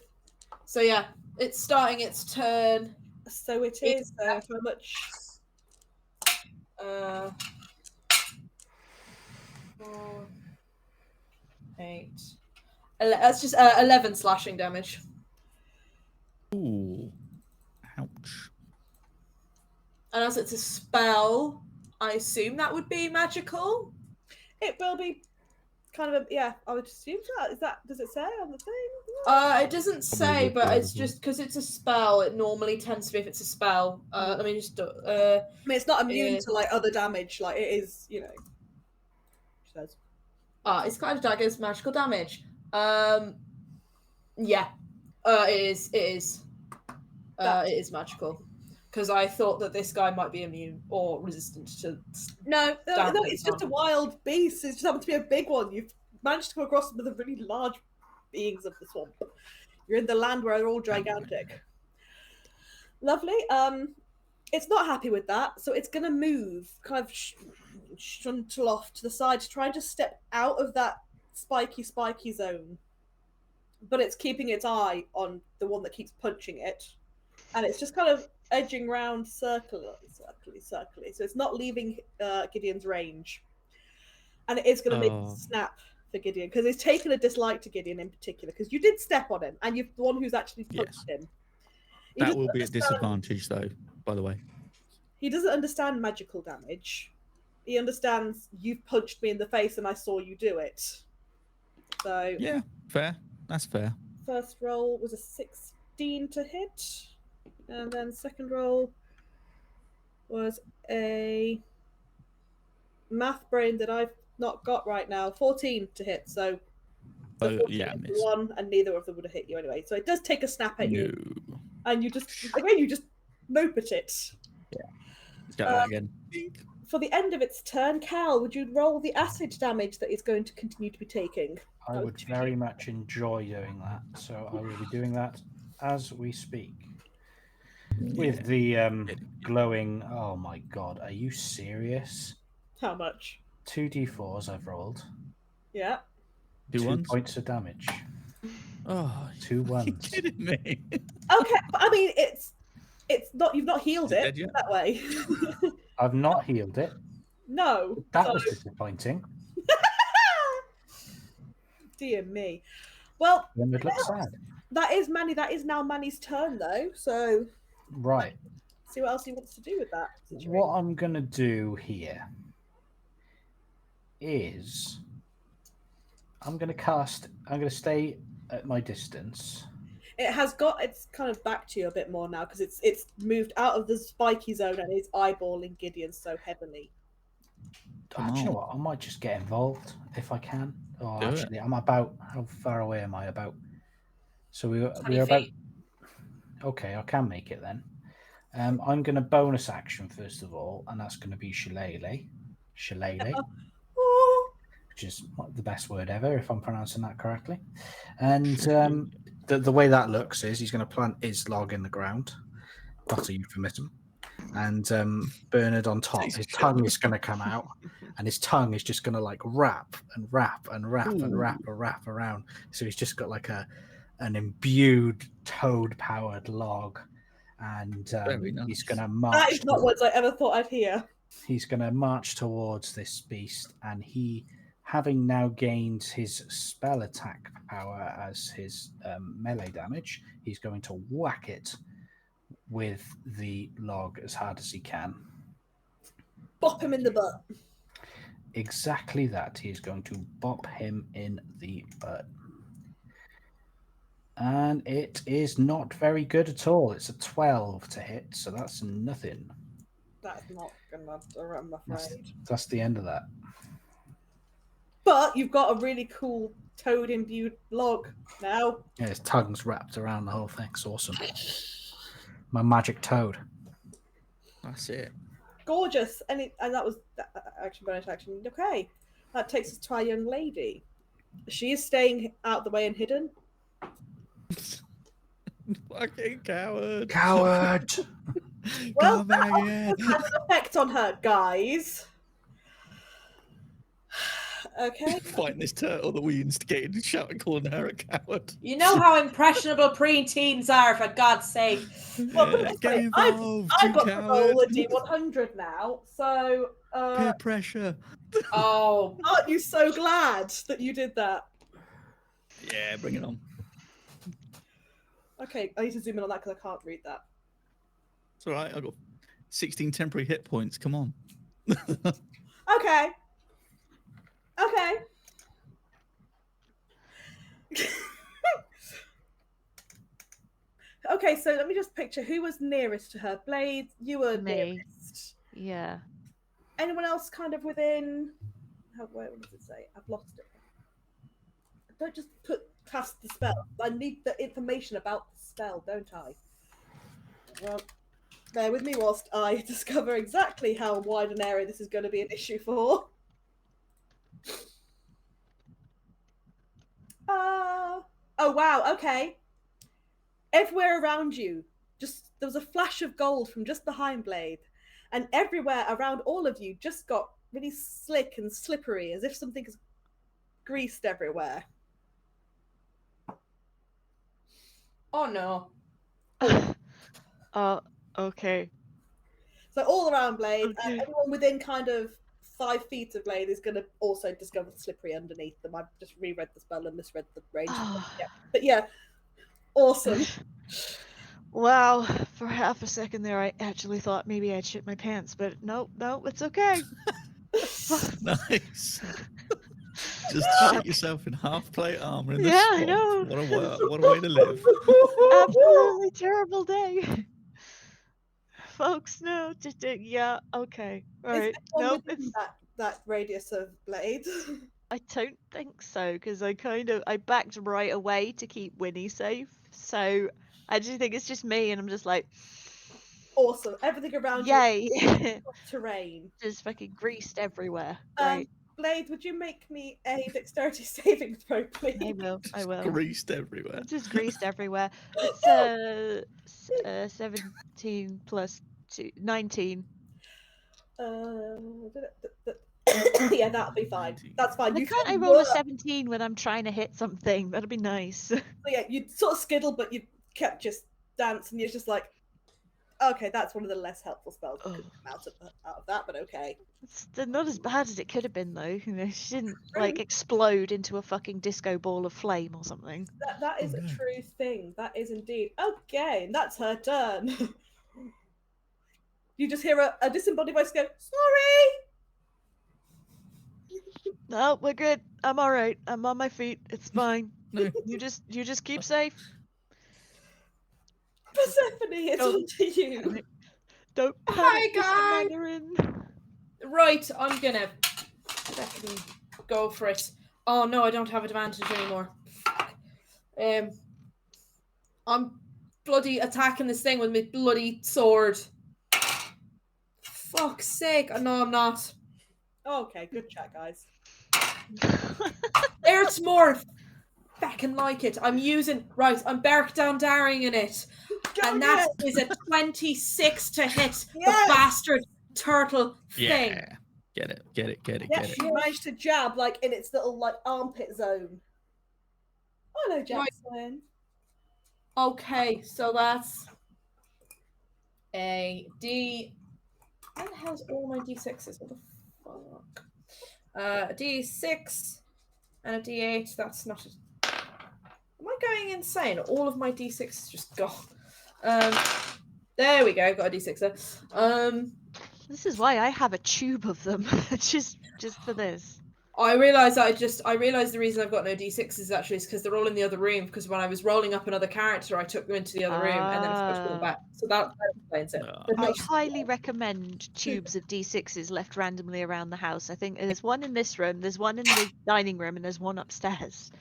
So yeah, it's starting its turn.
So it is. How much?
4, 8. That's just 11 slashing damage.
Ooh. Ouch.
And as it's a spell, I assume that would be magical.
It will be kind of a, yeah, I would assume that. Is that, does it say on the thing?
It doesn't say,
Probably would
but
be
it's
as well.
just because it's a spell. It normally tends to be if it's a spell. Let me just.
I mean, it's not immune
Yeah.
to like other damage. Like it is, you know. She says.
It's kind of daggers, magical damage. Yeah. It is. It is. It is magical. Because I thought that this guy might be immune or resistant to.
No,
Damn,
it's just a wild beast. It just happens to be a big one. You've managed to come across some of the really large beings of the swamp. You're in the land where they're all gigantic. Lovely. It's not happy with that, so it's going to move, kind of shuntle off to the side to try and just step out of that spiky zone. But it's keeping its eye on the one that keeps punching it, and it's just kind of edging round circly. So it's not leaving Gideon's range, and it is going to make a snap for Gideon because it's taken a dislike to Gideon in particular because you did step on him, and you're the one who's actually punched him.
That will be at disadvantage, though, by the way.
He doesn't understand magical damage. He understands you've punched me in the face and I saw you do it. So
yeah, fair. That's fair.
First roll was a 16 to hit, and then second roll was a math brain that I've not got right now, 14 to hit. So the 14
yeah,
is the one, and neither of them would have hit you anyway. So it does take a snap at you,
No.
and you just nope at it.
Yeah. Let's go that again.
For the end of its turn, Cal, would you roll the acid damage that it's going to continue to be taking?
I would very much enjoy doing that, so I will be doing that as we speak. With the glowing. Oh my god, are you serious?
How much?
2d4s I've rolled.
Yeah.
2 points of damage.
Oh,
2
are you
ones.
kidding me?
Okay, but I mean it's not, you've not healed it that way.
I've not healed it.
No.
That was disappointing.
Dear me. Well,
Then it looks sad.
that is Manny. That is now Manny's turn, though. So,
Right.
see what else he wants to do with that situation.
What I'm going to do here is I'm going to stay at my distance.
It has got its kind of back to you a bit more now because it's moved out of the spiky zone and is eyeballing Gideon so heavily.
Do you know what? I might just get involved if I can. Oh,
Do
actually, I'm about. How far away am I? About. So we're
20
about.
feet.
Okay, I can make it then. I'm going to bonus action first of all, and that's going to be shillelagh, which is the best word ever if I'm pronouncing that correctly. And the way that looks is he's going to plant his log in the ground. That's a euphemism. And Bernard on top, his tongue is going to come out, and his tongue is just going to like wrap and wrap and wrap and wrap and wrap around. So he's just got like an imbued toad-powered log, and he's going to march.
That is not words I ever thought I'd hear.
He's going to march towards this beast, and he, having now gained his spell attack power as his melee damage, he's going to whack it with the log as hard as he can.
Bop him in the butt.
Exactly that. He is going to bop him in the butt. And it is not very good at all. It's a 12 to hit, so that's nothing.
That's not enough, I'm afraid.
That's the end of that.
But you've got a really cool toad-imbued log now.
Yeah, his tongue's wrapped around the whole thing. It's awesome. My magic toad.
That's it.
Gorgeous. And that was action, bonus action. Okay. That takes us to our young lady. She is staying out the way and hidden.
Fucking coward.
Coward!
Well,
Come back here.
It has an effect on her, guys. Okay.
Fighting this turtle that we instigated and shouting, calling her a coward.
You know how impressionable pre-teens are, for God's sake.
Well,
Yeah, get involved,
I've
you
got to
coward.
roll a D100 now, so
Peer pressure.
Oh,
aren't you so glad that you did that?
Yeah, bring it on.
Okay, I need to zoom in on that because I can't read that.
It's all right. I've got 16 temporary hit points. Come on.
Okay. Okay. Okay, so let me just picture who was nearest to her. Blade, you were
Me.
nearest.
Yeah.
Anyone else kind of within? What does it say? I've lost it. Don't just cast the spell. I need the information about the spell, don't I? Well, bear with me whilst I discover exactly how wide an area this is going to be an issue for. Oh wow, okay. Everywhere around you, there was a flash of gold from just the hindblade, and everywhere around all of you just got really slick and slippery, as if something is greased everywhere.
oh no.
Okay.
So all around Blade,
Okay.
and anyone within kind of 5 feet of Blade is going to also discover the slippery underneath them. I've just reread the spell and misread the range. Yeah. But yeah, awesome.
Wow, for half a second there, I actually thought maybe I'd shit my pants, but no, it's okay.
Nice. Just shit yourself in half plate armor in the
Yeah, I
swamp.
know.
What a way to live.
Absolutely terrible day. Folks, no, just yeah, okay, all right.
Is anyone
Nope,
within
it's
that radius of Blade?
I don't think so because I backed right away to keep Winnie safe. So I just think it's just me, and I'm just like,
Awesome. Everything around
yay,
you terrain.
just fucking greased everywhere. Great.
Blade, would you make me a dexterity saving throw, please?
I will.
Greased everywhere.
Just greased everywhere. It's 17 plus 2, 19.
Yeah, that'll be fine. That's fine.
Why
You
can't I
sort of
roll a
whir-
17 when I'm trying to hit something? That'd be nice.
So yeah, you sort of skittle, but you kept just dancing. You're just like, okay, that's one of the less helpful spells that could come out of that, but okay.
It's not as bad as it could have been, though. You know, she didn't like explode into a fucking disco ball of flame or something.
That is a true thing. That is indeed. Okay, and that's her turn. You just hear a disembodied voice go, sorry!
No, we're good. I'm all right. I'm on my feet. It's fine.
No.
You just keep safe.
Persephone, it's
Oh.
on to you.
Don't
Hi,
panic, Mr.
guys.
Mandarin.
Right, I'm gonna fucking go for it. Oh no, I don't have advantage anymore. Fuck. I'm bloody attacking this thing with my bloody sword. Fuck's sake. No, I'm not.
Okay, good chat, guys.
There's more. Fucking like it. I'm Berk down daring in it. And that is a 26 to hit the bastard turtle thing.
Yeah. Get it.
Yeah, she managed to jab like in its little like armpit zone. Oh no, Jackson.
Okay, so that's a D. Where the hell's all my D6s? What the fuck? A D6 and a D8. That's not. Am I going insane? All of my D6s just gone. There we go. Got a D6 there.
This is why I have a tube of them, just for this.
I realised the reason I've got no D6s actually is because they're all in the other room. Because when I was rolling up another character, I took them into the other room and then forgot to put them back. So that explains it.
Ah.
They're
I
not-
highly recommend tubes of D6s left randomly around the house. I think there's one in this room, there's one in the dining room, and there's one upstairs.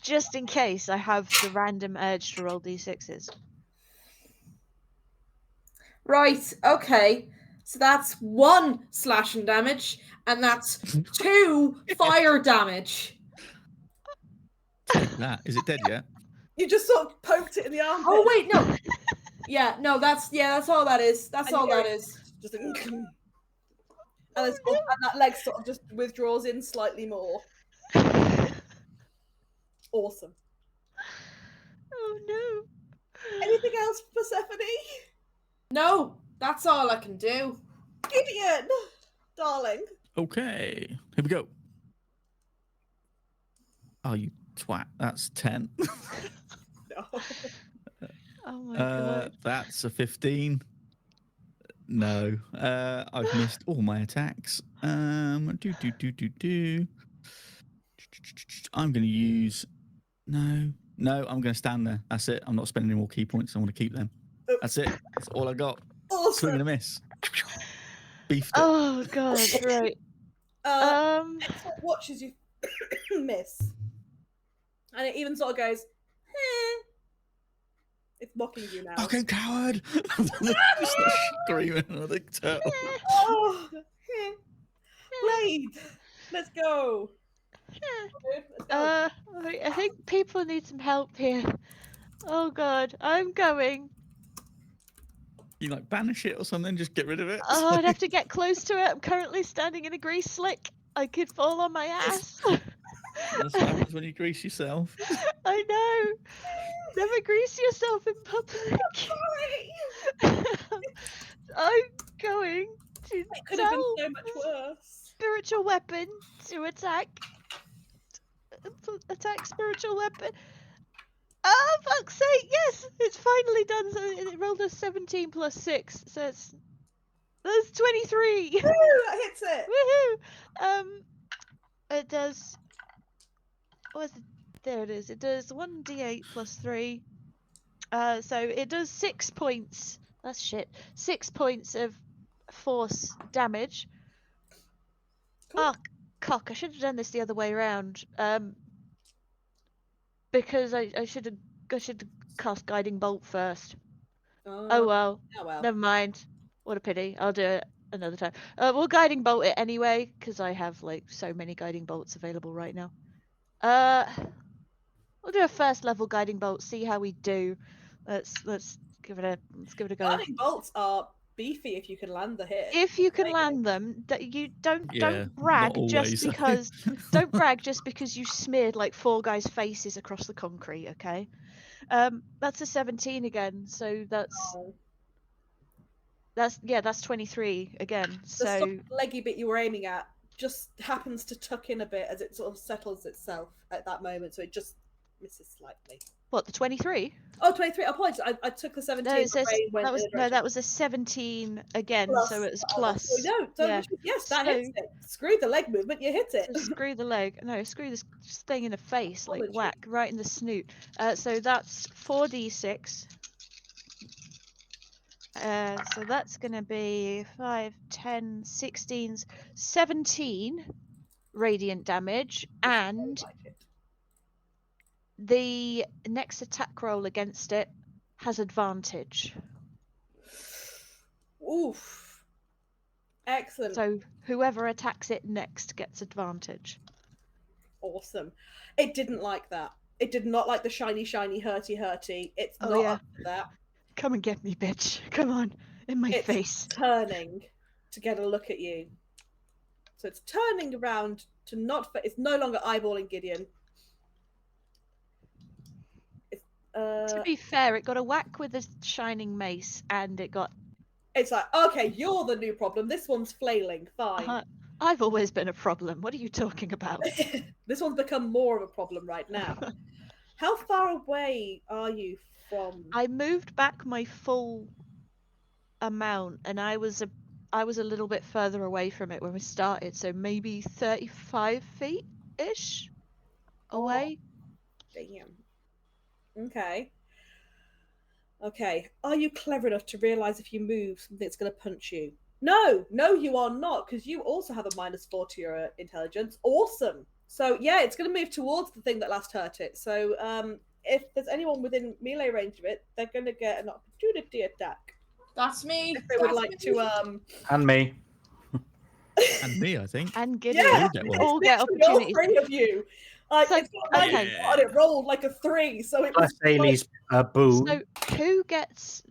Just in case I have the random urge to roll D6s.
Right. Okay. So that's 1 slashing damage, and that's 2 fire damage.
Take that. Is it dead yet?
You just sort of poked it in the armpit.
Oh wait, no. Yeah, no, that's all that is. That's
And
all
you go-
that is.
Just and that leg sort of just withdraws in slightly more. Awesome.
Oh no.
Anything else, Persephone?
No, that's all I can do.
Gideon, darling.
Okay. Here we go. Oh, you twat. That's 10.
No.
Oh my god.
That's a 15. No. I've missed all my attacks. I'm going to use... No, I'm going to stand there. That's it. I'm not spending any more key points. I want to keep them. That's it. That's all I got. Swing
Awesome.
and a miss. Beefed it.
Oh god, right.
Excellent watches you miss. And it even sort of goes, eh. It's mocking you now.
Fucking coward! Just screaming at the turtle.
Oh, eh. Blade, let's go. Let's go.
Right, I think people need some help here. Oh god, I'm going.
You like banish it or something, just get rid of it.
Oh, I'd have to get close to it. I'm currently standing in a grease slick. I could fall on my ass.
That's what happens when you grease yourself.
I know. Never grease yourself in public. I'm going to
It could have been
tell
so much worse.
spiritual weapon to attack. Attack spiritual weapon. Oh, fuck's sake, yes! It's finally done. So it rolled a 17 plus 6, so that's 23.
Woo, that hits it.
Woohoo! It does. Where's it? There it is. It does 1d8 plus 3. So it does 6 points. That's shit. 6 points of force damage.
Cool.
Oh, cock! I should have done this the other way around. Because I should have cast guiding bolt first. Oh well.
Oh well.
Never mind. What a pity. I'll do it another time. We'll guiding bolt it anyway, because I have like so many guiding bolts available right now. We'll do a first level guiding bolt. See how we do. Let's give it a go.
Guarding bolts are beefy if you can land the hit.
If you can
Like-
land them, you don't
Yeah,
brag
not
just
always.
because don't brag just because you smeared like 4 guys' faces across the concrete. Okay. That's a 17 again. So that's 23 again.
The
So
sort of leggy bit you were aiming at just happens to tuck in a bit as it sort of settles itself at that moment, so it just misses slightly.
what, the 23?
Oh, 23. Apologies. I took the 17
No, it says
away when
that was
in a
no, that
direction.
was a 17 again.
Plus
So it was
the other.
plus.
So no, don't
yeah.
wish me- yes, that
So-
hits it. Screw the leg movement, you hit it.
So screw the leg. No, screw this thing in the face, like
Apologies.
whack right in the snoot. So that's 4d6. So that's going to be 5, 10, 16, 17 radiant damage, and
Like it.
the next attack roll against it has advantage.
Oof. Excellent.
So whoever attacks it next gets advantage.
Awesome. It didn't like that. It did not like the shiny, hurty. It's
Oh,
not
yeah.
up to that.
Come and get me, bitch. Come on, in my
It's
face.
turning to get a look at you. So it's turning around to not. It's no longer eyeballing Gideon.
To be fair, it got a whack with a shining mace, and it got.
It's like, okay, you're the new problem. This one's flailing. Fine.
I've always been a problem. What are you talking about?
This one's become more of a problem right now. How far away are you from?
I moved back my full amount, and I was I was a little bit further away from it when we started, so maybe 35 feet ish away.
Damn. Okay. Okay. Are you clever enough to realize if you move, something's going to punch you? No, you are not, because you also have a -4 to your intelligence. Awesome. So yeah, it's going to move towards the thing that last hurt it. So if there's anyone within melee range of it, they're going to get an opportunity attack.
That's me.
If they would like to
And me.
And me, I think.
And
Yeah,
Gideon.
All get one.
All get
literally all
opportunities.
3 of you. Like,
So,
it's not
okay.
and it rolled like a 3, so it was
Plus Ailey's boon.
So who gets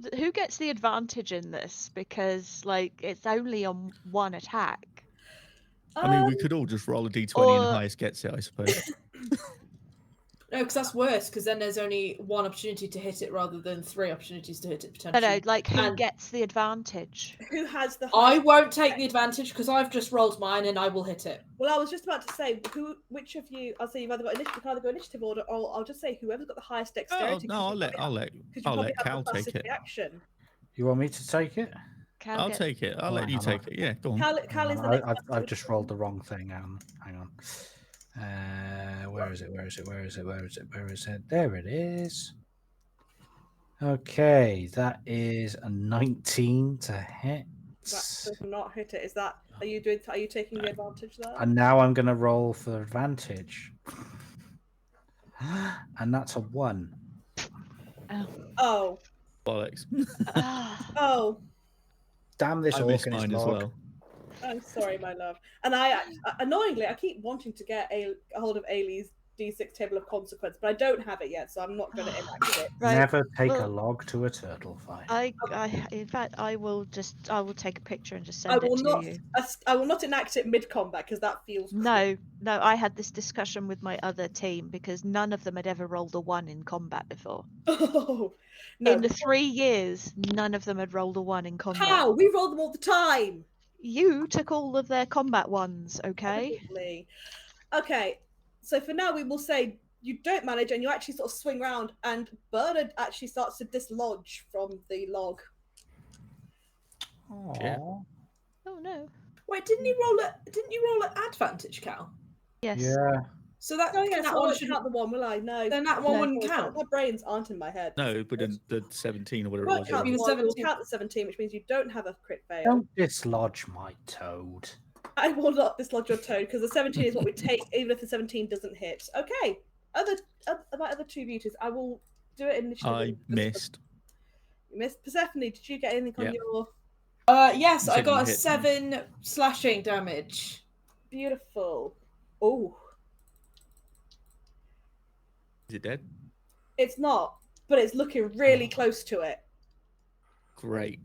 the advantage in this? Because like it's only on one attack.
I mean, we could all just roll a d20 and
or-
the highest gets it, I suppose.
No, because that's worse. Because then there's only 1 opportunity to hit it rather than 3 opportunities to hit it
No,
potentially.
no, like who
And
gets the advantage?
who has the
I
highest?
won't take the advantage because I've just rolled mine and I will hit it.
Well, I was just about to say which of you. I'll say you've either got initiative, you can either go initiative order, or I'll just say whoever's got the highest
Oh,
dexterity.
no, I'll let Cal take it.
Reaction.
You want me to take it?
Cal
I'll
gets-
take it. I'll let you take it. Yeah, go on.
Cal is the
I,
next
I've,
person
I've
with
just rolled the wrong thing. Hang on. Where is it? There it is. Okay, that is a 19 to hit.
That does not hit it. Is that? Are you taking the advantage there?
And now I'm going to roll for advantage. And that's a 1.
Oh,
Bollocks.
oh.
Damn this
I missed
orc and his
mine as
log.
well.
I'm sorry, my love. And annoyingly, I keep wanting to get a hold of Ailey's D6 table of consequence, but I don't have it yet, so I'm not going to enact it.
Right.
Never take a
well,
log to a turtle fight.
in fact, I will take a picture and just
I
send it
will
to
not.
you.
I will not enact it mid-combat because that feels.
No, I had this discussion with my other team because none of them had ever rolled a 1 in combat before.
Oh, no.
In the 3 years, none of them had rolled a 1 in combat.
How? We roll them all the time.
You took all of their combat ones, okay?
Definitely. Okay, so for now we will say you don't manage, and you actually sort of swing around, and Bernard actually starts to dislodge from the log.
Yeah.
Aw.
Oh no.
Wait, didn't you roll at advantage, Cal?
Yes.
Yeah.
So that
Oh yeah,
that
so I
one
won't
shouldn't.
count the one, will I? No.
Then that one
No.
wouldn't count.
My brains aren't in my head.
No, but in the 17 or
We
whatever it
won't
was.
count
Be
the
the
one, we'll
17.
count the 17, which means you don't have a crit fail.
Don't dislodge my toad.
I will not dislodge your toad because the 17 is what we take, even if the 17 doesn't hit. Okay. My other 2 beauties, I will do it in initiative.
I missed.
You missed. Persephone, did you get anything on
Yeah.
your
Yes,
You
I
said
got
you
a
hit.
7 slashing damage.
beautiful? Oh,
Is it dead?
it's not, but it's looking really close to it.
Great.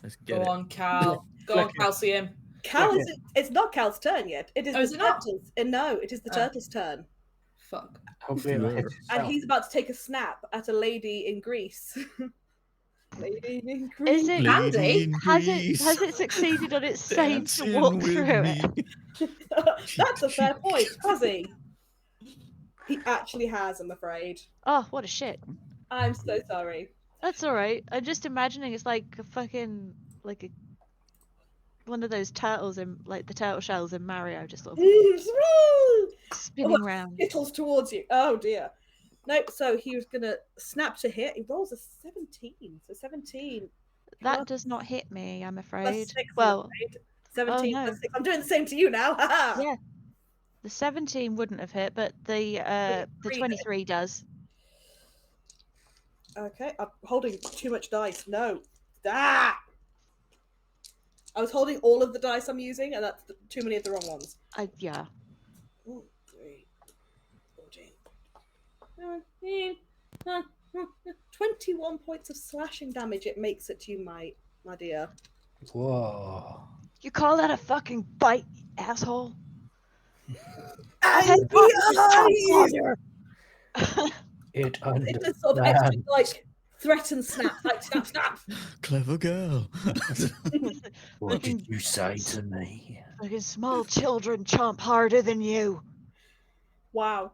Let's
Go
get it.
on, Cal. Go on, Calcium.
Cal
Okay.
is it's not Cal's turn yet. It is
Oh, is
the
it not?
turtle's. No, it is the
Oh.
turtle's turn.
Fuck.
Hopefully it'll hit
And
And
itself.
he's about to take a snap at a lady in Greece. Lady in Greece.
Is it
Andy,
has it succeeded on its save to walk through it?
That's a fair point, has he? He actually has, I'm afraid.
Oh, what a shit.
I'm so sorry.
That's alright. I'm just imagining it's like a fucking one of those turtles in like the turtle shells in Mario, just sort of spinning round.
Skittles towards you. Oh dear. Nope, so he was gonna snap to hit. He rolls a 17. So 17.
That does not hit me, I'm
plus
afraid.
6, I'm
Well,
afraid. 17
no.
plus 6. I'm doing the same to you now. Haha.
yeah. The 17 wouldn't have hit, but the 23 does.
Okay, I'm holding too much dice. No. Ah! I was holding all of the dice I'm using, and that's too many of the wrong ones.
Yeah.
Ooh, 3, 14, 21 points of slashing damage it makes it to you, my dear.
Whoa.
You call that a fucking bite, asshole?
And the eyes!
It
It just sort of extra,
understands.
like, threaten snap, like snap, snap.
Clever girl.
What did you say to me?
Fucking small children chomp harder than you.
Wow.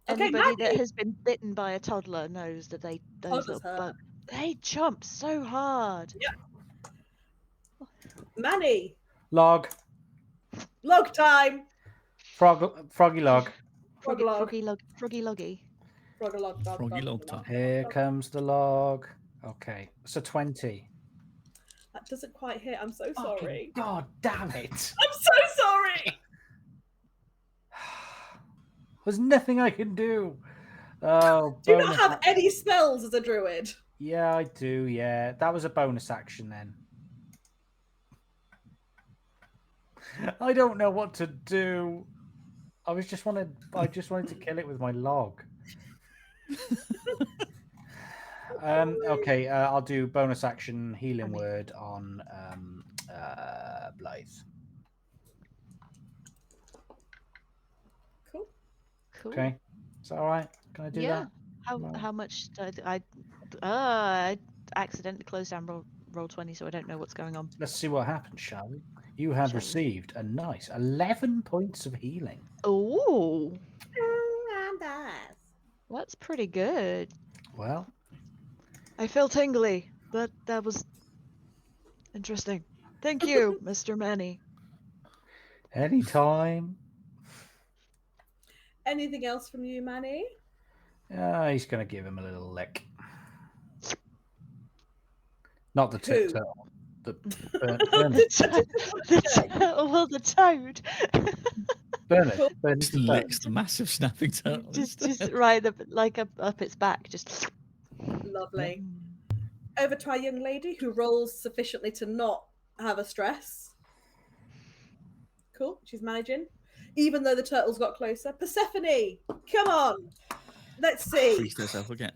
Okay,
Anybody that
Manny!
has been bitten by a toddler knows that those
Toddlers
little
hurt.
bugs, they jump so hard.
Manny.
Log.
Log time.
Froggy log.
Frog log.
Froggy loggy.
Frog log. Dog,
Froggy
dog,
log
dog,
time.
Here
dog.
comes the log. Okay, so 20.
That doesn't quite hit. I'm so sorry.
God damn it.
I'm so sorry.
There's nothing I can do. Oh,
Do you not
bonus
have
action.
any spells as a druid?
Yeah, I do. Yeah, that was a bonus action then. I don't know what to do. I just wanted to kill it with my log. Okay, I'll do bonus action healing word on Blythe.
Cool.
Cool.
Okay, is that all right? Can I do
Yeah.
that?
How much? I accidentally closed down roll 20, so I don't know what's going on.
Let's see what happens, shall we? You have
Shall we?
received a nice 11 points of healing.
Oh,
Nice.
that's pretty good.
Well,
I feel tingly. That was interesting. Thank you, Mr. Manny.
anytime.
Anything else from you, Manny?
He's going to give him a little lick. Not the
Who?
turtle. The
The toad.
Bernard.
Just licks the massive snapping turtle.
just right up its back. Just
Lovely. Over to our young lady who rolls sufficiently to not have a stress. Cool. She's managing. Even though the turtles got closer. Persephone, come on. Let's see.
Freeze herself again.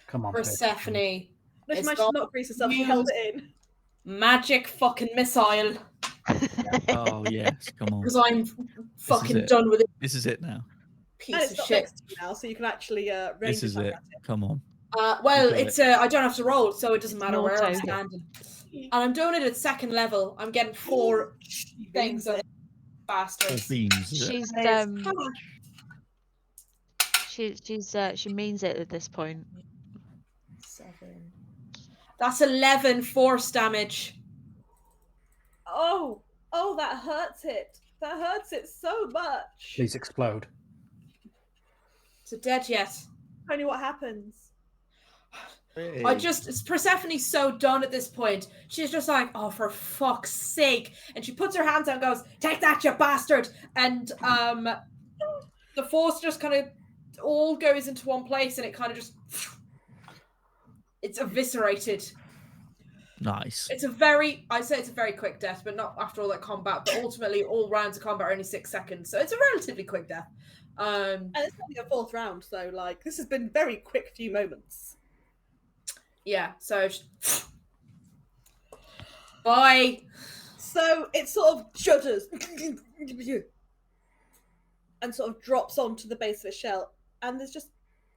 Come on,
Persephone.
No, she
It's
managed
got
to not grease herself. She held it in.
magic fucking missile.
Oh yes, come on.
Because I'm fucking
it.
done with it.
This is it now.
And
Piece
it's
of
not
shit.
next to you now, so you can actually range
This is
attack
it.
at it.
Come on.
Well,
got
it's I don't have to roll, so it doesn't
It's
matter
an
where I'm
auto.
standing. And I'm doing it at second level. I'm getting 4 things on it.
All
Bastards.
beams. Is it?
She's
And it's-
she means it at this point.
7. That's 11 force damage.
Oh, that hurts it. That hurts it so much.
Please explode.
Is it dead yet?
Only what happens?
Persephone's so done at this point. She's just like, oh, for fuck's sake. And she puts her hands out and goes, take that, you bastard. And the force just kind of all goes into one place and it kind of just, it's eviscerated.
Nice.
I'd say it's a very quick death, but not after all that combat. But ultimately, all rounds of combat are only 6 seconds. So it's a relatively quick death.
And it's only a 4th round, so like this has been very quick few moments.
Yeah, so bye.
So it sort of shudders and sort of drops onto the base of its shell, and there's just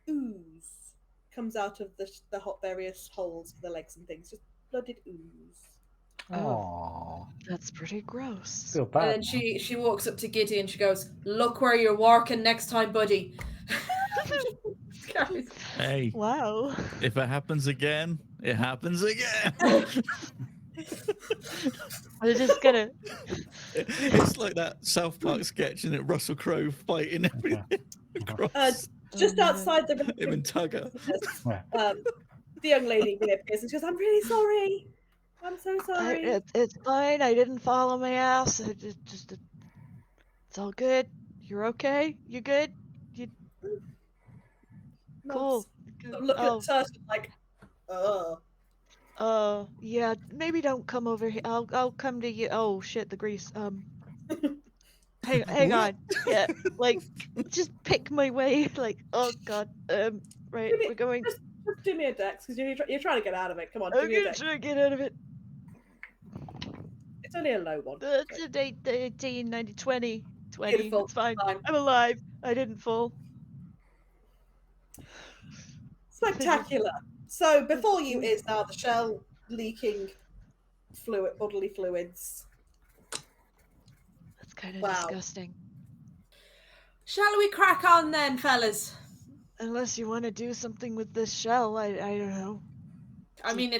ooze comes out of the hot various holes for the legs and things, just blooded ooze.
Oh,
That's pretty gross.
feel bad.
And then she walks up to Giddy and she goes, "Look where you're walking next time, buddy."
Hey,
Wow.
if it happens again, it happens again.
I'm just gonna.
It's like that South Park sketch, and it Russell Crowe fighting everything across.
Just outside the
Him and Tugger.
the young lady reappears and she goes, "I'm really sorry. I'm so sorry."
It's fine. I didn't follow my ass. It's all good. You're okay. You good? You cool.
Look at Turtle like,
Yeah. Maybe don't come over here. I'll come to you. Oh shit, the grease. Hang on. Yeah, like just pick my way. Like, oh god. Right, we're going.
Just do me a dex because you're trying to get out of it. Come on,
I'm
do me a
gonna
dex.
try to get out of it.
It's only a low one.
That's an 18, 90, 20. 20.
Beautiful.
It's fine.
Fine.
I'm alive. I didn't fall.
Spectacular. So before you is now the shell leaking bodily fluids.
That's kind of
Wow.
disgusting.
Shall we crack on then, fellas?
Unless you want to do something with this shell, I don't know.
I mean,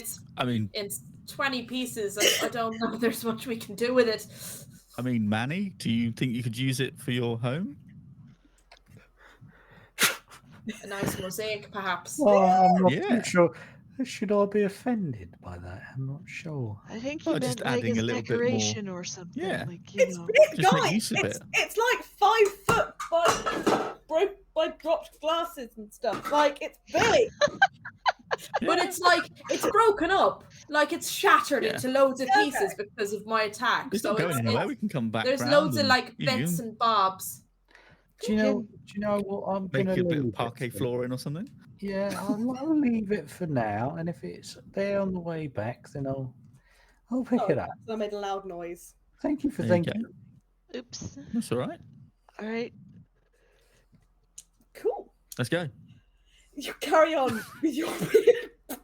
20 pieces. I don't know if there's much we can do with it.
I mean, Manny, do you think you could use it for your home?
A nice mosaic, perhaps.
Well, I'm not
Yeah.
too sure. Should I be offended by that? I'm not sure.
I think
Well,
you
just
meant like
adding
as
a little bit more.
decoration or something.
Yeah.
Like, you
It's
know.
big,
Just make
guys.
use of it.
It's like 5 foot by dropped glasses and stuff. Like, it's big.
But it's like, it's broken up. Like, it's shattered
Yeah.
into loads of
Okay.
pieces because of my attack.
It's
So
not going
it's,
anywhere. We can come back.
there's
round
loads of
and
like
you
bits
can
and bobs.
Do you know what? I'm
make
gonna
a bit
leave
of parquet
it for-
flooring or something.
Yeah, I'll leave it for now, and if it's there on the way back, then I'll pick
Oh,
it up.
I made a loud noise.
Thank you for
There you
thinking.
go.
Oops.
That's all right.
All right.
Cool.
Let's go.
You carry on with your weird.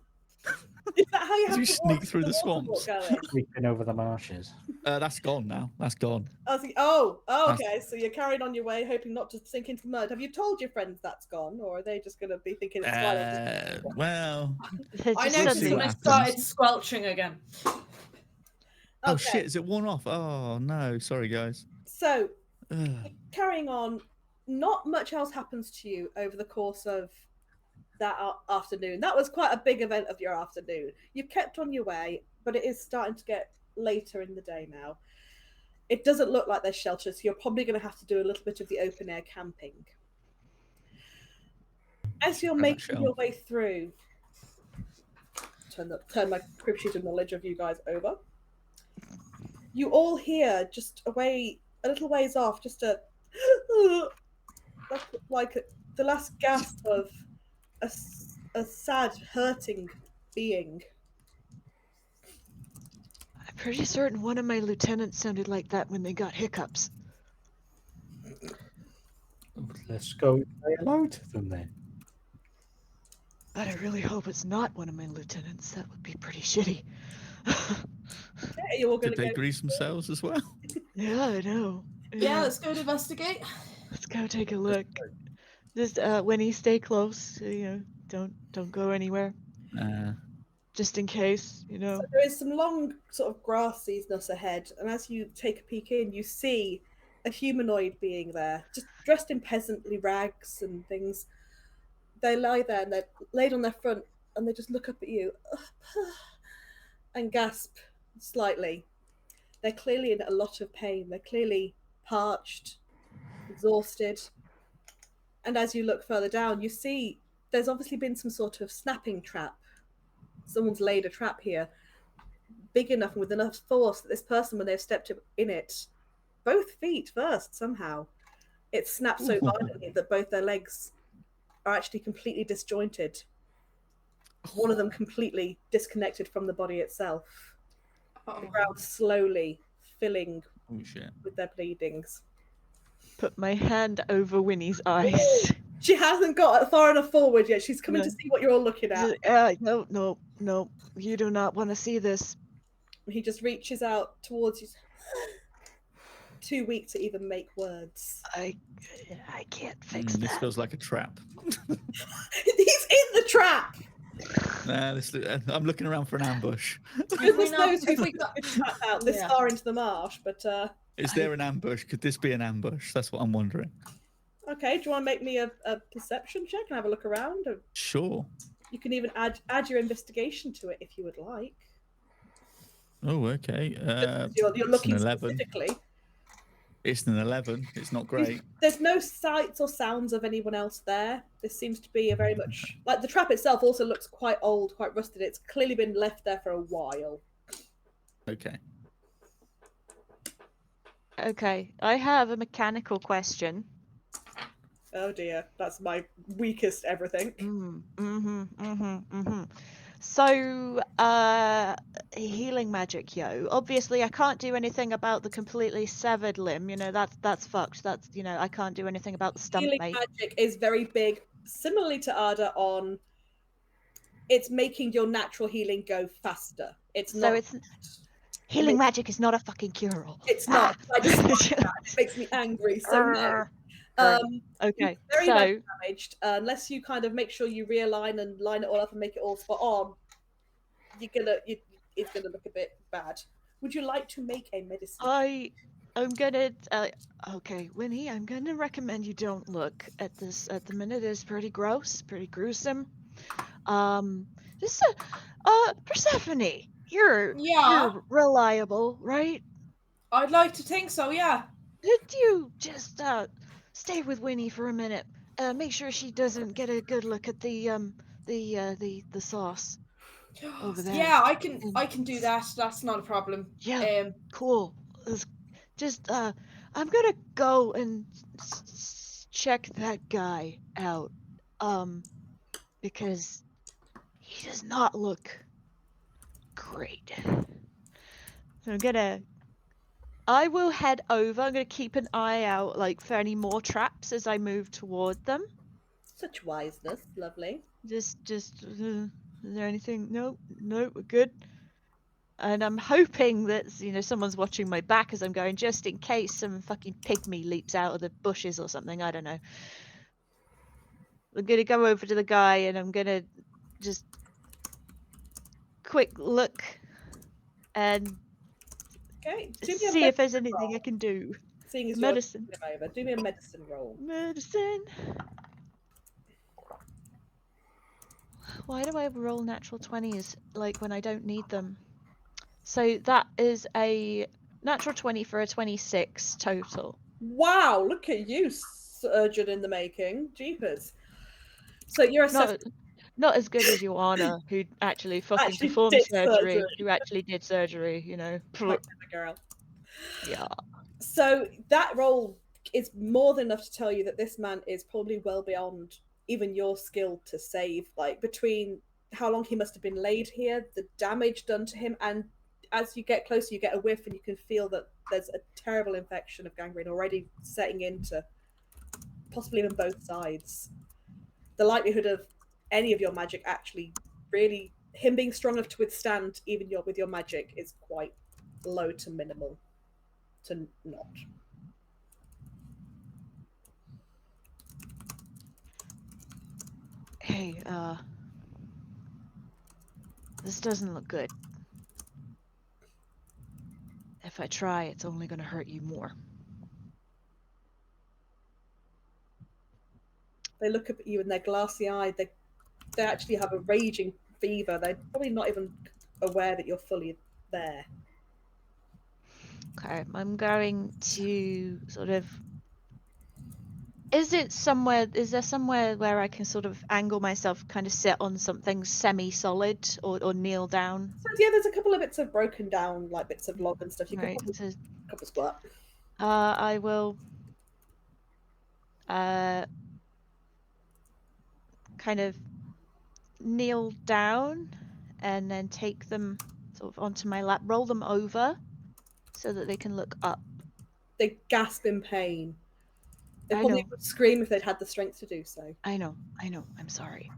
Is that how you
As
have
you
to
sneak
walk
through the
waterfall
swamps.
going?
Creeping over the marshes.
That's gone now. That's gone.
I was like, oh, okay. So you're carrying on your way, hoping not to sink into the mud. Have you told your friends that's gone, or are they just going to be thinking it's fine?
Well.
They're
I
just
noticed
see
when
what
I
suddenly-
started
happens.
squelching again.
Oh
Okay.
shit! Is it worn off? Oh no! Sorry, guys.
So
Ugh.
carrying on, not much else happens to you over the course of that afternoon. That was quite a big event of your afternoon. You've kept on your way, but it is starting to get later in the day now. It doesn't look like there's shelters, so you're probably going to have to do a little bit of the open air camping. As you're
Grab that
making your
shelf.
way through, turn my crib sheet of knowledge of you guys over. You all hear just a little ways off, just a like the last gasp of a sad, hurting being.
I'm pretty certain one of my lieutenants sounded like that when they got hiccups.
Let's go say hello to them then.
But I really hope it's not one of my lieutenants. That would be pretty shitty.
Yeah, you're all going
Did
to
they
go.
grease themselves as well?
Yeah, I know.
Yeah, let's go investigate.
Let's go take a look. Just Winnie, stay close. You know, don't go anywhere. Just in case, you know.
So there is some long sort of grassiness ahead, and as you take a peek in, you see a humanoid being there, just dressed in peasantly rags and things. They lie there and they're laid on their front, and they just look up at you and gasp slightly. They're clearly in a lot of pain. They're clearly parched, exhausted. And as you look further down, you see there's obviously been some sort of snapping trap. Someone's laid a trap here, big enough and with enough force that this person, when they've stepped in it, both feet first somehow, it snapped so violently that both their legs are actually completely disjointed. One of them completely disconnected from the body itself. The ground slowly filling
Oh shit!
with their bleedings.
Put my hand over Winnie's eyes.
She hasn't got far enough forward yet. She's coming
No.
to see what you're all looking at.
No. You do not want to see this.
He just reaches out towards you. Too weak to even make words.
I can't fix
This
that.
feels like a trap.
He's in the trap!
Nah, I'm looking around for an ambush.
Goodness
not-
knows who
if we
figured
got-
the trap out this
Yeah.
far into the marsh, but
Is there an ambush? Could this be an ambush? That's what I'm wondering.
okay, do you want to make me a perception check and have a look around? Or
Sure.
you can even add your investigation to it if you would like.
Oh, okay.
You're
it's
looking
an 11.
specifically.
It's an 11. It's not great.
There's no sights or sounds of anyone else there. This seems to be a very much like the trap itself also looks quite old, quite rusted. It's clearly been left there for a while.
Okay.
Okay, I have a mechanical question.
Oh dear, that's my weakest everything.
So, healing magic, yo. Obviously, I can't do anything about the completely severed limb. You know, that's fucked. That's, you know, I can't do anything about the stump,
Healing
mate.
magic is very big, similarly to Ada on. It's making your natural healing go faster. It's
So
not.
it's healing magic is not a fucking cure-all.
It's not.
Ah.
I just it makes me angry. So no.
Okay,
Very
so
much damaged. Unless you kind of make sure you realign and line it all up and make it all spot on, is going to look a bit bad. Would you like to make a medicine?
I'm gonna. Okay, Winnie, I'm gonna recommend you don't look at this at the minute. It's pretty gross, pretty gruesome. Just Persephone,
Yeah.
you're reliable, right?
I'd like to think so, yeah.
Could you just stay with Winnie for a minute? Make sure she doesn't get a good look at the sauce over there.
Yeah, I can do that. That's not a problem.
Yeah. Cool. Just I'm gonna go and check that guy out. Because he does not look great. So I will head over. I'm gonna keep an eye out like for any more traps as I move toward them.
Such wiseness, lovely.
Is there anything? No, we're good. And I'm hoping that someone's watching my back as I'm going, just in case some fucking pygmy leaps out of the bushes or something. I don't know. I'm gonna go over to the guy and I'm gonna just quick look and
Okay,
see if there's anything I can do.
Seeing as
Medicine.
you're over, do me a medicine roll.
Medicine. Why do I roll natural 20s like when I don't need them? So that is a natural 20 for a 26 total.
Wow, look at you, surgeon in the making. Jeepers. So you're
not as good as Joanna, who actually fucking performed surgery, who actually did surgery,
Girl.
Yeah.
So that role is more than enough to tell you that this man is probably well beyond even your skill to save. Like, between how long he must have been laid here, the damage done to him, and as you get closer, you get a whiff and you can feel that there's a terrible infection of gangrene already setting into possibly even both sides. The likelihood of any of your magic actually really, him being strong enough to withstand even with your magic, is quite low to minimal to not.
Hey, this doesn't look good. If I try, it's only gonna hurt you more.
They look at you and they're glassy eyed. They actually have a raging fever. They're probably not even aware that you're fully there.
Okay, I'm going to sort of. Is there somewhere where I can sort of angle myself, kind of sit on something semi-solid or kneel down?
So, yeah, there's a couple of bits of broken down, like bits of log and stuff. You can
Right.
probably a couple squat.
I will kind of kneel down and then take them sort of onto my lap, roll them over so that they can look up.
They gasp in pain. They
I
probably
know.
would scream if they'd had the strength to do so.
I know. I'm sorry.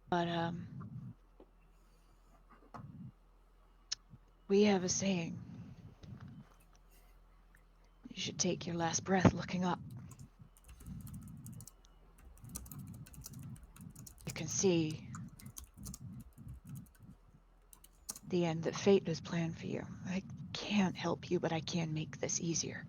But we have a saying. You should take your last breath looking up. You can see the end that fate has planned for you. I can't help you, but I can make this easier.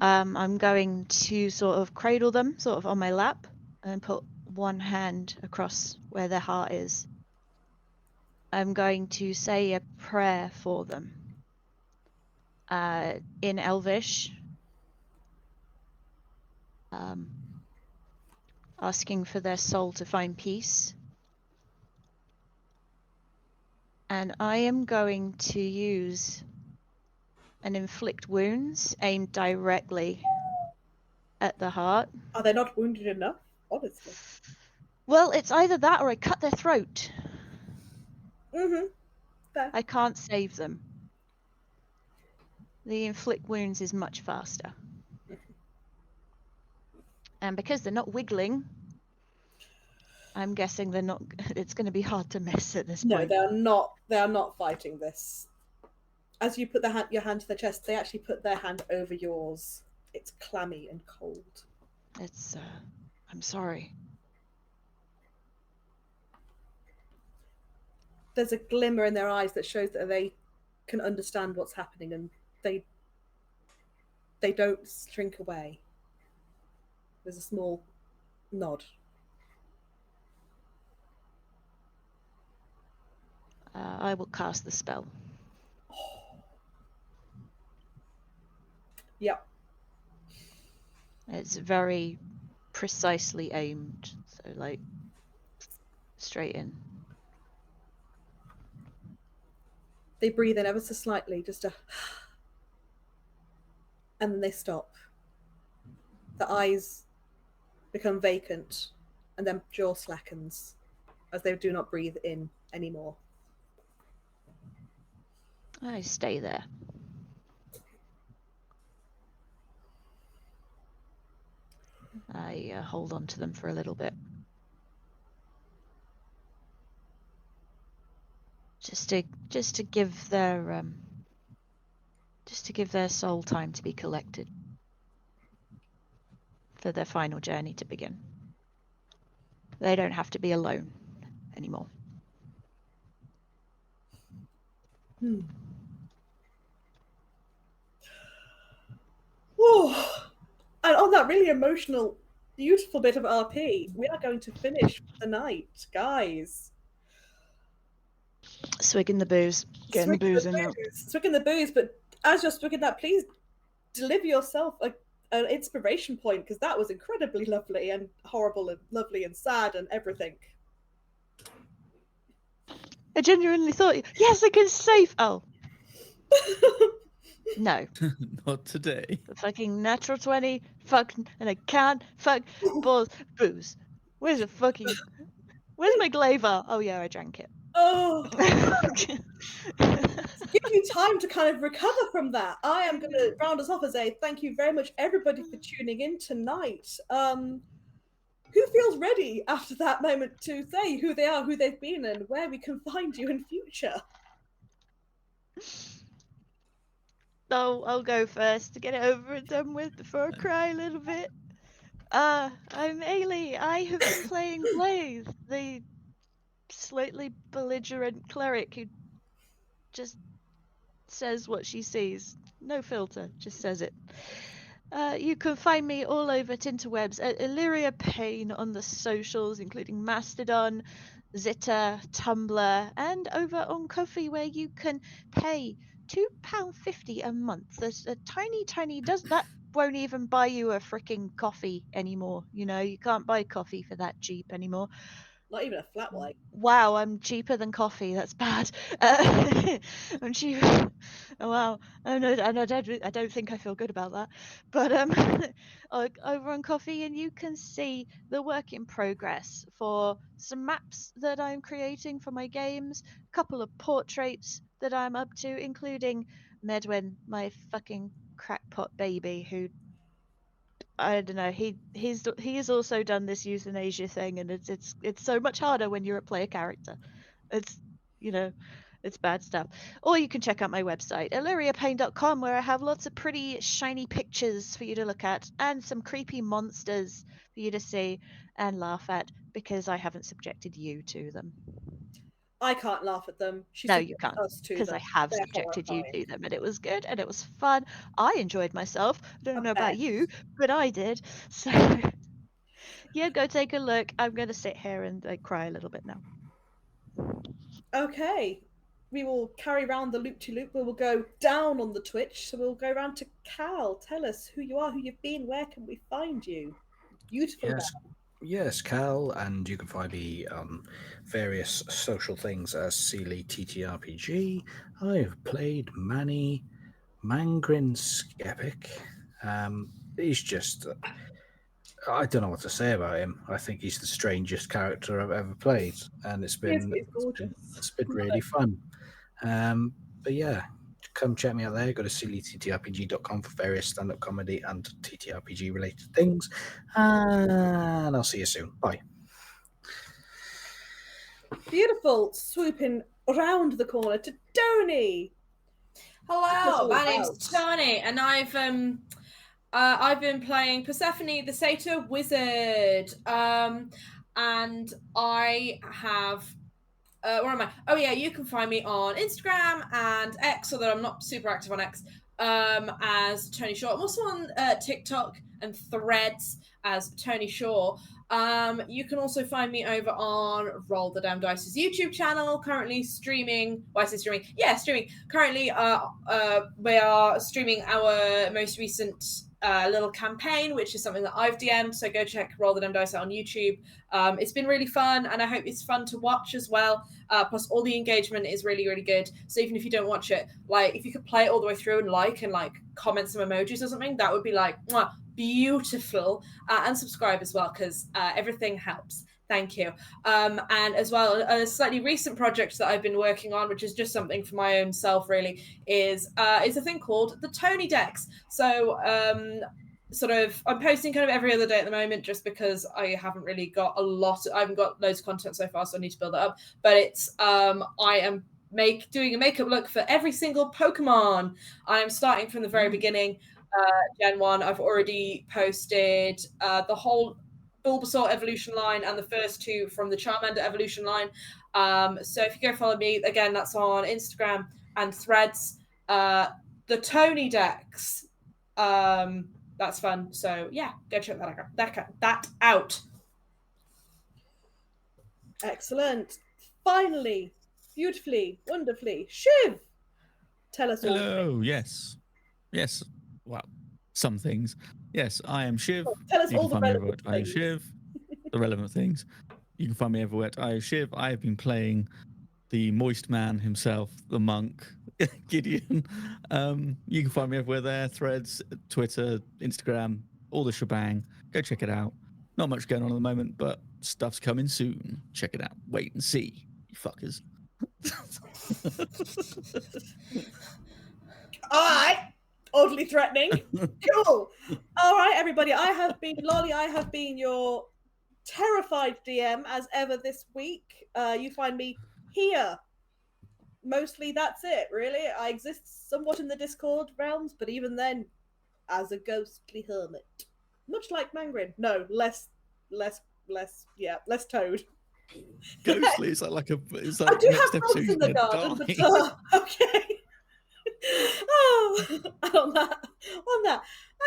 I'm going to sort of cradle them sort of on my lap and put one hand across where their heart is. I'm going to say a prayer for them in Elvish, asking for their soul to find peace. And I am going to use and inflict wounds aimed directly at the heart.
Are they not wounded enough? Honestly.
Well, it's either that or I cut their throat.
Fair.
I can't save them. The inflict wounds is much faster. And because they're not wiggling, I'm guessing they're not. It's going to be hard to miss at this point.
No, they are not. They are not fighting this. as you put your hand to their chest, they actually put their hand over yours. It's clammy and cold.
It's, I'm sorry.
There's a glimmer in their eyes that shows that they can understand what's happening, and they don't shrink away. There's a small nod.
I will cast the spell.
Yep.
It's very precisely aimed, so like straight in.
They breathe in ever so slightly, just a, and then they stop. The eyes become vacant, and then jaw slackens as they do not breathe in anymore.
I stay there. I hold on to them for a little bit. Just to give their soul time to be collected for their final journey to begin. They don't have to be alone anymore.
Oh, and on that really emotional, beautiful bit of RP, we are going to finish the night, guys.
Swigging the booze, getting the booze in there.
Swigging the booze, but as you're swigging that, please deliver yourself an inspiration point, because that was incredibly lovely and horrible and lovely and sad and everything.
I genuinely thought, yes, I can save. Oh. No.
Not today.
The fucking natural 20, fuck, and I can't fuck balls, booze. Where's my glaver? Oh yeah, I drank it.
Oh. Give you time to kind of recover from that. I am going to round us off as a thank you very much, everybody, for tuning in tonight. Who feels ready after that moment to say who they are, who they've been, and where we can find you in future?
I'll go first to get it over and done with before I cry a little bit. I'm Ailey. I have been playing Blaze, the slightly belligerent cleric who just says what she sees. No filter, just says it. You can find me all over Tinterwebs at Illyria Payne on the socials, including Mastodon, Zitter, Tumblr, and over on Ko-fi, where you can pay £2.50 a month. There's a tiny that won't even buy you a freaking coffee anymore. You know, you can't buy coffee for that cheap anymore.
Not even a flat white.
Wow, I'm cheaper than coffee. That's bad. I'm cheaper. Oh, wow. I don't think I feel good about that. But over on Coffee, and you can see the work in progress for some maps that I'm creating for my games, a couple of portraits that I'm up to, including Medwin, my fucking crackpot baby, who I don't know. He's also done this euthanasia thing, and it's so much harder when you're a player character. It's it's bad stuff. Or you can check out my website, illyriapayne.com, where I have lots of pretty shiny pictures for you to look at, and some creepy monsters for you to see and laugh at, because I haven't subjected you to them.
I can't laugh at them.
No, you can't, because I have subjected you to them, and it was good and it was fun. I enjoyed myself. I don't know about you, but I did. So yeah, go take a look. I'm going to sit here and cry a little bit now.
Okay. We will carry around the loop-to-loop. We will go down on the Twitch. So we'll go around to Cal. Tell us who you are, who you've been, where can we find you? Beautiful.
Yes, Cal, and you can find me on various social things as Sealy TTRPG. I've played Manny, Mangrin Skeptic. He's just, I don't know what to say about him. I think he's the strangest character I've ever played, and it's been really fun. But yeah, come check me out there. Go to sillyttrpg.com for various stand-up comedy and TTRPG related things. And I'll see you soon. Bye.
Beautiful. Swooping around the corner to Tony.
Hello, my name's
about?
Tony, and I've been playing Persephone, the Satyr Wizard, and I have. Where am I? Oh yeah, you can find me on Instagram and X, although I'm not super active on X, as Tony Shaw. I'm also on TikTok and Threads as Tony Shaw. You can also find me over on Roll the Damn Dice's YouTube channel, currently streaming. Why is it streaming? Yeah, streaming. Currently, we are streaming our most recent little campaign, which is something that I've DM'd. So go check Roll the Damn Dice out on YouTube. It's been really fun, and I hope it's fun to watch as well. Plus, all the engagement is really, really good. So even if you don't watch it, like if you could play it all the way through and comment some emojis or something, that would be like mwah, beautiful. And subscribe as well, because everything helps. Thank you. And as well, a slightly recent project that I've been working on, which is just something for my own self, really, is a thing called the Tony Decks. So I'm posting kind of every other day at the moment, just because I haven't really got I haven't got loads of content so far, so I need to build that up. But it's I am doing a makeup look for every single Pokemon. I'm starting from the very beginning. Gen 1, I've already posted the whole Bulbasaur evolution line and the first two from the Charmander evolution line. So if you go follow me, again, that's on Instagram and Threads. The Tony Decks, that's fun. So yeah, go check that out.
Excellent. Finally, beautifully, wonderfully, Shiv, tell us all.
Hello. Yes. Well, some things. Yes, I am Shiv.
Tell us
You
all
can
the
find me everywhere
relevant
at I am
things.
Shiv. The relevant things. You can find me everywhere at I am Shiv. I have been playing the moist man himself, the monk, Gideon. You can find me everywhere there. Threads, Twitter, Instagram, all the shebang. Go check it out. Not much going on at the moment, but stuff's coming soon. Check it out. Wait and see, you fuckers.
All right. Oddly threatening. Cool. All right, everybody. I have been Lolly. I have been your terrified DM as ever this week. You find me here. Mostly that's it, really. I exist somewhat in the Discord realms, but even then, as a ghostly hermit. Much like Mangrin. No, less toad.
Ghostly, it's like it's
I
like
do
next
have
episode
bugs
he's
in the
gonna
garden,
die.
but okay. Oh, on that.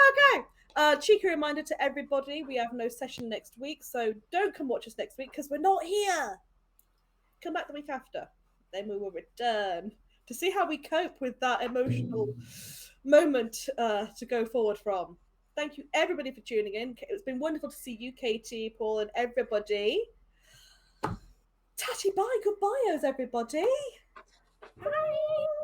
Okay. Cheeky reminder to everybody, we have no session next week, so don't come watch us next week because we're not here. Come back the week after. Then we will return to see how we cope with that emotional moment to go forward from. Thank you everybody for tuning in. It's been wonderful to see you, Katie, Paul, and everybody. Tatty bye, goodbyes, everybody. Bye.